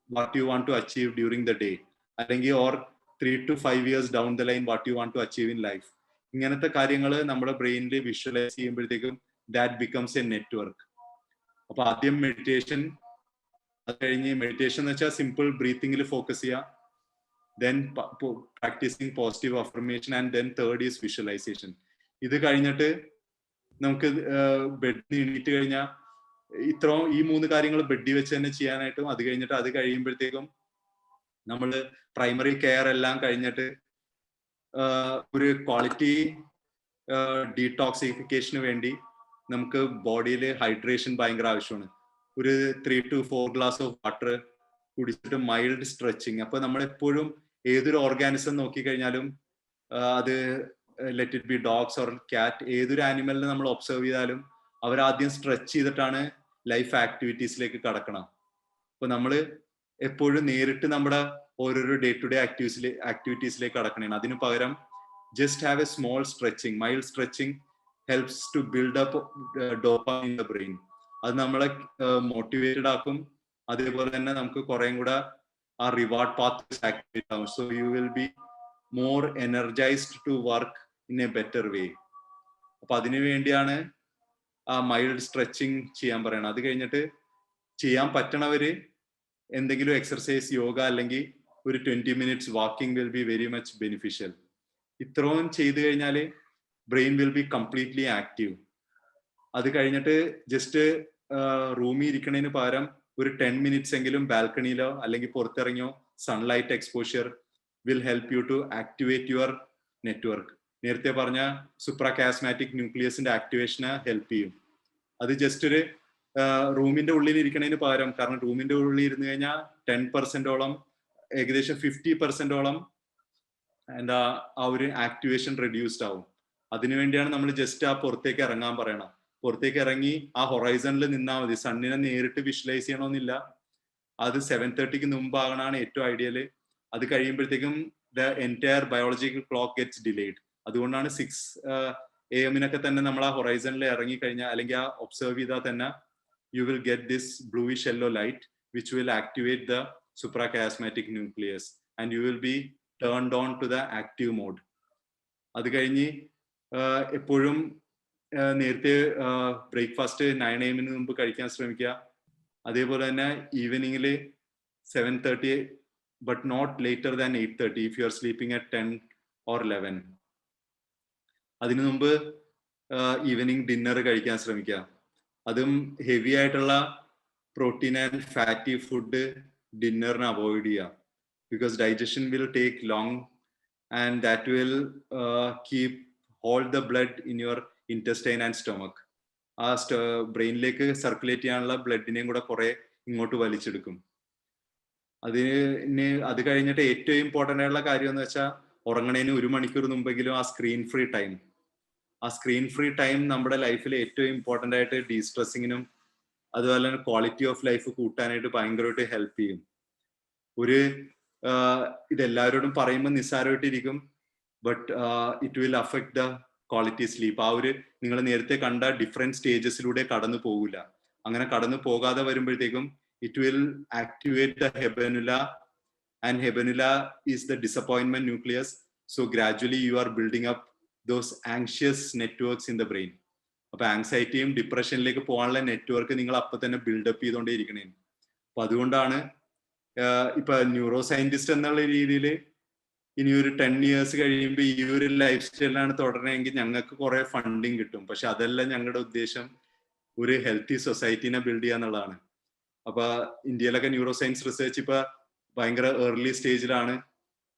what you want to achieve during the day, അല്ലെങ്കിൽ or 3 to 5 years down the line what you want to achieve in life. ഇങ്ങനത്തെ കാര്യങ്ങൾ നമ്മുടെ ബ്രെയിനിൽ വിഷ്വലൈസ് ചെയ്യുമ്പോഴത്തേക്കും ദാറ്റ് ബിക്കംസ് എ നെറ്റ്വർക്ക്. അപ്പൊ ആദ്യം മെഡിറ്റേഷൻ, അത് കഴിഞ്ഞ് മെഡിറ്റേഷൻ എന്ന് വെച്ചാൽ സിമ്പിൾ ബ്രീത്തിങ്ങിൽ ഫോക്കസ് ചെയ്യുക, then practicing positive affirmation, and then third is visualization. ഇത് കഴിഞ്ഞിട്ട് നമുക്ക് ബെഡ് എണീറ്റ് കഴിഞ്ഞാൽ ഈ 3 കാര്യങ്ങൾ ബെഡിൽ വെച്ച് തന്നെ ചെയ്യാനായിട്ടും, അത് കഴിഞ്ഞിട്ട് അത് കഴിയുമ്പോഴത്തേക്കും നമ്മൾ പ്രൈമറി കെയർ എല്ലാം കഴിഞ്ഞിട്ട് ഒരു ക്വാളിറ്റി ഡീടോക്സിഫിക്കേഷന് വേണ്ടി നമുക്ക് ബോഡിയിൽ ഹൈഡ്രേഷൻ ഭയങ്കര ആവശ്യമാണ്. ഒരു 3 to 4 ഗ്ലാസ് ഓഫ് വാട്ടർ കുടിച്ചിട്ട് മൈൽഡ് സ്ട്രെച്ചിങ്. അപ്പൊ നമ്മളെപ്പോഴും ഏതൊരു ഓർഗാനിസം നോക്കിക്കഴിഞ്ഞാലും അത് let it be dogs or cat, ഏതൊരു ആനിമലിനെ നമ്മൾ ഒബ്സർവ് ചെയ്താലും അവരാദ്യം സ്ട്രെച്ച് ചെയ്തിട്ടാണ് ലൈഫ് ആക്ടിവിറ്റീസിലേക്ക് കടക്കണം. അപ്പൊ നമ്മൾ എപ്പോഴും നേരിട്ട് നമ്മുടെ ഓരോരോ ഡേ ടു ഡേ ആക്ടിവിറ്റീസിലേക്ക് കടക്കണേണ്. അതിന് പകരം just have a small stretching, mild stretching helps to build up dopamine in the brain. അത് നമ്മളെ മോട്ടിവേറ്റഡ് ആക്കും. അതേപോലെ തന്നെ നമുക്ക് കുറേം കൂടെ ആ റിവാർഡ് പാത്ത് ആക്ടിവേറ്റ് ആവും. So you will be more energised to work in a better way. അപ്പൊ അതിനു വേണ്ടിയാണ് ആ മൈൽഡ് സ്ട്രെച്ചിങ് ചെയ്യാൻ പറയണം. അത് കഴിഞ്ഞിട്ട് ചെയ്യാൻ പറ്റണവര് എന്തെങ്കിലും എക്സർസൈസ്, യോഗ അല്ലെങ്കിൽ ഒരു 20 minutes walking will be very much beneficial. ഇത്രയും ചെയ്തു കഴിഞ്ഞാൽ brain will be completely active. അത് കഴിഞ്ഞിട്ട് ജസ്റ്റ് റൂമിൽ ഇരിക്കണതിന് പകരം ഒരു 10 minutes എങ്കിലും ബാൽക്കണിയിലോ അല്ലെങ്കിൽ പുറത്തിറങ്ങിയോ sunlight exposure will help you to activate your network. നേരത്തെ പറഞ്ഞ സുപ്രാകാസ്മാറ്റിക് ന്യൂക്ലിയസിന്റെ ആക്ടിവേഷന് ഹെൽപ്പ് ചെയ്യും. അത് ജസ്റ്റ് ഒരു റൂമിന്റെ ഉള്ളിൽ ഇരിക്കണതിന് പകരം, കാരണം റൂമിന്റെ ഉള്ളിൽ ഇരുന്ന് കഴിഞ്ഞാൽ 10% ഏകദേശം 50% എന്താ ആ ഒരു ആക്ടിവേഷൻ റെഡ്യൂസ്ഡ് ആവും. അതിനുവേണ്ടിയാണ് നമ്മൾ ജസ്റ്റ് ആ പുറത്തേക്ക് ഇറങ്ങാൻ പറയണം. പുറത്തേക്ക് ഇറങ്ങി ആ ഹൊറൈസണിൽ നിന്നാൽ മതി. സണ്ണിനെ നേരിട്ട് വിഷ്വലൈസ് ചെയ്യണമെന്നില്ല. അത് 7:30 മുമ്പാകണമാണ് ഏറ്റവും ഐഡിയല്. അത് കഴിയുമ്പോഴത്തേക്കും the entire biological clock gets delayed. അതുകൊണ്ടാണ് 6 AM തന്നെ നമ്മൾ ആ ഹൊറൈസണിൽ ഇറങ്ങി കഴിഞ്ഞാൽ അല്ലെങ്കിൽ ആ ഒബ്സർവ് ചെയ്താൽ തന്നെ you will get this bluish yellow light which will activate the suprachiasmatic nucleus and you will be turned on to the active mode. അത് കഴിഞ്ഞ് എപ്പോഴും നേരത്തെ ബ്രേക്ക്ഫാസ്റ്റ് 9 AM മുമ്പ് കഴിക്കാൻ ശ്രമിക്കുക. അതേപോലെ തന്നെ ഈവനിങ്ങിൽ 7:30 but not later than 8:30 if you are sleeping at 10 or 11. അതിനു മുമ്പ് ഈവനിങ് ഡിന്നർ കഴിക്കാൻ ശ്രമിക്കുക. അതും ഹെവി ആയിട്ടുള്ള പ്രോട്ടീൻ ആൻഡ് ഫാറ്റി ഫുഡ് ഡിന്നറിന് അവോയ്ഡ് ചെയ്യുക. Because digestion will take long and that will keep hold the blood in your intestine and stomach. ആ ബ്രെയിനിലേക്ക് സർക്കുലേറ്റ് ചെയ്യാനുള്ള ബ്ലഡിനെയും കൂടെ കുറെ ഇങ്ങോട്ട് വലിച്ചെടുക്കും. അത് കഴിഞ്ഞിട്ട് ഏറ്റവും ഇമ്പോർട്ടൻ്റ് ആയിട്ടുള്ള കാര്യം എന്ന് വെച്ചാൽ ഉറങ്ങണേന് 1 മണിക്കൂർ മുമ്പെങ്കിലും ആ സ്ക്രീൻ ഫ്രീ ടൈം നമ്മുടെ ലൈഫിൽ ഏറ്റവും ഇമ്പോർട്ടൻ്റ് ആയിട്ട് ഡീസ്ട്രെസ്സിങ്ങിനും അതുപോലെ തന്നെ ക്വാളിറ്റി ഓഫ് ലൈഫ് കൂട്ടാനായിട്ട് ഭയങ്കരമായിട്ട് ഹെൽപ്പ് ചെയ്യും. ഇതെല്ലാവരോടും പറയുമ്പോൾ നിസ്സാരമായിട്ടിരിക്കും, but it will affect the quality sleep. ആ ഒരു നിങ്ങൾ നേരത്തെ കണ്ട ഡിഫറെന്റ് സ്റ്റേജസിലൂടെ കടന്നു പോകില്ല. അങ്ങനെ കടന്നു പോകാതെ വരുമ്പോഴത്തേക്കും it will activate the habenula, and habenula is the disappointment nucleus. So gradually you are building up those anxious networks in the brain. അപ്പൊ ആങ്സൈറ്റിയും ഡിപ്രഷനിലേക്ക് പോകാനുള്ള നെറ്റ്വർക്ക് നിങ്ങൾ അപ്പൊ തന്നെ ബിൽഡപ്പ് ചെയ്തുകൊണ്ടേ ഇരിക്കണേ. അപ്പൊ അതുകൊണ്ടാണ് ഇപ്പൊ ന്യൂറോ സയന്റിസ്റ്റ് എന്നുള്ള രീതിയിൽ ഇനി ഒരു 10 years കഴിയുമ്പോൾ ഈ ഒരു ലൈഫ് സ്റ്റൈലാണ് തുടരണമെങ്കിൽ ഞങ്ങൾക്ക് കുറെ ഫണ്ടിങ് കിട്ടും. പക്ഷെ അതല്ല ഞങ്ങളുടെ ഉദ്ദേശം. ഒരു ഹെൽത്തി സൊസൈറ്റിനെ ബിൽഡ് ചെയ്യുക എന്നുള്ളതാണ്. അപ്പൊ ഇന്ത്യയിലൊക്കെ ന്യൂറോ സയൻസ് റിസർച്ച് ഇപ്പൊ ഭയങ്കര ഏർലി സ്റ്റേജിലാണ്.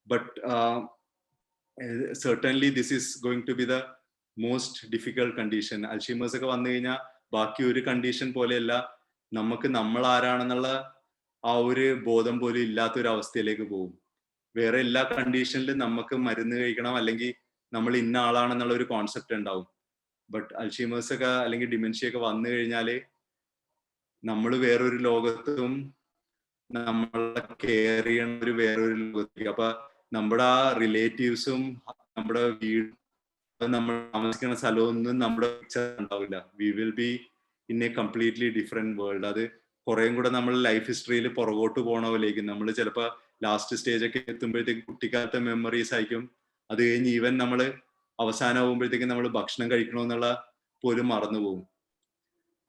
But certainly this is going to be the most difficult condition. Alzheimer's ഒക്കെ വന്നു കഴിഞ്ഞാൽ ബാക്കി ഒരു കണ്ടീഷൻ പോലെയല്ല, നമുക്ക് നമ്മൾ ആരാണെന്നുള്ള ആ ഒരു ബോധം പോലും ഇല്ലാത്തൊരു അവസ്ഥയിലേക്ക് പോകും. വേറെ എല്ലാ കണ്ടീഷനിലും നമുക്ക് മരുന്ന് കഴിക്കണം അല്ലെങ്കിൽ നമ്മൾ ഇന്ന ആളാണെന്നുള്ള ഒരു കോൺസെപ്റ്റ് ഉണ്ടാവും. ബട്ട് അൽഷീമേഴ്സ് ഒക്കെ അല്ലെങ്കിൽ ഡിമെൻഷ്യ ഒക്കെ വന്നു കഴിഞ്ഞാല് നമ്മൾ വേറൊരു ലോകത്തും നമ്മളെ കെയർ ചെയ്യണ ഒരു വേറൊരു ലോകത്തേക്ക്. അപ്പൊ നമ്മുടെ ആ റിലേറ്റീവ്സും നമ്മുടെ വീട് നമ്മൾ താമസിക്കുന്ന സ്ഥലമൊന്നും നമ്മുടെ ഉണ്ടാവില്ല. We will be in A completely different world. അത് കുറേയും കൂടെ നമ്മൾ ലൈഫ് ഹിസ്റ്ററിയിൽ പുറകോട്ട് പോകണ പോലെയായിരിക്കും. നമ്മൾ ചിലപ്പോൾ ലാസ്റ്റ് സ്റ്റേജ് ഒക്കെ എത്തുമ്പോഴത്തേക്ക് കുട്ടിക്കാലത്തെ മെമ്മറീസ് ആയിരിക്കും. അത് കഴിഞ്ഞ് ഈവൻ നമ്മൾ അവസാനമാകുമ്പോഴത്തേക്കും നമ്മൾ ഭക്ഷണം കഴിക്കണമെന്നുള്ള പോലും മറന്നുപോകും.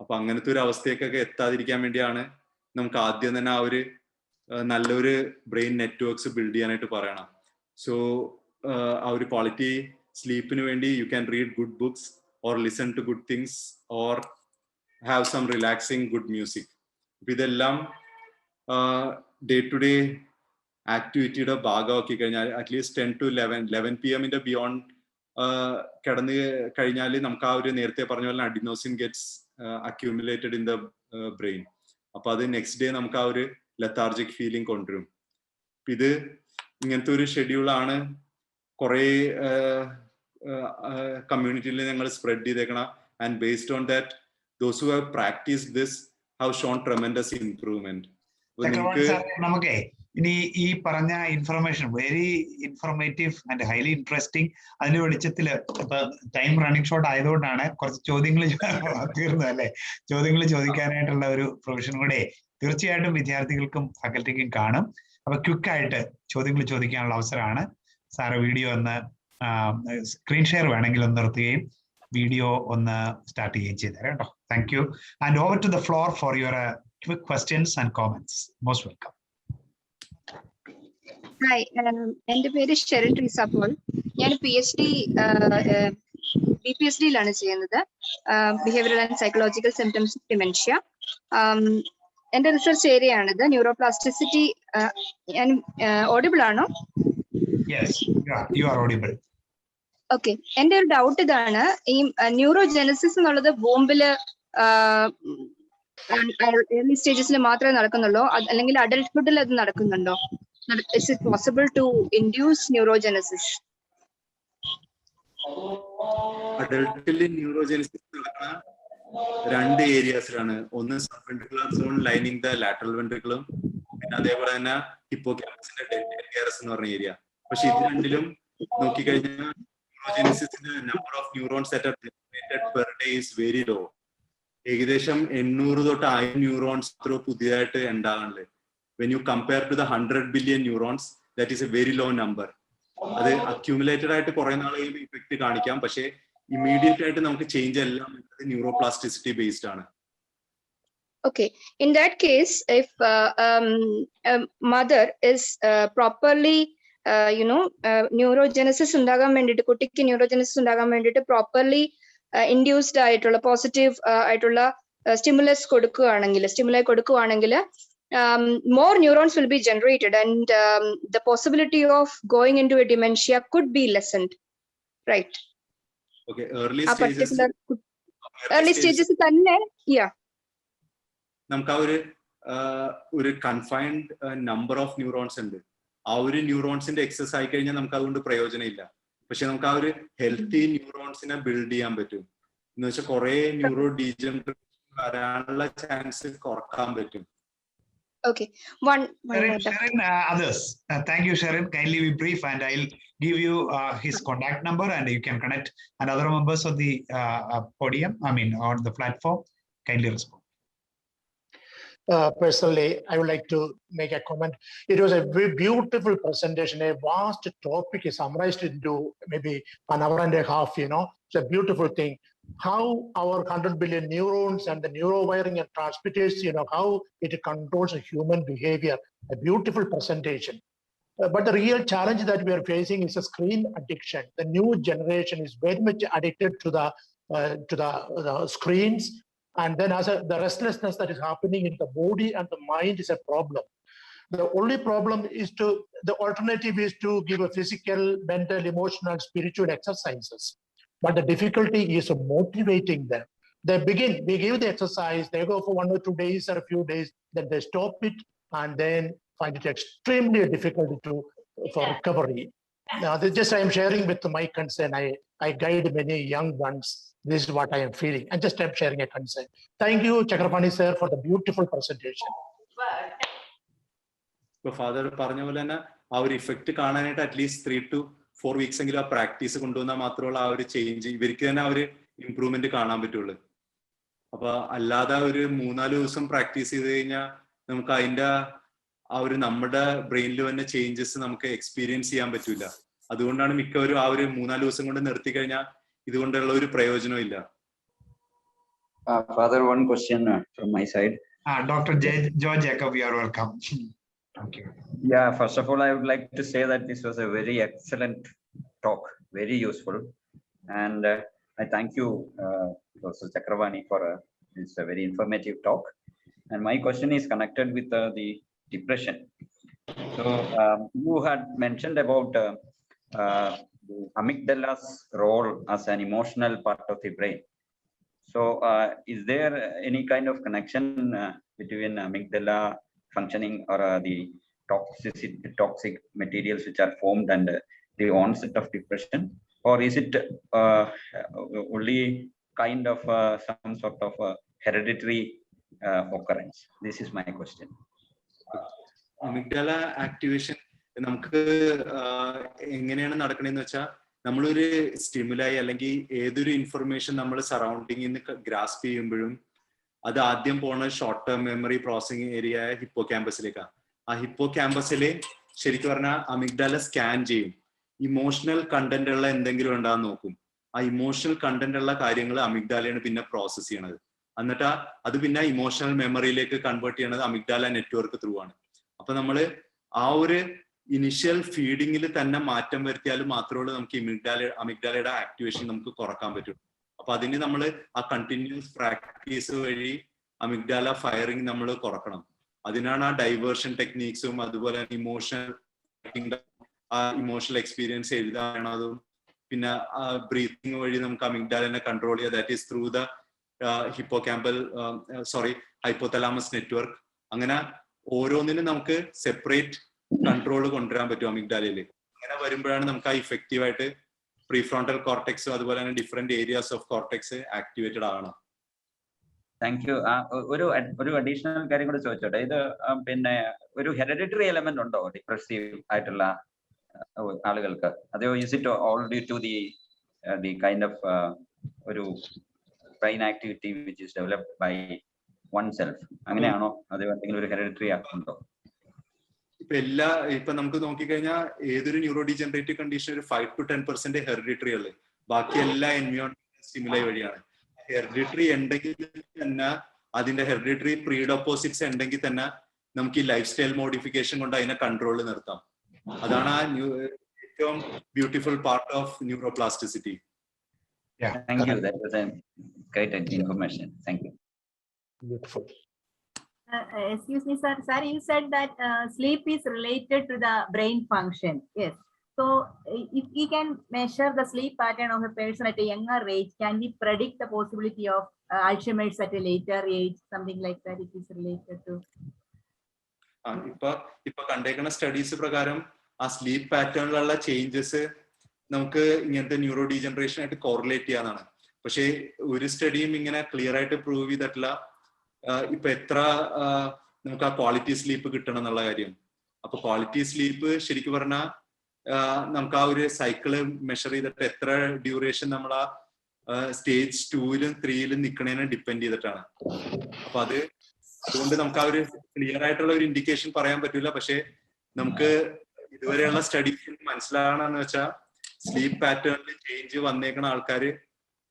അപ്പൊ അങ്ങനത്തെ ഒരു അവസ്ഥയൊക്കെ എത്താതിരിക്കാൻ വേണ്ടിയാണ് നമുക്ക് ആദ്യം തന്നെ ആ ഒരു നല്ലൊരു ബ്രെയിൻ നെറ്റ്വർക്ക്സ് ബിൽഡ് ചെയ്യാനായിട്ട് പറയണം. സോ ആ ഒരു ക്വാളിറ്റി സ്ലീപ്പിന് വേണ്ടി you can read good books or listen to good things or have some relaxing good music. ഇതെല്ലാം ഡേ ടു ഡേ ആക്ടിവിറ്റിയുടെ ഭാഗമാക്കി കഴിഞ്ഞാൽ അറ്റ്ലീസ്റ്റ് 10 to 11 PM ബിയോണ്ട് കിടന്ന് കഴിഞ്ഞാൽ നമുക്ക് ആ ഒരു നേരത്തെ പറഞ്ഞ പോലെ adenosine gets accumulated in the brain. അപ്പൊ അത് നെക്സ്റ്റ് ഡേ നമുക്ക് ആ ഒരു ലെത്താർജിക് ഫീലിംഗ് കൊണ്ടുവരും. ഇത് ഇങ്ങനത്തെ ഒരു ഷെഡ്യൂളാണ് കുറെ കമ്മ്യൂണിറ്റിയിൽ ഞങ്ങൾ സ്പ്രെഡ് ചെയ്തേക്കണം. And based on that those who have practice this have shown tremendous improvement. നമുക്കേ ഇനി ഈ പറഞ്ഞ information very informative and highly interesting. അതിന്റെ വെളിച്ചത്തില് ഇപ്പൊ ടൈം റണ്ണിങ് ഷോർട്ട് ആയതുകൊണ്ടാണ് കുറച്ച് ചോദ്യങ്ങൾ തീർന്നത് അല്ലെ. ചോദ്യങ്ങൾ ചോദിക്കാനായിട്ടുള്ള ഒരു പ്രൊവിഷൻ കൂടെ തീർച്ചയായിട്ടും വിദ്യാർത്ഥികൾക്കും ഫാക്കൽറ്റിക്കും കാണും. അപ്പൊ ക്വിക്കായിട്ട് ചോദ്യങ്ങൾ ചോദിക്കാനുള്ള അവസരമാണ്. സാറ് വീഡിയോ ഒന്ന് സ്ക്രീൻ ഷെയർ വേണമെങ്കിൽ ഒന്ന് നിർത്തുകയും വീഡിയോ ഒന്ന് സ്റ്റാർട്ട് ചെയ്യുകയും ചെയ്തേരാം കേട്ടോ. Thank you. And over to the floor for your quick questions and comments. Most welcome. Hi, എൻ്റെ പേര് ഷെറിൻ ട്രീസ പോൾ. ഞാൻ PhD BPSD-യിലാണ് ചെയ്യുന്നത്, behavioural and psychological symptoms of dementia. എൻ്റെ റിസർച്ച് ഏരിയ ആണിത്, ന്യൂറോപ്ലാസ്റ്റിസിറ്റി. ഞാൻ ഓഡിബിൾ ആണോ? ഓക്കെ. എൻ്റെ ഒരു ഡൗട്ട് ഇതാണ്, ഈ ന്യൂറോജെനസിസ് എന്നുള്ളത് ബോംബില് ഏർലി സ്റ്റേജസിൽ മാത്രമേ നടക്കുന്നുള്ളൂ, അല്ലെങ്കിൽ അഡൽട്ട്ഹുഡിൽ അത് നടക്കുന്നുണ്ടോ? Is it possible to induce neurogenesis? അഡൽട്ടില് ന്യൂറോജെനസിസ് നടക്കുന്ന 2 ഏരിയാസിലാണ്. ഒന്ന് subventricular zone lining the lateral വെൻട്രിക്കിളും, പിന്നെ അതേപോലെ തന്നെ ഹിപ്പോകാമ്പസിന്റെ ഡെൽറ്റയറസ് എന്ന് പറഞ്ഞ ഏരിയ. പക്ഷെ ഇത് രണ്ടിലും നോക്കിക്കഴിഞ്ഞാൽ ന്യൂറോജെനസിന്റെ number of neurons that are generated per day is very low. ഏകദേശം 800 തൊട്ട് 1000 ന്യൂറോൺസ് അത്ര പുതിയതായിട്ട് ഉണ്ടാകാനുള്ളത്. When you compare to the 100 billion neurons, that is a very low number. അത് അക്യൂമുലേറ്റഡ് ആയിട്ട് കുറെ നാൾ ഇഫക്റ്റ് കാണിക്കാം, പക്ഷേ ഇമ്മീഡിയറ്റ് ആയിട്ട് നമുക്ക് ചേഞ്ച് എല്ലാം ന്യൂറോപ്ലാസ്റ്റിസിറ്റി ബേസ്ഡ് ആണ്. Okay, in that case, if mother is properly neurogenesis ഉണ്ടാകാൻ വേണ്ടിയിട്ട്, കുട്ടിക്ക് ന്യൂറോജെനസിസ് ഉണ്ടാകാൻ വേണ്ടിയിട്ട് പ്രോപ്പർലി ഇൻഡ്യൂസ്ഡ് ആയിട്ടുള്ള പോസിറ്റീവ് ആയിട്ടുള്ള സ്റ്റിമുലസ് കൊടുക്കുകയാണെങ്കിൽ more neurons will be generated, and the possibility of going into a dementia could be lessened, right? Okay, early stages തന്നെ നമുക്ക് ഒരു കൺഫൈൻഡ് നമ്പർ ഓഫ് ന്യൂറോൺസ് ഉണ്ട്. ആ ഒരു ന്യൂറോൺസിന്റെ എക്സസ് ആയി കഴിഞ്ഞാൽ നമുക്ക് അതുകൊണ്ട് പ്രയോജനം ഇല്ല. പക്ഷെ നമുക്ക് ആ ഒരു ഹെൽത്തി ന്യൂറോൺസിനെ ബിൽഡ് ചെയ്യാൻ പറ്റും. എന്ന് വെച്ചാൽ കുറെ ന്യൂറോ ഡീജനറേഷൻ വരാനുള്ള ചാൻസ് കുറക്കാൻ പറ്റും. Okay, one Sharon, others. Thank you, Sharon. Kindly be brief, and I'll give you his contact number, and you can connect. And other members of the podium, on the platform, kindly respond. Personally, I would like to make a comment. It was a very beautiful presentation, a vast topic is summarized into maybe an hour and a half, It's a beautiful thing. How our 100 billion neurons and the neurowiring and transmitters, how it controls a human behavior. A beautiful presentation. But the real challenge that we are facing is a screen addiction. The new generation is very much addicted to the screens. And then the restlessness that is happening in the body and the mind is a problem. The only problem is the alternative is to give a physical, mental, emotional, spiritual exercises. But the difficulty is motivating them. We give the exercise, they go for 1 or 2 days or a few days, then they stop it and then find it extremely difficult for recovery. Now, I am sharing with my concern. I guide many young ones. This is what I am feeling. And just I'm sharing a concern. Thank you, Chakrapani sir, for the beautiful presentation. ഇപ്പൊ father പറഞ്ഞ പോലെ തന്നെ ആ ഒരു effect കാണാനായിട്ട് at least 3 to 4 weeks എങ്കിലും ആ practice കൊണ്ടുവന്നാൽ മാത്രമുള്ള ആ ഒരു ചേഞ്ച് ഇവർക്ക് തന്നെ ആ ഒരു ഇമ്പ്രൂവ്മെന്റ് കാണാൻ പറ്റുള്ളൂ. അപ്പൊ അല്ലാതെ ഒരു 3-4 ദിവസം പ്രാക്ടീസ് ചെയ്ത് കഴിഞ്ഞാൽ നമുക്ക് അതിന്റെ ആ ഒരു നമ്മുടെ ബ്രെയിനിൽ തന്നെ ചേഞ്ചസ് നമുക്ക് എക്സ്പീരിയൻസ് ചെയ്യാൻ പറ്റൂല. അതുകൊണ്ടാണ് മിക്കവരും ആ ഒരു 3-4 ദിവസം കൊണ്ട് നിർത്തി കഴിഞ്ഞാൽ ഇതുകൊണ്ടുള്ള ഒരു പ്രയോജനവും ഇല്ല. Father, one question from my side. Dr. George Jacob, you are welcome. Thank you. Yeah, first of all, I would like to say that this was a very excellent talk, very useful. And I thank you, Professor Chakravarti, for this very informative talk. And my question is connected with the depression. So you had mentioned about the amygdala's role as an emotional part of the brain. So is there any kind of connection between amygdala functioning or the toxic materials which are formed and the onset of depression? Or is it only kind of some sort of hereditary occurrence? This is my question. Amygdala activation നമുക്ക് എങ്ങനെയാണ് നടക്കണേന്ന് വെച്ചാൽ നമ്മളൊരു സ്റ്റിമുലായി അല്ലെങ്കിൽ ഏതൊരു information നമ്മൾ സറൗണ്ടിങ്ങിൽ നിന്ന് grasp ചെയ്യുമ്പോഴും അത് ആദ്യം പോണ short term memory processing area ആയ ഹിപ്പോ ക്യാമ്പസിലേക്കാണ്. ആ ഹിപ്പോ ക്യാമ്പസിൽ ശരിക്കും പറഞ്ഞാൽ അമിഗ്ഡാല സ്കാൻ ചെയ്യും. ഇമോഷണൽ കണ്ടന്റ് ഉള്ള എന്തെങ്കിലും ഉണ്ടാകുന്ന നോക്കും. ആ ഇമോഷണൽ കണ്ടന്റ് ഉള്ള കാര്യങ്ങൾ അമിഗ്ഡാലയാണ് പിന്നെ പ്രോസസ് ചെയ്യണത്. എന്നിട്ട് അത് പിന്നെ ഇമോഷണൽ മെമ്മറിയിലേക്ക് കൺവേർട്ട് ചെയ്യണത് അമിഗ്ഡാല നെറ്റ്വർക്ക് ത്രൂ ആണ്. അപ്പൊ നമ്മള് ആ ഒരു ഇനിഷ്യൽ ഫീഡിങ്ങിൽ തന്നെ മാറ്റം വരുത്തിയാൽ മാത്രമേ നമുക്ക് അമിഗ്ഡാലയുടെ ആക്ടിവേഷൻ നമുക്ക് കുറക്കാൻ പറ്റും. അപ്പൊ അതിന് നമ്മൾ ആ കണ്ടിന്യൂസ് പ്രാക്ടീസ് വഴി അമിഗ്ഡാല ഫയറിങ് നമ്മൾ കുറക്കണം. അതിനാണ് ആ ഡൈവേർഷൻ ടെക്നീക്സും അതുപോലെ ഇമോഷണൽ എക്സ്പീരിയൻസ് എഴുതാനതും പിന്നെ ബ്രീത്തിങ് വഴി നമുക്ക് അമിഗ്ഡാലിനെ കൺട്രോൾ ചെയ്യുക. That is through the hypothalamus network. അങ്ങനെ ഓരോന്നിനും നമുക്ക് സെപ്പറേറ്റ് കൺട്രോൾ കൊണ്ടുവരാൻ പറ്റും അമിഗ്ഡാലയിൽ. അങ്ങനെ വരുമ്പോഴാണ് നമുക്ക് ആ ഇഫക്റ്റീവായിട്ട് പ്രീഫ്രോണ്ടൽ കോർട്ടെക്സ് അതുപോലെ തന്നെ different areas of cortex activated ആകണം. Thank you. ഒരു അഡീഷണൽ കാര്യം കൂടെ ചോദിച്ചോട്ടെ. ഇത് പിന്നെ ഒരു ഹെറിഡിറ്ററി എലമെന്റ് ഉണ്ടോ ഡിപ്രസീവ് ആയിട്ടുള്ള ആളുകൾക്ക്? അതോ is it all due to the kind of ഒരു brain activity which is developed by oneself? അങ്ങനെയാണോ? അതോ എന്തെങ്കിലും ഒരു ഹെറിഡിറ്ററി ഉണ്ടോ? ഇപ്പൊ നമുക്ക് നോക്കിക്കഴിഞ്ഞാൽ ഏതൊരു ന്യൂറോ ഡീജനറേറ്റീവ് കണ്ടീഷൻ ഒരു 5 to 10% ഹെറിഡിറ്ററി ഉള്ളു. ബാക്കി എല്ലാ എൻവയോൺമെന്റ് സ്റ്റിമുലൈ വഴിയാണ്. ഹെറിഡിറ്ററി ഉണ്ടെങ്കിൽ തന്നെ അതിന്റെ ഹെറിഡിറ്ററി പ്രീഡോപ്പോസിറ്റ്സ് ഉണ്ടെങ്കിൽ തന്നെ നമുക്ക് ഈ ലൈഫ് സ്റ്റൈൽ മോഡിഫിക്കേഷൻ കൊണ്ട് അതിനെ കൺട്രോളിൽ നിർത്താം. അതാണ് ആ ഏറ്റവും beautiful part of neuroplasticity. Thank you. That was a great information. Thank you. Beautiful. Excuse me, sir. Sir, you said that sleep is related to the brain function. Yes. So, if we can measure the sleep pattern of a person at a younger age, can we predict the possibility of Alzheimer's at a later age? Something like that. It is related to. ഇപ്പൊ കണ്ടേക്കുന്ന studies പ്രകാരം ആ sleep പാറ്റേണിലുള്ള changes നമുക്ക് ഇങ്ങനത്തെ neuro degeneration ആയിട്ട് correlate ചെയ്യാന്നാണ്. പക്ഷെ ഒരു സ്റ്റഡിയും ഇങ്ങനെ clear ആയിട്ട് പ്രൂവ് ചെയ്തിട്ടില്ല ഇപ്പൊ എത്ര നമുക്ക് ആ ക്വാളിറ്റി സ്ലീപ്പ് കിട്ടണം എന്നുള്ള കാര്യം. അപ്പൊ ക്വാളിറ്റി സ്ലീപ്പ് ശരിക്കും പറഞ്ഞാൽ നമുക്ക് ആ ഒരു സൈക്കിള് മെഷർ ചെയ്തിട്ട് എത്ര ഡ്യൂറേഷൻ നമ്മൾ ആ സ്റ്റേജ് 2-ലും 3-ലും നിൽക്കണേനെ ഡിപ്പെൻഡ് ചെയ്തിട്ടാണ്. അപ്പൊ അതുകൊണ്ട് നമുക്ക് ആ ഒരു ക്ലിയർ ആയിട്ടുള്ള ഒരു ഇൻഡിക്കേഷൻ പറയാൻ പറ്റൂല. പക്ഷെ നമുക്ക് ഇതുവരെയുള്ള സ്റ്റഡീസ് മനസ്സിലാകണമെന്ന് വെച്ചാൽ സ്ലീപ്പ് പാറ്റേണിൽ ചേഞ്ച് വന്നേക്കുന്ന ആൾക്കാർ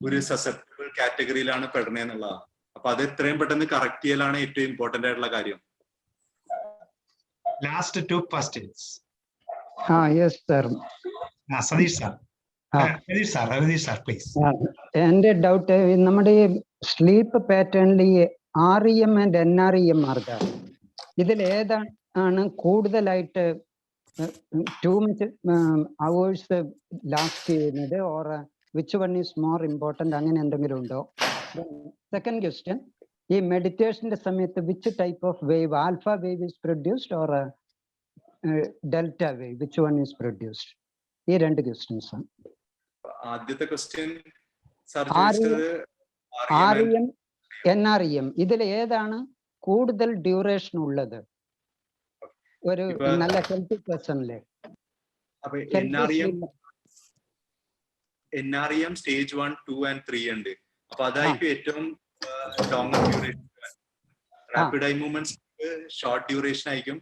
ഒരു സസെപ്റ്റബിൾ കാറ്റഗറിയിലാണ് പെടണേന്നുള്ളതാണ്. അപ്പൊ അത് എത്രയും പെട്ടെന്ന് കറക്റ്റ് ചെയ്യലാണ് ഏറ്റവും ഇമ്പോർട്ടന്റ് ആയിട്ടുള്ള കാര്യം. Last 2 questions. Yes, sir. Sadish sir. Sadish sir, please. എന്റെ ഡൗട്ട് നമ്മുടെ ഈ സ്ലീപ്പ് പാറ്റേണിൽ ഈ REM ആൻഡ് NREM മാർഗം ഇതിൽ ഏതാണ് കൂടുതലായിട്ട് ടു മച്ച് അവേഴ്സ് ലാസ്റ്റ് ചെയ്യുന്നത്? Or which one is more important? അങ്ങനെ എന്തെങ്കിലും ഉണ്ടോ? സെക്കൻഡ് ക്വസ്റ്റ്യൻ, ഈ മെഡിറ്റേഷന്റെ സമയത്ത് which type of wave, alpha wave is produced or delta wave, which one is produced? ഈ 2 ക്വസ്റ്റ്യൻസ്. ആദ്യത്തെ ക്വസ്റ്റ്യൻ REM NREM ഇതിൽ ഏതാണ് കൂടുതൽ ഡ്യൂറേഷൻ ഉള്ളത് ഒരു നല്ല ഹെൽത്തി പേഴ്സണിലെ? NREM സ്റ്റേജ് 1, 2 and 3 ഉണ്ട്. അപ്പൊ അതായിരിക്കും ഏറ്റവും longer duration. Rapid I movements short duration ആയിരിക്കും.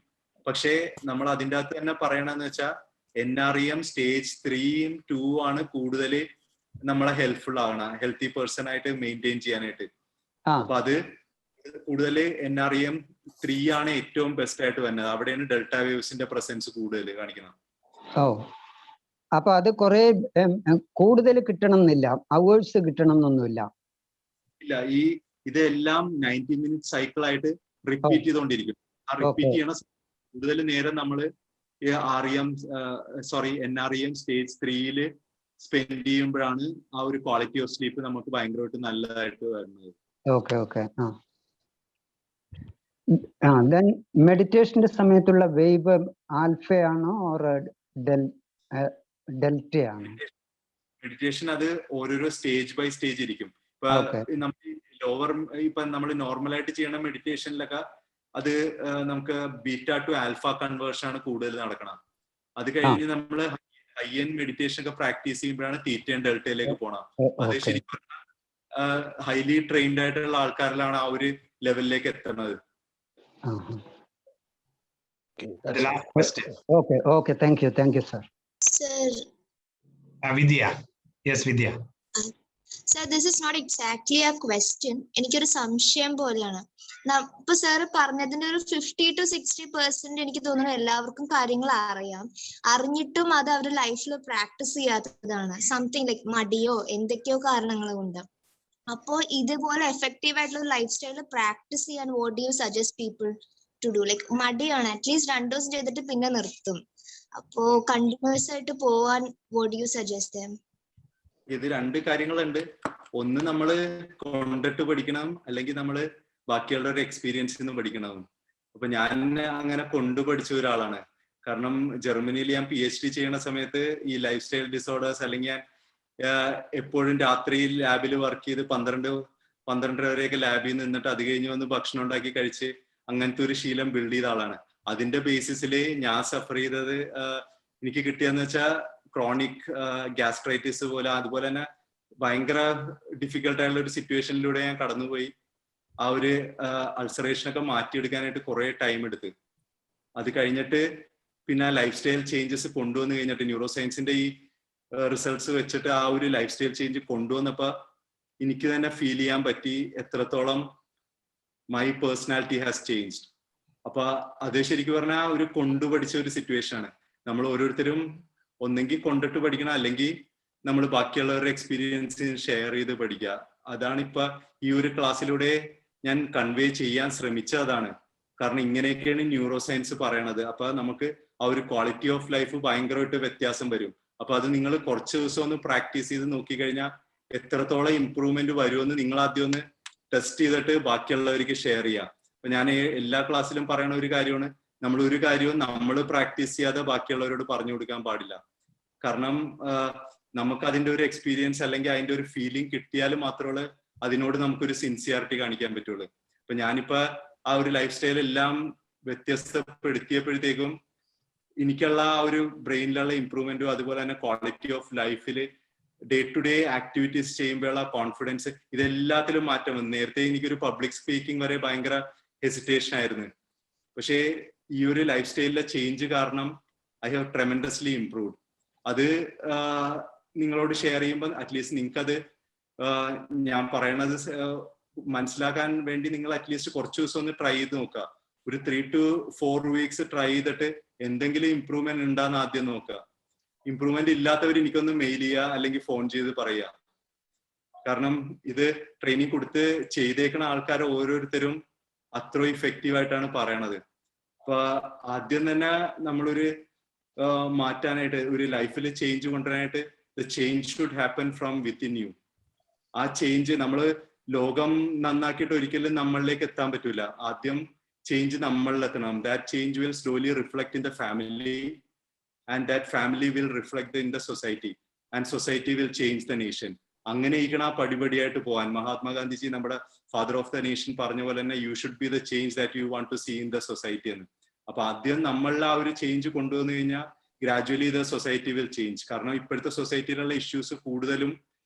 പക്ഷേ നമ്മൾ അതിൻ്റെ അകത്ത് തന്നെ പറയണമെന്ന് വെച്ചാൽ NREM സ്റ്റേജ് 3ഉം 2 ആണ് കൂടുതൽ നമ്മളെ ഹെൽപ്ഫുൾ ആവണം, ഹെൽത്തി പേഴ്സൺ ആയിട്ട് മെയിൻറ്റെയിൻ ചെയ്യാനായിട്ട്. അപ്പൊ അത് കൂടുതൽ NREM 3 ആണ് ഏറ്റവും ബെസ്റ്റ് ആയിട്ട് വരുന്നത്. അവിടെയാണ് ഡെൽറ്റ വേവ്സിന്റെ പ്രസൻസ് കൂടുതൽ കാണിക്കുന്നത്. ഓ, അപ്പൊ അത് കുറെ കൂടുതൽ കിട്ടണം എന്നില്ല, അവേഴ്സ് കിട്ടണം എന്നൊന്നുമില്ല. ഇല്ല, ഇതെല്ലാം 90 മിനിറ്റ് സൈക്കിൾ ആയിട്ട് റിപ്പീറ്റ് ചെയ്തുകൊണ്ടിരിക്കും. ആ റിപ്പീറ്റ് ചെയ്യണ കൂടുതൽ നേരം നമ്മള് NREM സ്റ്റേജ് 3 സ്പെൻഡ് ചെയ്യുമ്പോഴാണ് ആ ഒരു ക്വാളിറ്റി ഓഫ് സ്ലീപ്പ് നമുക്ക് ഭയങ്കരമായിട്ട് നല്ലതായിട്ട് വരുന്നത്. Okay okay. ദെൻ മെഡിറ്റേഷന്റെ സമയത്തുള്ള വേവ് ആൽഫയാണോ ഓർ ഡെൽറ്റയാണോ? മെഡിറ്റേഷൻ അത് ഓരോരോ സ്റ്റേജ് ബൈ സ്റ്റേജ് ഇരിക്കും. ഇപ്പൊ നമ്മൾ നോർമലായിട്ട് ചെയ്യണ മെഡിറ്റേഷനിലൊക്കെ അത് നമുക്ക് ബീറ്റ ടു ആൽഫ കൺവേർഷൻ ആണ് കൂടുതൽ നടക്കണം. അത് കഴിഞ്ഞ് നമ്മൾ ഹൈ എൻഡ് മെഡിറ്റേഷൻ ഒക്കെ പ്രാക്ടീസ് ചെയ്യുമ്പോഴാണ് തീറ്റ ആൻഡ് ഡെൽറ്റയിലേക്ക് പോകണം. അത് ശരിക്കും ഹൈലി ട്രെയിൻഡ് ആയിട്ടുള്ള ആൾക്കാരിലാണ് ആ ഒരു ലെവലിലേക്ക് എത്തുന്നത്. Okay, thank you sir. Vidya. Yes, Vidya. Sir, this is not exactly a question. എനിക്കൊരു സംശയം പോലെയാണ്. ഇപ്പൊ സാർ പറഞ്ഞതിന്റെ ഒരു 50 to 60% എനിക്ക് തോന്നുന്നു എല്ലാവർക്കും കാര്യങ്ങൾ അറിയാം. അറിഞ്ഞിട്ടും അത് അവരുടെ ലൈഫിൽ പ്രാക്ടീസ് ചെയ്യാത്തതാണ്. സംതിങ് ലൈക്ക് മടിയോ എന്തൊക്കെയോ കാരണങ്ങൾ കൊണ്ട്. അപ്പോ ഇതുപോലെ എഫക്റ്റീവ് ആയിട്ടുള്ള ലൈഫ് സ്റ്റൈൽ പ്രാക്ടീസ് ചെയ്യാൻ what do you suggest people to do? Like മടിയാണ്, അറ്റ്ലീസ്റ്റ് 2 ദിവസം ചെയ്തിട്ട് പിന്നെ നിർത്തും. അപ്പോ കണ്ടിന്യൂസ് ആയിട്ട് പോവാൻ what do you suggest them? ഇത് 2 കാര്യങ്ങളുണ്ട്. ഒന്ന് നമ്മള് കൊണ്ടിട്ട് പഠിക്കണം, അല്ലെങ്കിൽ നമ്മള് ബാക്കിയുള്ള ഒരു എക്സ്പീരിയൻസിൽ നിന്ന് പഠിക്കണം. അപ്പൊ ഞാൻ അങ്ങനെ കൊണ്ടു പഠിച്ച ഒരാളാണ്. കാരണം ജർമ്മനിയിൽ ഞാൻ PhD ചെയ്യുന്ന സമയത്ത് ഈ ലൈഫ് സ്റ്റൈൽ ഡിസോർഡേഴ്സ്, അല്ലെങ്കിൽ ഞാൻ എപ്പോഴും രാത്രിയിൽ ലാബിൽ വർക്ക് ചെയ്ത് 12 വരെയൊക്കെ ലാബിൽ നിന്നിട്ട് അത് കഴിഞ്ഞ് വന്ന് ഭക്ഷണം ഉണ്ടാക്കി കഴിച്ച് അങ്ങനത്തെ ഒരു ശീലം ബിൽഡ് ചെയ്ത ആളാണ്. അതിന്റെ ബേസിസിൽ ഞാൻ സഫർ ചെയ്തത് എനിക്ക് കിട്ടിയെന്ന് വെച്ചാൽ ക്രോണിക് ഗ്യാസ്ട്രൈറ്റിസ് പോലെ, അതുപോലെ തന്നെ ഭയങ്കര ഡിഫിക്കൽട്ട് ആയിട്ടുള്ള ഒരു സിറ്റുവേഷനിലൂടെ ഞാൻ കടന്നുപോയി. ആ ഒരു അൾസറേഷനൊക്കെ മാറ്റിയെടുക്കാനായിട്ട് കുറെ ടൈം എടുത്ത്. അത് കഴിഞ്ഞിട്ട് പിന്നെ ലൈഫ് സ്റ്റൈൽ ചേഞ്ചസ് കൊണ്ടുവന്ന് കഴിഞ്ഞിട്ട് ന്യൂറോ സയൻസിന്റെ ഈ റിസൾട്ട്സ് വെച്ചിട്ട് ആ ഒരു ലൈഫ് സ്റ്റൈൽ ചേഞ്ച് കൊണ്ടുവന്നപ്പോ എനിക്ക് തന്നെ ഫീൽ ചെയ്യാൻ പറ്റി എത്രത്തോളം മൈ പേഴ്സണാലിറ്റി ഹാസ് ചേഞ്ച്ഡ്. അപ്പൊ അത് ശരിക്കും പറഞ്ഞാൽ ഒരു കൊണ്ടുപഠിച്ച ഒരു സിറ്റുവേഷൻ ആണ്. നമ്മൾ ഓരോരുത്തരും ഒന്നെങ്കിൽ കൊണ്ടിട്ട് പഠിക്കണം, അല്ലെങ്കിൽ നമ്മൾ ബാക്കിയുള്ളവരുടെ എക്സ്പീരിയൻസ് ഷെയർ ചെയ്ത് പഠിക്കുക. അതാണ് ഇപ്പൊ ഈ ഒരു ക്ലാസ്സിലൂടെ ഞാൻ കൺവേ ചെയ്യാൻ ശ്രമിച്ചതാണ്. കാരണം ഇങ്ങനെയൊക്കെയാണ് ന്യൂറോ സയൻസ് പറയണത്. അപ്പൊ നമുക്ക് ആ ഒരു ക്വാളിറ്റി ഓഫ് ലൈഫ് ഭയങ്കരമായിട്ട് വ്യത്യാസം വരും. അപ്പൊ അത് നിങ്ങൾ കുറച്ച് ദിവസം ഒന്ന് പ്രാക്ടീസ് ചെയ്ത് നോക്കിക്കഴിഞ്ഞാൽ എത്രത്തോളം ഇമ്പ്രൂവ്മെന്റ് വരുമെന്ന് നിങ്ങൾ ആദ്യം ഒന്ന് ടെസ്റ്റ് ചെയ്തിട്ട് ബാക്കിയുള്ളവർക്ക് ഷെയർ ചെയ്യാം. അപ്പൊ ഞാൻ എല്ലാ ക്ലാസ്സിലും പറയുന്ന ഒരു കാര്യമാണ്, നമ്മൾ ഒരു കാര്യവും നമ്മൾ പ്രാക്ടീസ് ചെയ്യാതെ ബാക്കിയുള്ളവരോട് പറഞ്ഞു കൊടുക്കാൻ പാടില്ല. കാരണം നമുക്ക് അതിന്റെ ഒരു എക്സ്പീരിയൻസ് അല്ലെങ്കിൽ അതിന്റെ ഒരു ഫീലിംഗ് കിട്ടിയാൽ മാത്രമേ അതിനോട് നമുക്കൊരു സിൻസിയറിറ്റി കാണിക്കാൻ പറ്റുള്ളൂ. അപ്പൊ ഞാനിപ്പോ ആ ഒരു ലൈഫ് സ്റ്റൈൽ എല്ലാം വ്യത്യസ്തപ്പെടുത്തിയപ്പോഴത്തേക്കും എനിക്കുള്ള ആ ഒരു ബ്രെയിനിലുള്ള ഇമ്പ്രൂവ്മെന്റും അതുപോലെ തന്നെ ക്വാളിറ്റി ഓഫ് ലൈഫിൽ ഡേ ടു ഡേ ആക്ടിവിറ്റീസ് ചെയ്യുമ്പോഴുള്ള കോൺഫിഡൻസ്, ഇതെല്ലാത്തിലും മാറ്റം വന്നു. നേരത്തെ എനിക്കൊരു പബ്ലിക് സ്പീക്കിംഗ് വരെ ഭയങ്കര ഹെസിറ്റേഷൻ ആയിരുന്നു. പക്ഷേ ഈ ഒരു ലൈഫ് സ്റ്റൈലിലെ ചേഞ്ച് കാരണം ഐ ഹാവ് ട്രെമൻഡസ്ലി ഇംപ്രൂവ്ഡ്. അത് നിങ്ങളോട് ഷെയർ ചെയ്യുമ്പോൾ അറ്റ്ലീസ്റ്റ് നിങ്ങൾക്കത് ഞാൻ പറയണത് മനസ്സിലാക്കാൻ വേണ്ടി നിങ്ങൾ അറ്റ്ലീസ്റ്റ് കുറച്ച് ദിവസം ഒന്ന് ട്രൈ ചെയ്ത് നോക്കുക. ഒരു 3 to 4 weeks ട്രൈ ചെയ്തിട്ട് എന്തെങ്കിലും ഇമ്പ്രൂവ്മെന്റ് ഉണ്ടാന്ന് ആദ്യം നോക്കുക. ഇമ്പ്രൂവ്മെന്റ് ഇല്ലാത്തവർ എനിക്കൊന്ന് മെയിൽ ചെയ്യുക, അല്ലെങ്കിൽ ഫോൺ ചെയ്ത് പറയുക. കാരണം ഇത് ട്രെയിനിങ് കൊടുത്ത് ചെയ്തേക്കുന്ന ആൾക്കാർ ഓരോരുത്തരും അത്ര ഇഫക്റ്റീവ് ആയിട്ടാണ് പറയണത്. അപ്പൊ ആദ്യം തന്നെ നമ്മളൊരു മാറ്റാനായിട്ട്, ഒരു ലൈഫിൽ ചേഞ്ച് കൊണ്ടുവരാനായിട്ട് the change should happen from within you. ആ ചേഞ്ച് നമ്മൾ ലോകം നന്നാക്കിയിട്ട് ഒരിക്കലും നമ്മളിലേക്ക് എത്താൻ പറ്റൂല. ആദ്യം ചേഞ്ച് നമ്മളിൽ എത്തണം. That change will slowly reflect in the family, and that family will reflect in the society, and society will change the nation. അങ്ങനെ ഇരിക്കണം ആ പടിപടിയായിട്ട് പോകാൻ. മഹാത്മാഗാന്ധിജി, നമ്മുടെ ഫാദർ ഓഫ് ദ നേഷൻ, പറഞ്ഞ പോലെ തന്നെ you should be the change that you want to see in the society എന്ന്. അപ്പൊ ആദ്യം നമ്മളിൽ ആ ഒരു ചേഞ്ച് കൊണ്ടുവന്നു കഴിഞ്ഞാൽ gradually the society will change. കാരണം ഇപ്പോഴത്തെ സൊസൈറ്റിയിലുള്ള ഇഷ്യൂസ് കൂടുതലും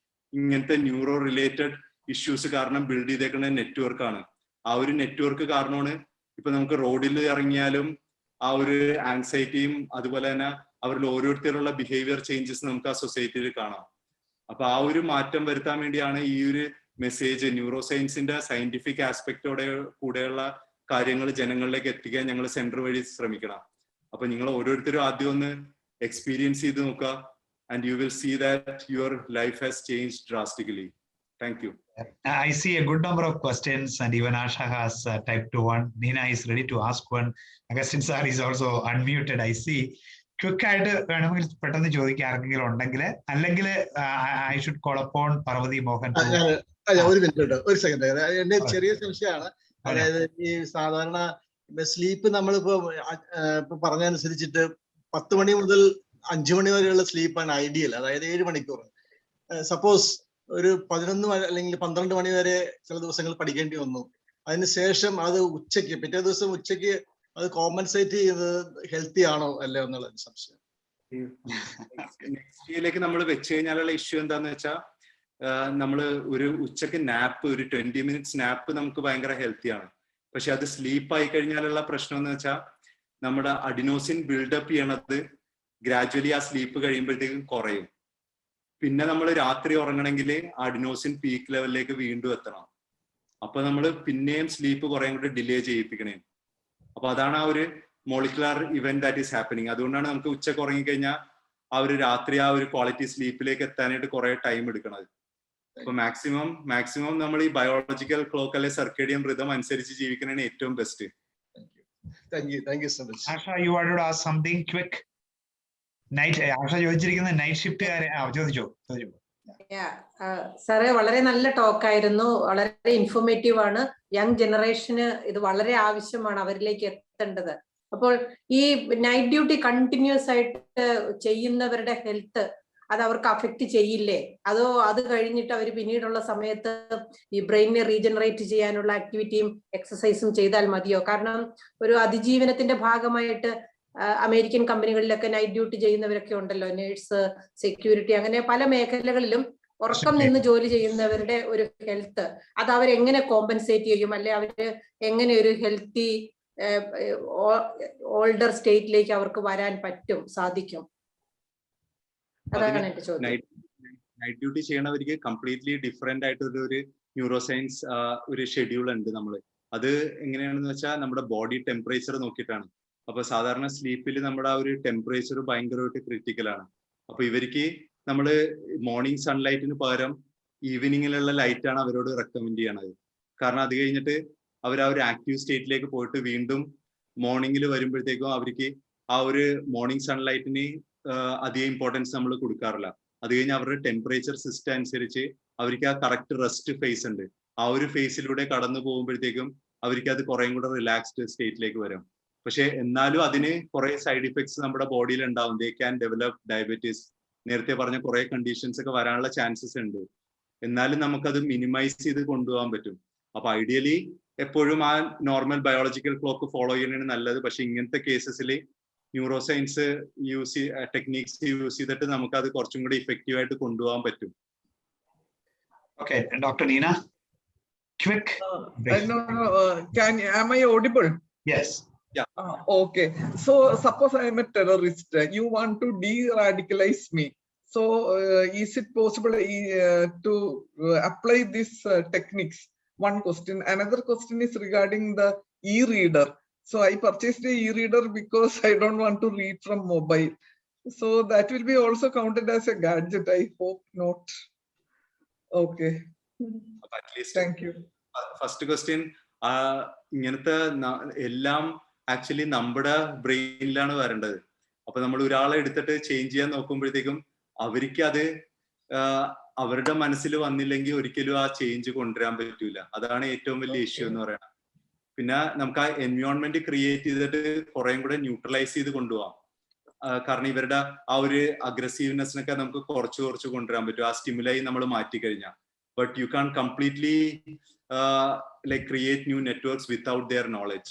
ഇങ്ങനത്തെ ന്യൂറോ റിലേറ്റഡ് ഇഷ്യൂസ് കാരണം ബിൽഡ് ചെയ്തേക്കുന്ന നെറ്റ്വർക്കാണ്. ആ ഒരു നെറ്റ്വർക്ക് കാരണമാണ് ഇപ്പൊ നമുക്ക് റോഡിൽ ഇറങ്ങിയാലും ആ ഒരു ആൻസൈറ്റിയും അതുപോലെ തന്നെ അവരിൽ ഓരോരുത്തരുള്ള ബിഹേവിയർ ചേഞ്ചസ് നമുക്ക് ആ സൊസൈറ്റിയിൽ കാണാം. അപ്പൊ ആ ഒരു മാറ്റം വരുത്താൻ വേണ്ടിയാണ് ഈ ഒരു മെസ്സേജ് ന്യൂറോ സയൻസിന്റെ സയന്റിഫിക് ആസ്പെക്റ്റോടെ കൂടെയുള്ള കാര്യങ്ങൾ ജനങ്ങളിലേക്ക് എത്തിക്കാൻ ഞങ്ങൾ സെന്റർ വഴി ശ്രമിക്കണം. അപ്പൊ നിങ്ങൾ ഓരോരുത്തരും ആദ്യം ഒന്ന് എക്സ്പീരിയൻസ് ചെയ്ത് നോക്കുക, and you will see that your life has change drastically. Thank you. I see a good number of questions, and even Asha has typed one. Nina is ready to ask one. Agustin sir is also unmuted. I see. Quick ആയിട്ട് വേണമെങ്കിൽ പെട്ടെന്ന് ചോദിക്കാൻ ആർക്കെങ്കിലും ഉണ്ടെങ്കിൽ, അല്ലെങ്കിൽ I should call upon Parvati Mohan. ഒരു minute, ഒരു second. എന്റെ ചെറിയ സംശയമാണ്. അതായത് ഈ സാധാരണ സ്ലീപ്പ് നമ്മളിപ്പോ പറഞ്ഞതനുസരിച്ചിട്ട് 10 മണി മുതൽ 5 മണി വരെയുള്ള സ്ലീപ്പാണ് ഐഡിയൽ, അതായത് 7 മണിക്കൂർ. സപ്പോസ് ഒരു 11 അല്ലെങ്കിൽ 12 മണി വരെ ചില ദിവസങ്ങൾ പഠിക്കേണ്ടി വന്നു. അതിനുശേഷം അത് ഉച്ചയ്ക്ക് പിറ്റേ ദിവസം ഉച്ചയ്ക്ക് അത് കോമ്പൻസേറ്റ് ചെയ്തത് ഹെൽത്തി ആണോ അല്ലേ എന്നുള്ള സംശയം. നെക്സ്റ്റ് ഇയറിലേക്ക് നമ്മൾ വെച്ച് കഴിഞ്ഞാലുള്ള ഇഷ്യൂ എന്താന്ന് വെച്ചാൽ, നമ്മൾ ഒരു ഉച്ചക്ക് നാപ്പ്, ഒരു 20 മിനിറ്റ്സ് നാപ്പ് നമുക്ക് ഭയങ്കര ഹെൽത്തിയാണ്. പക്ഷെ അത് സ്ലീപ്പ് ആയി കഴിഞ്ഞാലുള്ള പ്രശ്നം എന്ന് വെച്ചാൽ നമ്മുടെ അഡിനോസിൻ ബിൽഡപ്പ് ചെയ്യണത് ഗ്രാജുവലി ആ സ്ലീപ്പ് കഴിയുമ്പോഴത്തേക്കും കുറയും. പിന്നെ നമ്മൾ രാത്രി ഉറങ്ങണമെങ്കിൽ അഡിനോസിൻ പീക്ക് ലെവലിലേക്ക് വീണ്ടും എത്തണം. അപ്പൊ നമ്മൾ പിന്നെയും സ്ലീപ്പ് കുറേ കൂടി ഡിലേ ചെയ്യിപ്പിക്കണേ. അപ്പൊ അതാണ് ആ ഒരു molecular event that is happening. അതുകൊണ്ടാണ് നമുക്ക് ഉച്ചക്ക് ഉറങ്ങിക്കഴിഞ്ഞാൽ ആ ഒരു രാത്രി ആ ഒരു ക്വാളിറ്റി സ്ലീപ്പിലേക്ക് എത്താനായിട്ട് കുറെ ടൈം എടുക്കണത്. അപ്പൊ മാക്സിമം നമ്മൾ ഈ ബയോളജിക്കൽ ക്ലോക്ക് അല്ലെ സർക്കേഡിയൻ റിതം അനുസരിച്ച് ജീവിക്കുന്നതാണ് ഏറ്റവും best. Thank you so much. Asha, you wanted to ask something quick? Night Asha ചോദിച്ചിരിക്കുന്നത് നൈറ്റ് ഷിഫ്റ്റുകാരെ ചോദിച്ചോ. സാറേ, വളരെ നല്ല ടോക്കായിരുന്നു, വളരെ ഇൻഫോർമേറ്റീവ് ആണ്. യങ് ജനറേഷന് ഇത് വളരെ ആവശ്യമാണ്, അവരിലേക്ക് എത്തേണ്ടത്. അപ്പോൾ ഈ നൈറ്റ് ഡ്യൂട്ടി കണ്ടിന്യൂസ് ആയിട്ട് ചെയ്യുന്നവരുടെ ഹെൽത്ത് അത് അവർക്ക് അഫക്റ്റ് ചെയ്യില്ലേ? അതോ അത് കഴിഞ്ഞിട്ട് അവർ പിന്നീടുള്ള സമയത്ത് ഈ ബ്രെയിനിനെ റീജനറേറ്റ് ചെയ്യാനുള്ള ആക്ടിവിറ്റിയും എക്സസൈസും ചെയ്താൽ മതിയോ? കാരണം ഒരു അതിജീവനത്തിന്റെ ഭാഗമായിട്ട് അമേരിക്കൻ കമ്പനികളിലൊക്കെ നൈറ്റ് ഡ്യൂട്ടി ചെയ്യുന്നവരൊക്കെ ഉണ്ടല്ലോ, നേഴ്സ്, സെക്യൂരിറ്റി, അങ്ങനെ പല മേഖലകളിലും ഉറക്കം നിന്ന് ജോലി ചെയ്യുന്നവരുടെ ഒരു ഹെൽത്ത് അത് അവരെങ്ങനെ കോമ്പൻസേറ്റ് ചെയ്യും, അല്ലെ അവര് എങ്ങനെ ഒരു ഹെൽത്തി ഓൾഡർ സ്റ്റേറ്റിലേക്ക് അവർക്ക് വരാൻ സാധിക്കും? അതാണ് എന്റെ ചോദ്യം. നൈറ്റ് ഡ്യൂട്ടി ചെയ്യണവർക്ക് കംപ്ലീറ്റ്ലി ഡിഫറെന്റ് ആയിട്ടുള്ള ഒരു ന്യൂറോ സയൻസ് ഒരു ഷെഡ്യൂൾ ഉണ്ട്. നമ്മള് അത് എങ്ങനെയാണെന്ന് വെച്ചാൽ നമ്മുടെ ബോഡി ടെമ്പറേച്ചർ നോക്കിയിട്ടാണ്. അപ്പൊ സാധാരണ സ്ലീപ്പിൽ നമ്മുടെ ആ ഒരു ടെമ്പറേച്ചർ ഭയങ്കരമായിട്ട് ക്രിട്ടിക്കലാണ്. അപ്പൊ ഇവർക്ക് നമ്മള് മോർണിംഗ് സൺലൈറ്റിന് പകരം ഈവനിങ്ങിലുള്ള ലൈറ്റ് ആണ് അവരോട് റെക്കമെൻഡ് ചെയ്യണത്. കാരണം അത് കഴിഞ്ഞിട്ട് അവർ ആ ഒരു ആക്റ്റീവ് സ്റ്റേറ്റിലേക്ക് പോയിട്ട് വീണ്ടും മോർണിംഗിൽ വരുമ്പോഴത്തേക്കും അവർക്ക് ആ ഒരു മോർണിംഗ് സൺലൈറ്റിന് അധികം ഇമ്പോർട്ടൻസ് നമ്മൾ കൊടുക്കാറില്ല. അത് കഴിഞ്ഞ് അവരുടെ ടെമ്പറേച്ചർ സിസ്റ്റം അനുസരിച്ച് അവർക്ക് ആ കറക്റ്റ് റെസ്റ്റ് ഫേസ് ഉണ്ട്. ആ ഒരു ഫേസിലൂടെ കടന്നു പോകുമ്പോഴത്തേക്കും അവർക്ക് അത് കുറേം കൂടെ റിലാക്സ്ഡ് സ്റ്റേറ്റിലേക്ക് വരും. പക്ഷെ എന്നാലും അതിന് കുറെ സൈഡ് ഇഫക്ട്സ് നമ്മുടെ ബോഡിയിൽ ഉണ്ടാവും. ദേ ക്യാൻ ഡെവലപ്പ് ഡയബറ്റീസ്, നേരത്തെ പറഞ്ഞ കുറെ കണ്ടീഷൻസ് ഒക്കെ വരാനുള്ള ചാൻസസ് ഉണ്ട്. എന്നാലും നമുക്കത് മിനിമൈസ് ചെയ്ത് കൊണ്ടുപോകാൻ പറ്റും. അപ്പൊ ഐഡിയലി എപ്പോഴും ആ നോർമൽ ബയോളജിക്കൽ ക്ലോക്ക് ഫോളോ ചെയ്യുന്നതാണ് നല്ലത്. പക്ഷെ ഇങ്ങനത്തെ കേസസിൽ ന്യൂറോ സയൻസ് ടെക്നിക്സ് യൂസ് ചെയ്തിട്ട് നമുക്ക് അത് കുറച്ചും കൂടി ഇഫക്റ്റീവ് ആയിട്ട് കൊണ്ടുപോകാൻ പറ്റും. Okay, Dr. Nina, quick. Am I audible? Yes. Yeah. Okay. So suppose I am a terrorist. You want to de-radicalize me. So is it possible to apply these techniques? One question. Another question is regarding the e-reader. So I purchased the e-reader because I don't want to read from mobile. So that will be also counted as a gadget. I hope not. Okay. Thank you. First question. ഇങ്ങനത്തെ എല്ലാം actually നമ്മുടെ ബ്രെയിനിലാണ് വരേണ്ടത്. അപ്പൊ നമ്മൾ ഒരാളെ എടുത്തിട്ട് change ചെയ്യാൻ നോക്കുമ്പോഴത്തേക്കും അവർക്ക് അത് അവരുടെ മനസ്സിൽ വന്നില്ലെങ്കിൽ ഒരിക്കലും ആ ചേഞ്ച് കൊണ്ടുവരാൻ പറ്റൂല. അതാണ് ഏറ്റവും വലിയ ഇഷ്യൂ എന്ന് പറയുന്നത്. പിന്നെ നമുക്ക് ആ എൻവയോൺമെന്റ് ക്രിയേറ്റ് ചെയ്തിട്ട് കുറേം കൂടെ ന്യൂട്രലൈസ് ചെയ്ത് കൊണ്ടുപോകാം. കാരണം ഇവരുടെ ആ ഒരു അഗ്രസീവ്നെസ്സിനൊക്കെ നമുക്ക് കുറച്ച് കൊണ്ടുവരാൻ പറ്റും ആ സ്റ്റിമുലൈ നമ്മൾ മാറ്റി കഴിഞ്ഞാൽ. But you can completely like create new networks without their knowledge.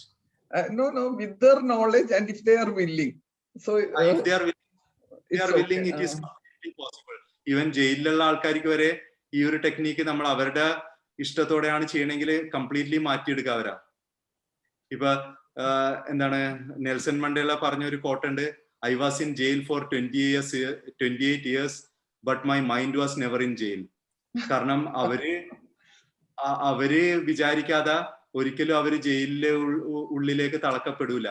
No, with their knowledge and if they are willing. So if they are willing, they are willing, it is completely possible. Even ജയിലിലുള്ള ആൾക്കാർക്ക് വരെ ഈ ഒരു technique നമ്മൾ അവരുടെ ഇഷ്ടത്തോടെയാണ് ചെയ്യണമെങ്കിൽ completely മാറ്റിയെടുക്കുക അവരാ. ഇപ്പൊ എന്താണ് നെൽസൺ മണ്ടേല പറഞ്ഞ ഒരു കോട്ട് ഉണ്ട്, I was in jail for 28 years, but my mind was never in jail. കാരണം അവര് വിചാരിക്കാതെ ഒരിക്കലും അവര് ജയിലിലെ ഉള്ളിലേക്ക് തളക്കപ്പെടൂല.